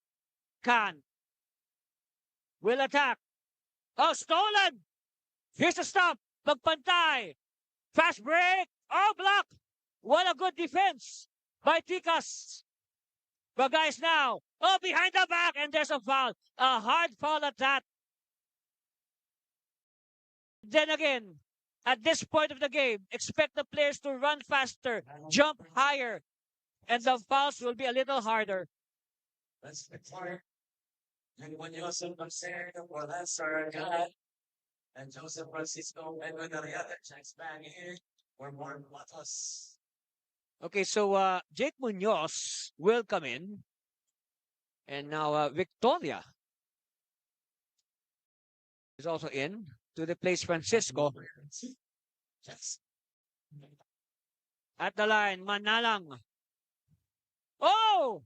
Can. Will attack. Oh, stolen! Here's the stop. Magpantay. Fast break. Oh, block. What a good defense by Tikas. But guys now. Oh, behind the back. And there's a foul. A hard foul at that. Then again, at this point of the game, expect the players to run faster, jump higher, and the fouls will be a little harder. Let's report. And when Joseph Marcelo, Sir God, and Joseph Francisco, and when the other checks back in, we're more Matos. Okay, so Jake Munoz will come in. And now Victoria is also in to replace Francisco. Yes. At the line, Manalang. Oh!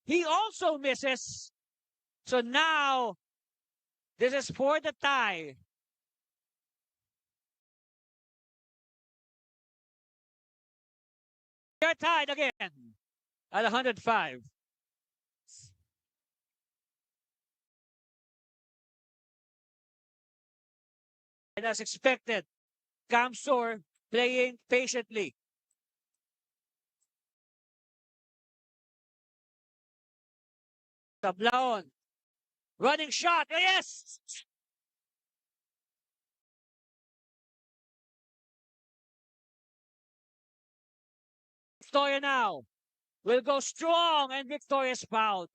He also misses. So now, this is for the tie. They're tied again at 105. And as expected, Cam Sur playing patiently. Tablaon. Running shot. Yes! Victoria now will go strong and Victoria's fouled.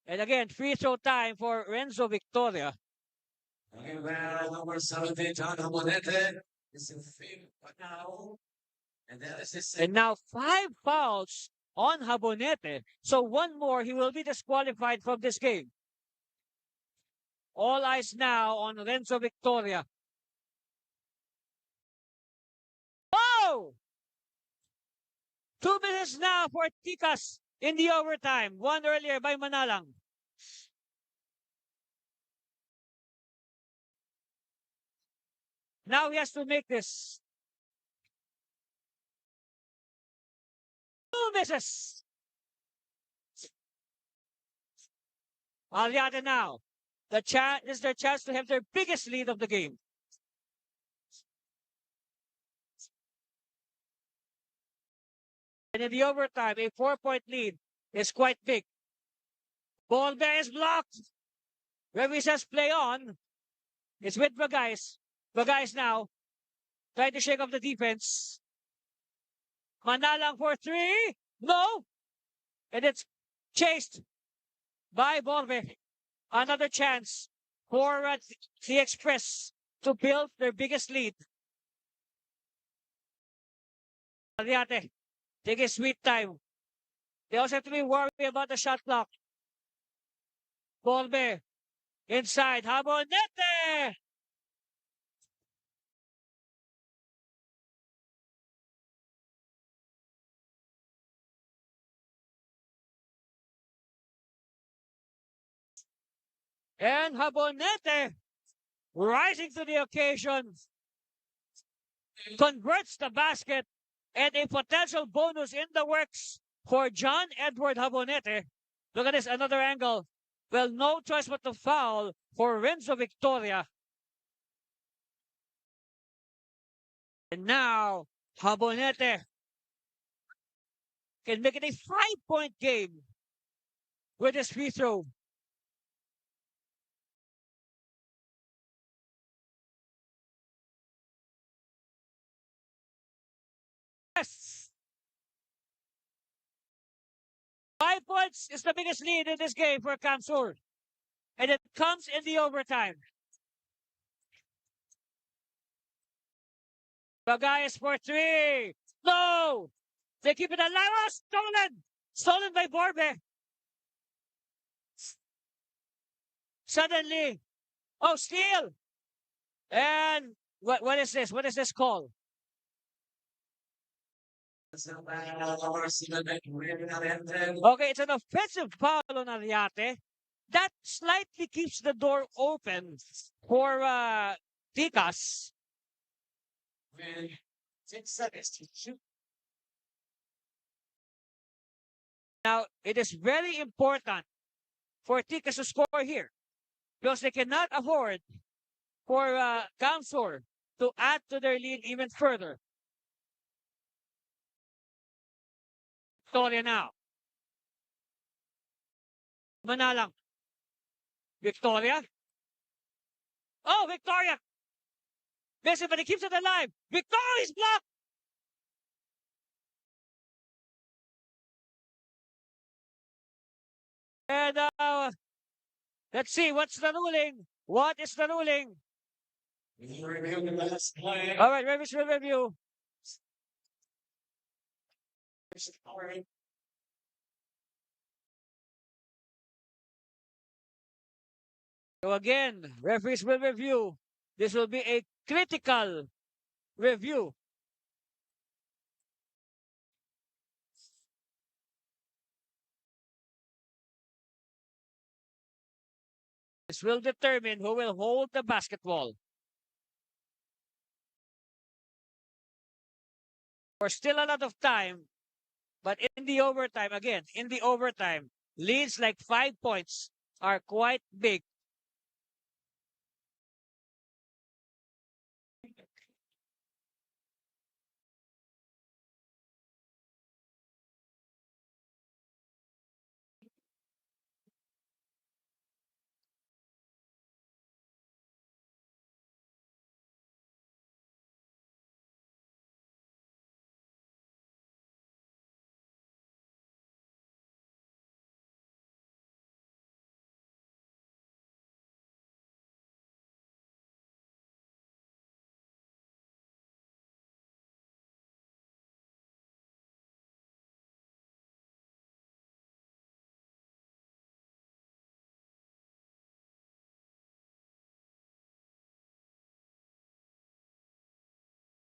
And again, free throw time for Renzo Victoria. Okay, well, number 17, John Abonete is in field now. And that is his And now 5 fouls on Habonete. So one more, he will be disqualified from this game. All eyes now on Renzo Victoria. Oh! 2 minutes now for Tikas in the overtime. 1 earlier by Manalang. Now he has to make this. 2 misses. Aliate now. This is their chance to have their biggest lead of the game. And in the overtime, a 4-point lead is quite big. Ball there is blocked. Referee says play on. It's with Bagais. Bagais now trying to shake off the defense. Manalang for 3. No. And it's chased by Borbe. Another chance for the Express to build their biggest lead. Aliate, take a sweet time. They also have to be worried about the shot clock. Borbe inside. Habonete! And Habonete, rising to the occasion, converts the basket and a potential bonus in the works for John Edward Habonete. Look at this, another angle. Well, no choice but to foul for Renzo Victoria. And now, Habonete can make it a 5-point game with his free throw. Yes! 5 points is the biggest lead in this game for Cam Sur. And it comes in the overtime. Bagais for 3. No! They keep it alive. Oh, stolen! Stolen by Borbe. Suddenly. Oh, steal! And what is this? What is this call? Okay, it's an offensive foul on Ariate. That slightly keeps the door open for Tikas. 6 seconds to shoot. Now, it is very important for Tikas to score here because they cannot afford for Cam Sur to add to their lead even further. Victoria now. Manalang. Victoria. Oh, Victoria! Messi, but he keeps it alive. Victoria is blocked! And let's see, what's the ruling? What is the ruling? Review the last play. All right, review. So again, referees will review. This will be a critical review. This will determine who will hold the basketball. There's still a lot of time, but in the overtime, again, leads like 5 points are quite big.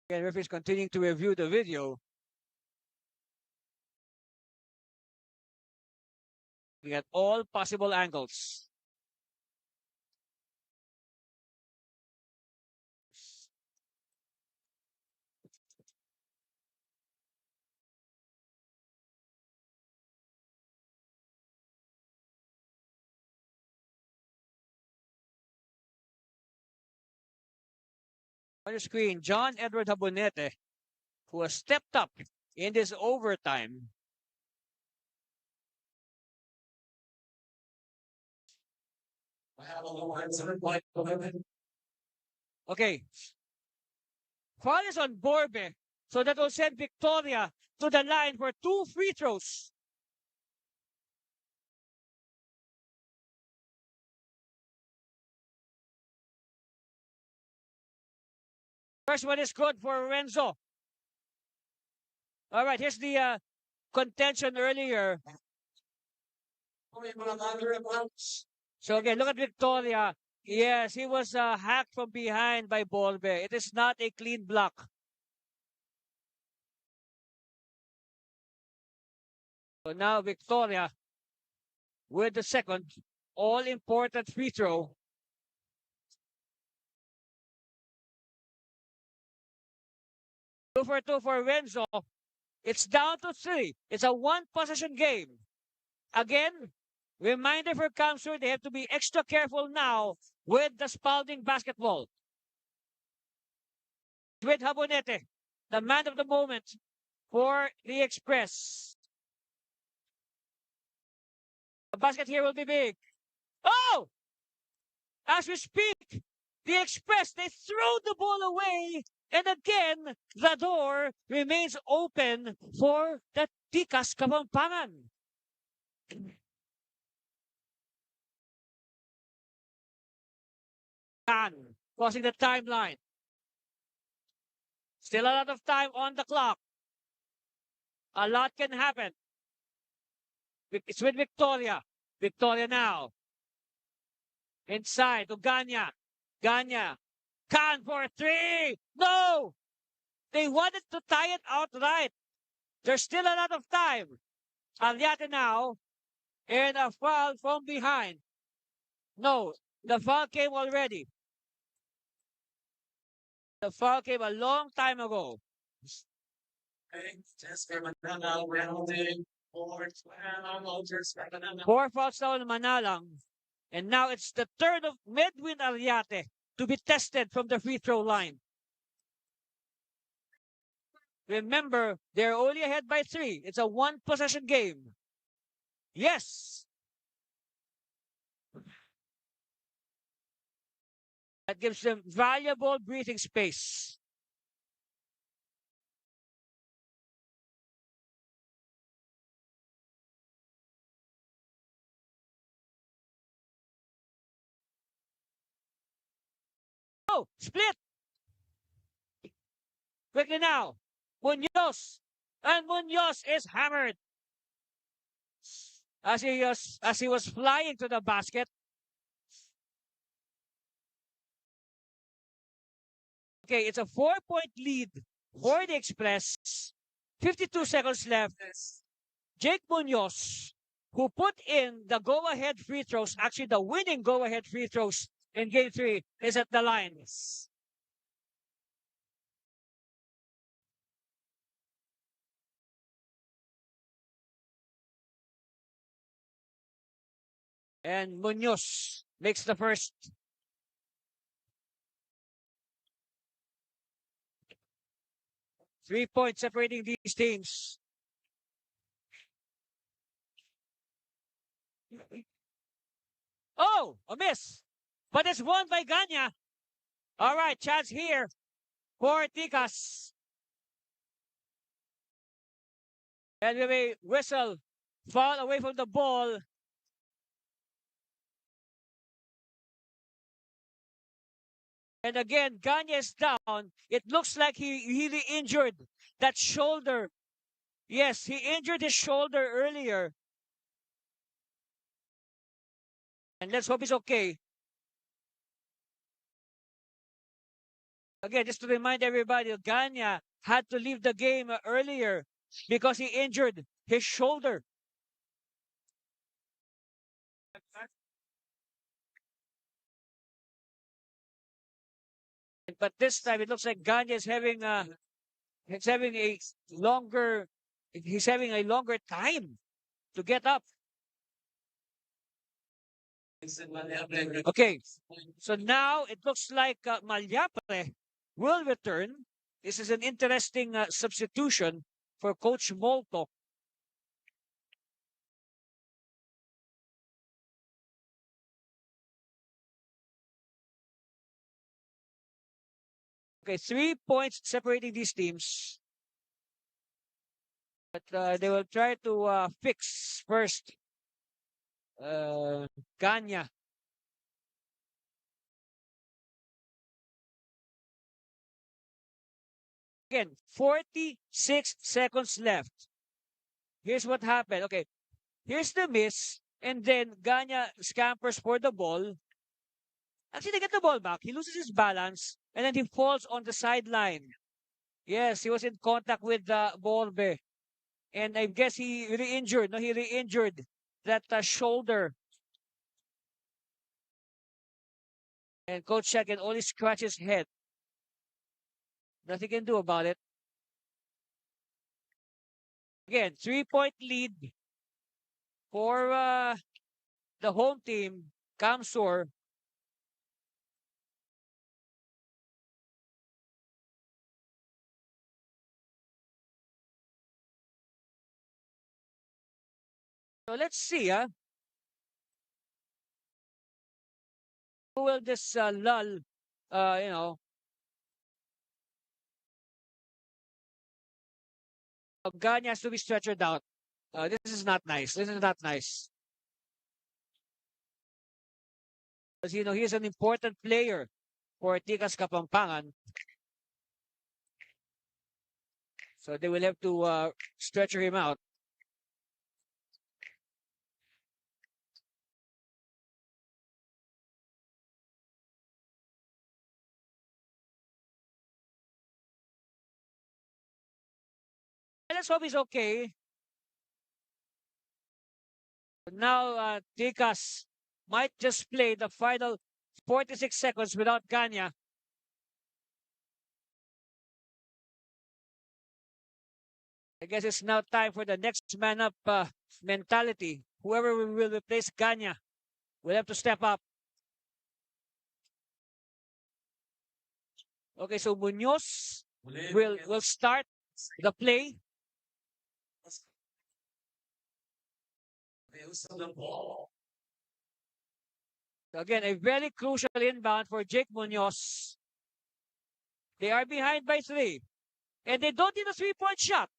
Again, referees continuing to review the video. We at all possible angles. On your screen, John Edward Habonete, who has stepped up in this overtime. I have a little answer point. Okay. Foul is on Borbe, so that will send Victoria to the line for 2 free throws. First one is good for Renzo. All right, here's the contention earlier. So again, look at Victoria. Yes, he was hacked from behind by Borbe. It is not a clean block. So now Victoria with the second all-important free throw. 2 for 2 for Renzo. It's down to 3. It's a 1-possession game. Again, reminder for Cam Sur, they have to be extra careful now with the Spalding basketball. With Habonete, the man of the moment for the Express. The basket here will be big. Oh! As we speak, the Express, they throw the ball away. And again, the door remains open for the Tikas Kapampangan. Crossing the timeline. Still a lot of time on the clock. A lot can happen. It's with Victoria. Victoria now. Inside to Ganya. Ganya. Can for 3. No! They wanted to tie it outright. There's still a lot of time. Aliate now. And a foul from behind. No, the foul came already. The foul came a long time ago. Four fouls now in Manalang. And now it's the turn of Medwin Ariate to be tested from the free throw line. Remember, they're only ahead by 3. It's a 1-possession game. Yes. That gives them valuable breathing space. Oh, split! Quickly now. Munoz. And Munoz is hammered. As he was flying to the basket. Okay, it's a 4-point lead for the Express. 52 seconds left. Jake Munoz, who put in the go-ahead free throws, actually the winning go-ahead free throws in Game 3, is at the line. And Munoz makes the first. Three-point separating these teams. Oh, a miss. But it's won by Ganya. All right, chance here for Ticas. And we may whistle, fall away from the ball. And again, Ganya is down. It looks like he really injured that shoulder. Yes, he injured his shoulder earlier. And let's hope he's okay. Again, just to remind everybody, Ganya had to leave the game earlier because he injured his shoulder. But this time it looks like Ganya is having a longer he's having a longer time to get up. Okay, so now it looks like Malyapre will return. This is an interesting substitution for Coach Molto. Okay, 3 points separating these teams. But they will try to fix first Ganya. Again, 46 seconds left. Here's what happened. Okay, here's the miss. And then Ganya scampers for the ball. Actually, they get the ball back. He loses his balance. And then he falls on the sideline. Yes, he was in contact with Borbe. And I guess he re-injured. No, he re-injured that shoulder. And Coach Shaq can only scratch his head. Nothing can do about it. Again, 3-point lead for the home team, Cam Sur. So let's see, who will this lull, Ganya has to be stretchered out. This is not nice. This is not nice. Because, he's an important player for Tikas Kapampangan. So they will have to stretcher him out. Let's hope he's okay. Now, Tikas might just play the final 46 seconds without Ganya. I guess it's now time for the next man up mentality. Whoever will replace Ganya will have to step up. Okay, so Munoz will start the play. Again, a very crucial inbound for Jake Munoz. They are behind by 3. And they don't need a 3-point shot.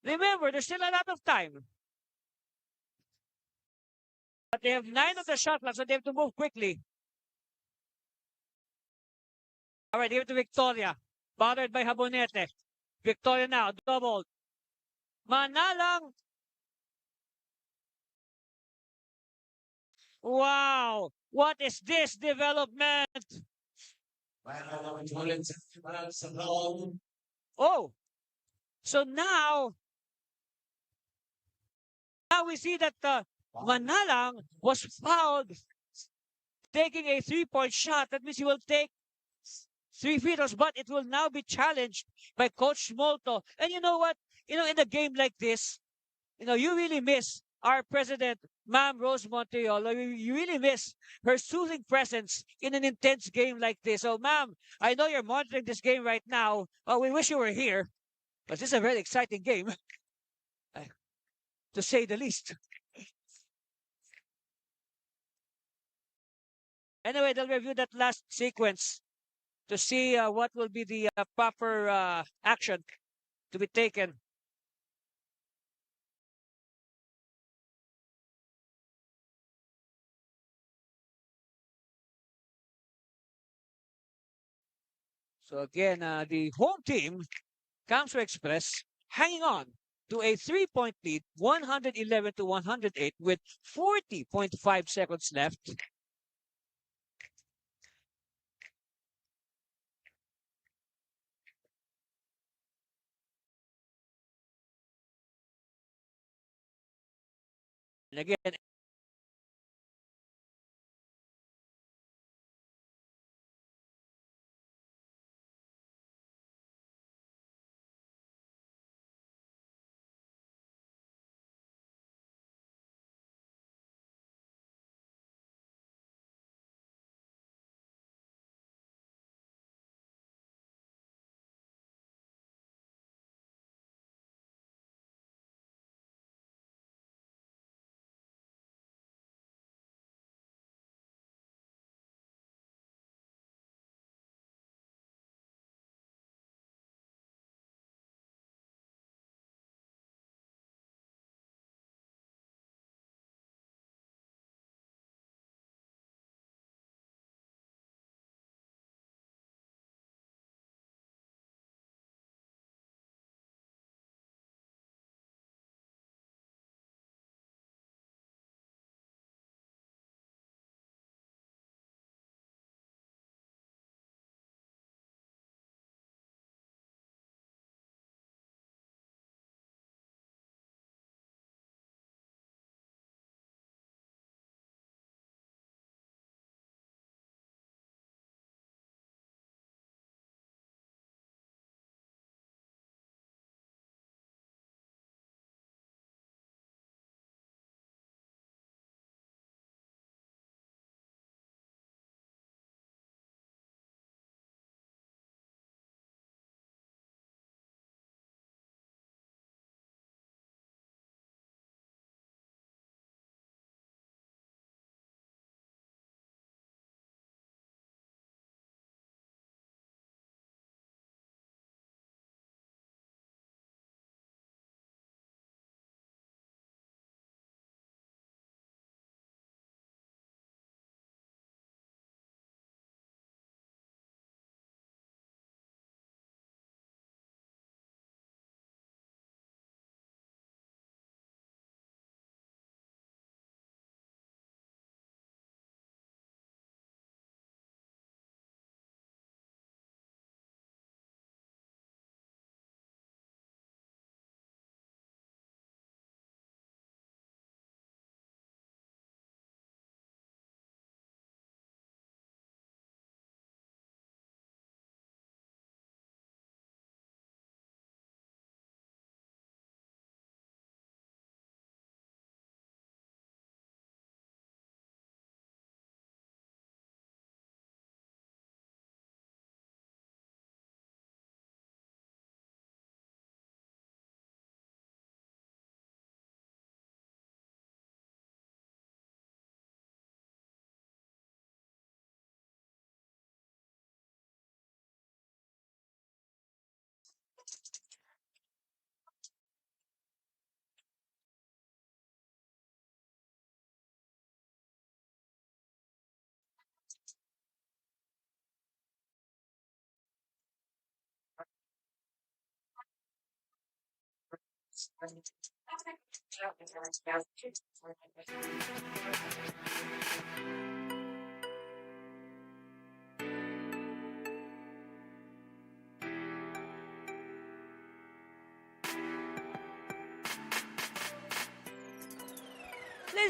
Remember, there's still a lot of time. But they have 9 of the shot clock, so they have to move quickly. All right, here to Victoria. Bothered by Habonete. Victoria now, doubled. Manalang. Wow! What is this development? Oh! So now we see that Manalang was fouled taking a 3-point shot. That means he will take 3 free throws, but it will now be challenged by Coach Molto. And you know what? In a game like this, you really miss our president, Ma'am Rose Monteolo. You really miss her soothing presence in an intense game like this. So, ma'am, I know you're monitoring this game right now. We wish you were here, but this is a very exciting game, to say the least. Anyway, they'll review that last sequence to see what will be the proper action to be taken. So again, the home team, Cam Sur Express, hanging on to a 3-point lead, 111 to 108 with 40.5 seconds left. And again, Ladies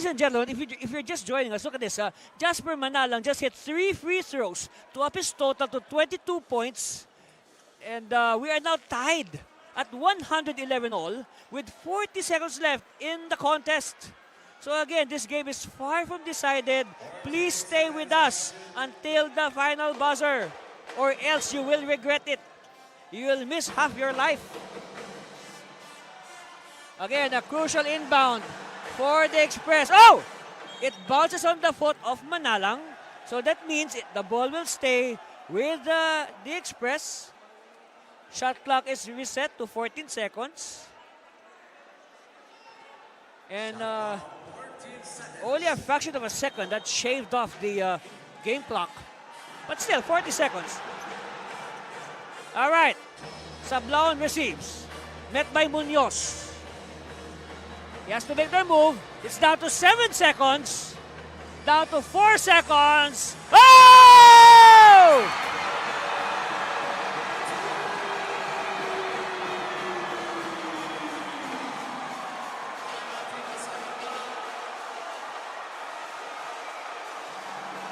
and gentlemen, if you're just joining us, look at this. Jasper Manalang just hit 3 free throws to up his total to 22 points. And we are now tied at 111 all with 40 seconds left in the contest. So again, this game is far from decided. Please stay with us until the final buzzer, or else you will regret it. You will miss half your life. Again, a crucial inbound for the Express. Oh! It bounces on the foot of Manalang. So that means the ball will stay with the Express. Shot clock is reset to 14 seconds. And only a fraction of a second that shaved off the game clock. But still, 40 seconds. All right. Sablaon receives. Met by Munoz. He has to make their move. It's down to 7 seconds. Down to 4 seconds. Oh!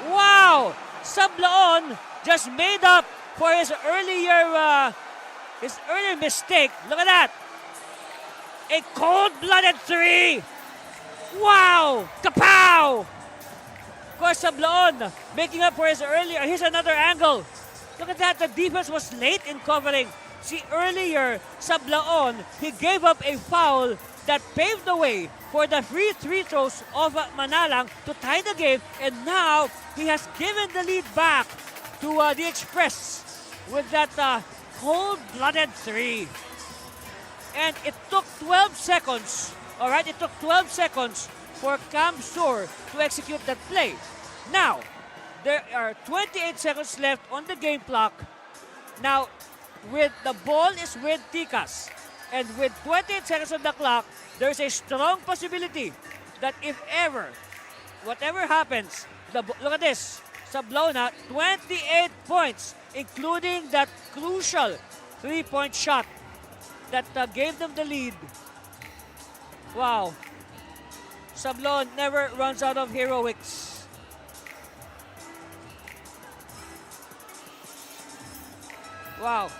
Wow! Sablaon just made up for his earlier mistake. Look at that. A cold-blooded three. Wow! Kapow! Of course, Sablaon making up for his earlier. Here's another angle. Look at that. The defense was late in covering. See, earlier, Sablaon, he gave up a foul that paved the way for the free throws of Manalang to tie the game. And now, he has given the lead back to the Express with that cold-blooded three. And it took 12 seconds, all right? It took 12 seconds for Cam Sur to execute that play. Now, there are 28 seconds left on the game clock. Now, with the ball is with Ticas. And with 28 seconds on the clock, there's a strong possibility that if ever, whatever happens, look at this, Sablaon, 28 points, including that crucial three-point shot that gave them the lead. Wow. Sablaon never runs out of heroics. Wow.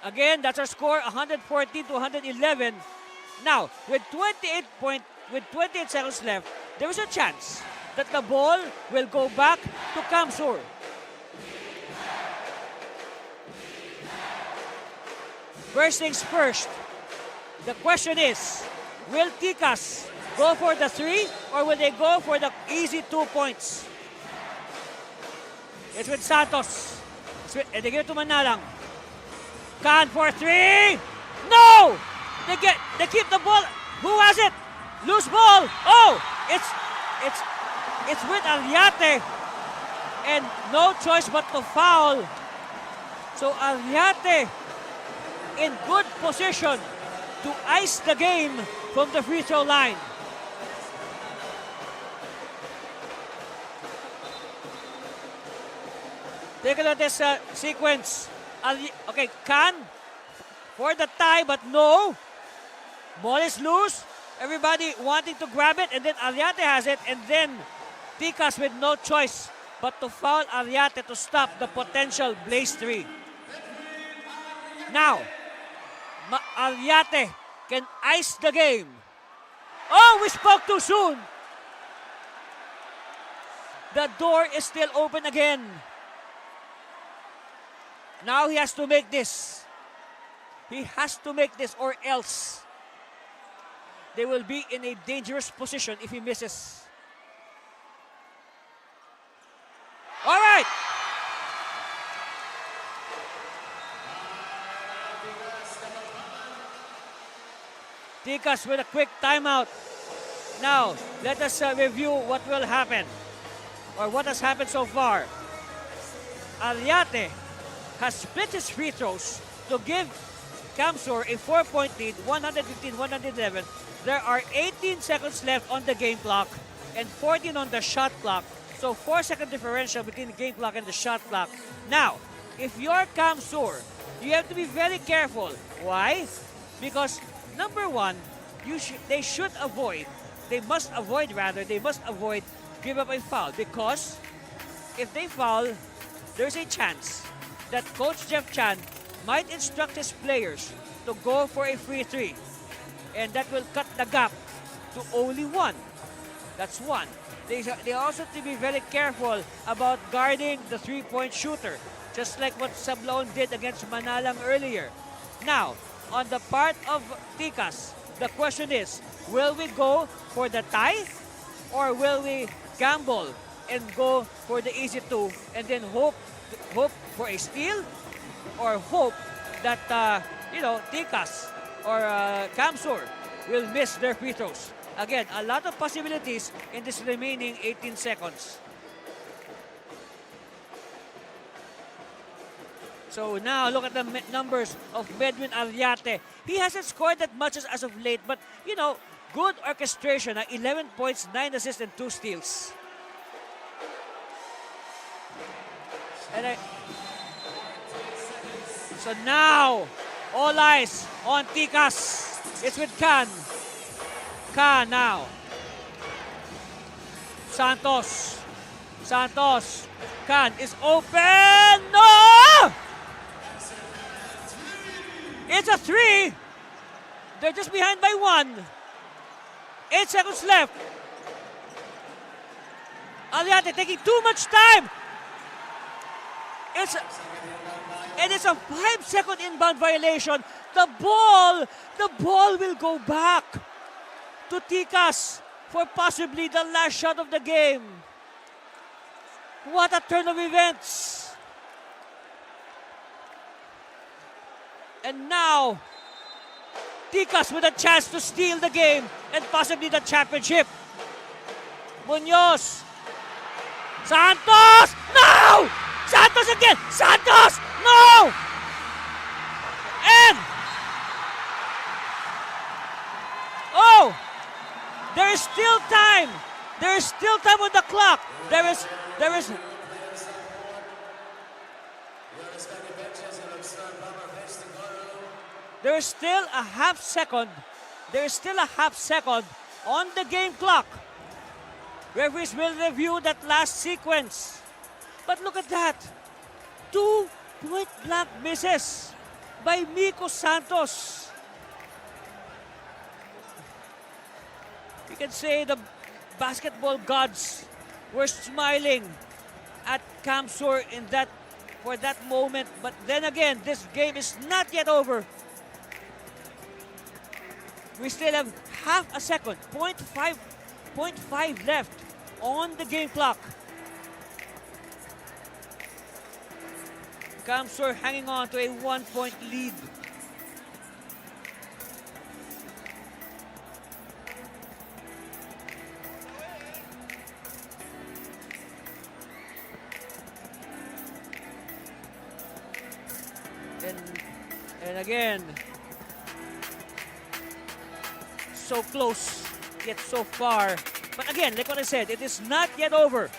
Again, that's our score, 114 to 111. Now, with 28 seconds left, there is a chance that the ball will go back to Cam Sur. First things first, the question is, will Ticas go for the three or will they go for the easy 2 points? It's with Santos. And they give it to Manalang. Can for three! No! They keep the ball. Who has it? Loose ball. Oh! It's with Aliate. And no choice but to foul. So Aliate in good position to ice the game from the free throw line. Take a look at this sequence. Okay, Can for the tie, but no. Ball is loose. Everybody wanting to grab it, and then Aliate has it, and then Ticas with no choice but to foul Aliate to stop the potential Blaze 3. Now, Aliate can ice the game. Oh, we spoke too soon. The door is still open again. Now he has to make this. He has to make this or else they will be in a dangerous position if he misses. All right. Ticas with a quick timeout. Now, let us review what will happen or what has happened so far. Aliate has split his free throws to give Cam Sur a 4-point lead, 115-111. There are 18 seconds left on the game clock and 14 on the shot clock. So 4-second differential between the game clock and the shot clock. Now, if you're Cam Sur, you have to be very careful. Why? Because number one, they must avoid give up a foul, because if they foul, there's a chance that Coach Jeff Chan might instruct his players to go for a free three, and that will cut the gap to only one. That's one. They also have to be very careful about guarding the three-point shooter, just like what Sablaon did against Manalang earlier. Now, on the part of Ticas, the question is, will we go for the tie, or will we gamble and go for the easy two and then hope for a steal, or hope that Ticas or Cam Sur will miss their free throws? Again, a lot of possibilities in this remaining 18 seconds. So now look at the numbers of Medwin Aliate. He hasn't scored that much as of late, but good orchestration. 11 points, 9 assists, and 2 steals. So now, all eyes on Ticas. It's with Can. Can now. Santos. Can is open. No! It's a 3. They're just behind by 1. 8 seconds left. Aliate taking too much time. It's a 5-second inbound violation. The ball will go back to Ticas for possibly the last shot of the game. What a turn of events. And now, Ticas with a chance to steal the game and possibly the championship. Munoz. Santos! No! Santos again! Santos! No! And there is still time. There is still time on the clock. There is still a half second. There is still a half second on the game clock. Referees will review that last sequence. But look at that. 2 point-blank misses by Miko Santos. You can say the basketball gods were smiling at Cam Sur for that moment. But then again, this game is not yet over. We still have half a second, 0.5 left on the game clock. Cam Sur hanging on to a 1-point lead. And again, so close, yet so far. But again, like what I said, it is not yet over.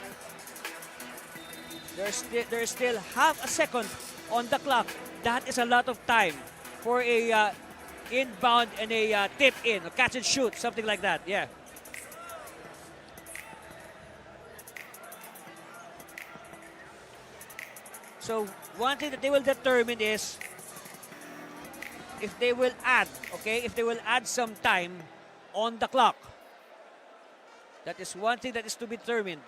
There is still half a second on the clock. That is a lot of time for a inbound and a tip in, a catch and shoot, something like that. Yeah. So one thing that they will determine is if they will add, if they will add some time on the clock. That is one thing that is to be determined.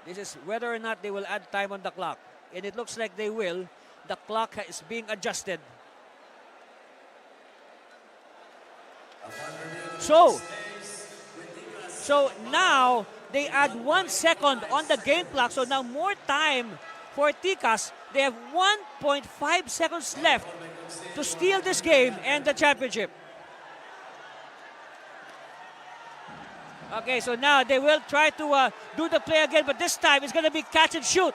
This is whether or not they will add time on the clock. And it looks like they will. The clock is being adjusted. So now they add 1 second on the game clock. So now more time for Ticas. They have 1.5 seconds left to steal this game and the championship. Okay, so now they will try to do the play again, but this time it's going to be catch and shoot.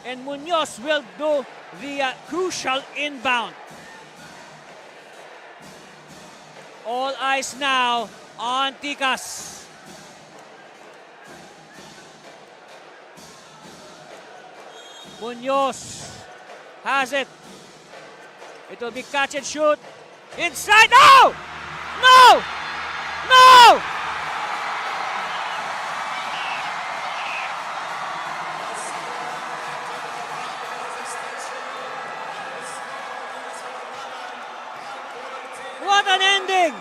And Munoz will do the crucial inbound. All eyes now on Ticas. Munoz has it. It will be catch and shoot. Inside. No! No! No! What an ending!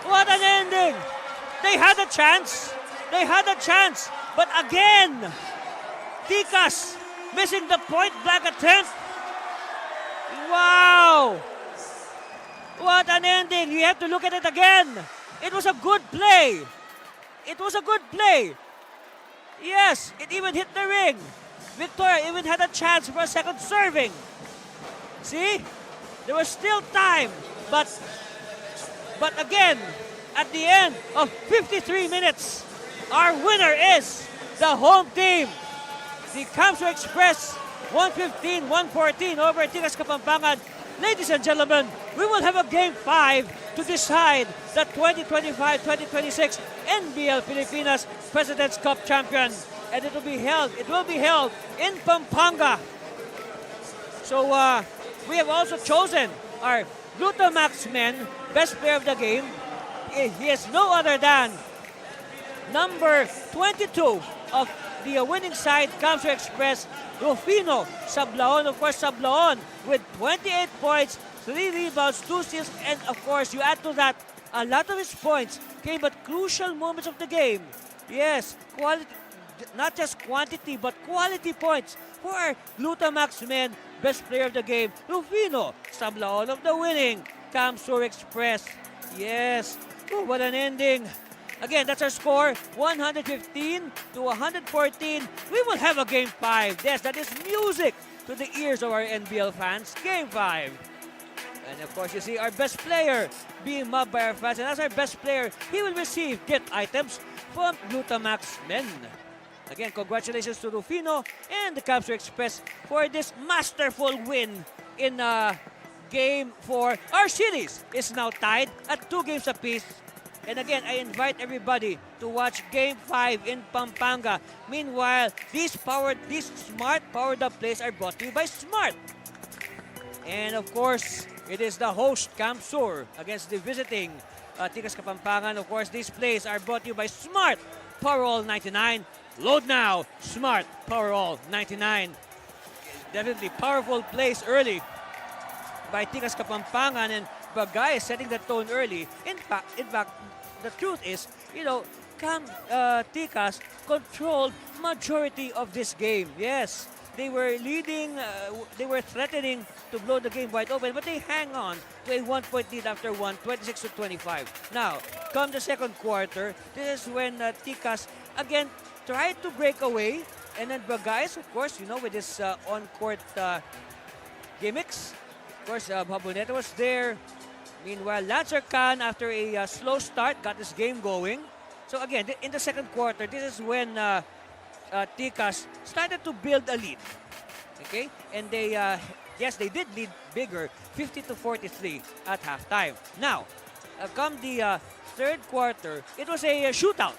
What an ending! They had a chance. They had a chance. But again, Ticas missing the point blank attempt. Wow! What an ending. You have to look at it again. It was a good play. It was a good play. Yes, it even hit the ring. Victoria even had a chance for a second serving. See? There was still time. But again, at the end of 53 minutes, our winner is the home team. The Cam Sur Express 115-114 over Ticas Kapampangan. Ladies and gentlemen, we will have a Game 5 to decide the 2025-2026 NBL Pilipinas President's Cup champion. And it will be held in Pampanga. So we have also chosen our Glutamax men best player of the game. He is no other than number 22 of the winning side, Cam Sur Express, Rufino Sablaon. Of course, Sablaon with 28 points, 3 rebounds, 2 steals, and of course, you add to that, a lot of his points came at crucial moments of the game. Yes, quality, not just quantity, but quality points for our Glutamax men, best player of the game, Rufino Sablaon of the winning Cam Sur Express. Yes, oh, what an ending. Again, that's our score, 115-114. We will have a Game 5. Yes, that is music to the ears of our NBL fans. Game 5. And of course, you see our best player being mobbed by our fans. And as our best player, he will receive gift items from Glutamax men. Again, congratulations to Rufino and the Cam Sur Express for this masterful win in Game 4. Our series is now tied at 2 games apiece. And again, I invite everybody to watch Game 5 in Pampanga. Meanwhile, these smart powered-up plays are brought to you by Smart. And of course, it is the host, Cam Sur, against the visiting Ticas Kapampangan. Of course, these plays are brought to you by Smart Powerall 99. Load now, Smart Powerall 99. Definitely powerful plays early by Ticas Kapampangan, and Bagay is setting the tone early. In fact, the truth is, Ticas controlled majority of this game. Yes, they were leading, they were threatening to blow the game wide open, but they hang on to a 1-point lead after 26-25. Now, come the second quarter, this is when Ticas again tried to break away, and then Bagay, of course, with his on-court gimmicks. Of course, Haboneta was there. Meanwhile, Lancer Khan, after a slow start, got his game going. So again, in the second quarter, this is when Ticas started to build a lead. Okay? And they, yes, they did lead bigger, 50-43 at halftime. Now, come the third quarter, it was a shootout.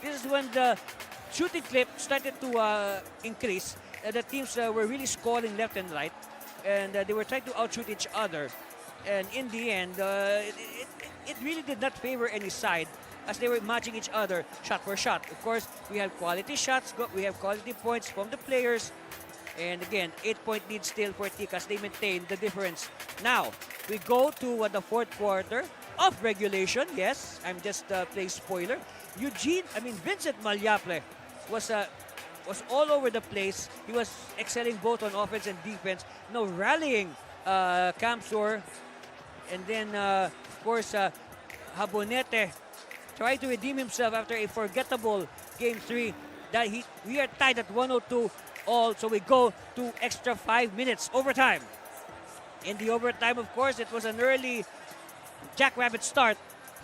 This is when the shooting clip started to increase. The teams were really scoring left and right. And they were trying to outshoot each other. And in the end, it really did not favor any side as they were matching each other shot for shot. Of course, we have quality shots, we have quality points from the players. And again, 8-point lead still for Ticas. They maintain the difference. Now, we go to the fourth quarter of regulation. Yes, I'm just playing spoiler. Vincent Malyaple was all over the place. He was excelling both on offense and defense. Rallying Cam Sur. And then, of course, Habonete tried to redeem himself after a forgettable Game 3. We are tied at 102 all, so we go to extra 5 minutes overtime. In the overtime, of course, it was an early jackrabbit start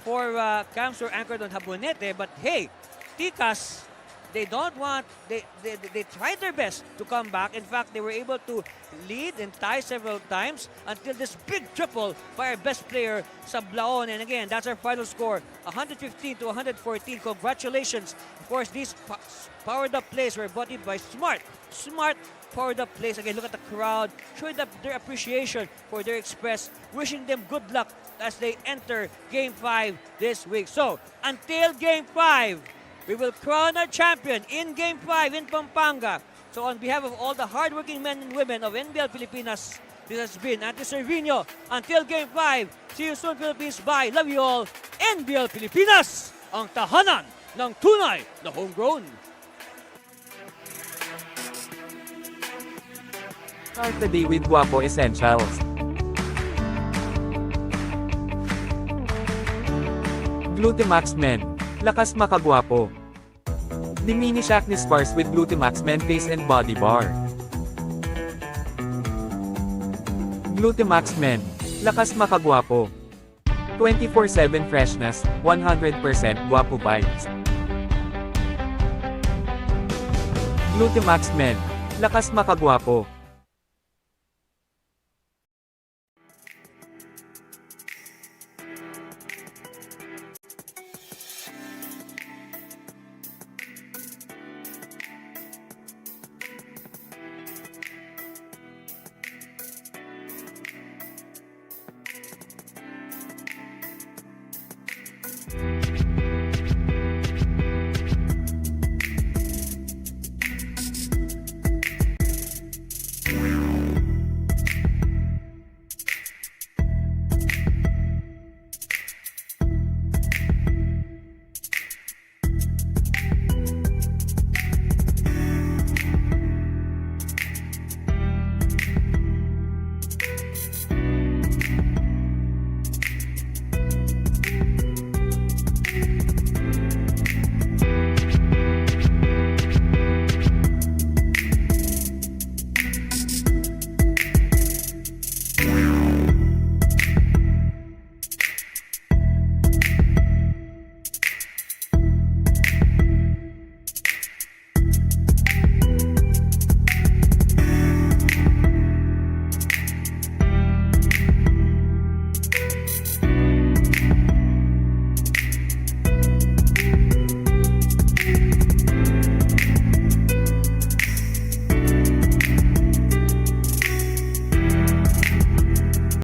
for Cam Sur anchored on Habonete. But hey, Ticas, they don't want, they tried their best to come back. In fact, they were able to lead and tie several times until this big triple by our best player, Sablaon. And again, that's our final score, 115 to 114. Congratulations. Of course, these powered up plays were brought in by Smart. Smart powered up plays. Again, look at the crowd, showing their appreciation for their Express, wishing them good luck as they enter Game 5 this week. So, until Game 5, we will crown our champion in Game 5 in Pampanga. So on behalf of all the hardworking men and women of NBL Pilipinas, this has been Ante Servino. Until Game 5, see you soon Philippines. Bye. Love you all. NBL Pilipinas, ang tahanan ng tunay na homegrown. Start the day with Guapo Essentials. Glutamax Men. Lakas makagwapo. Diminish acne scars with Glutamax Men Face and Body Bar. Glutamax Men. Lakas makagwapo. 24/7 freshness, 100% guapo vibes. Glutamax Men. Lakas makagwapo.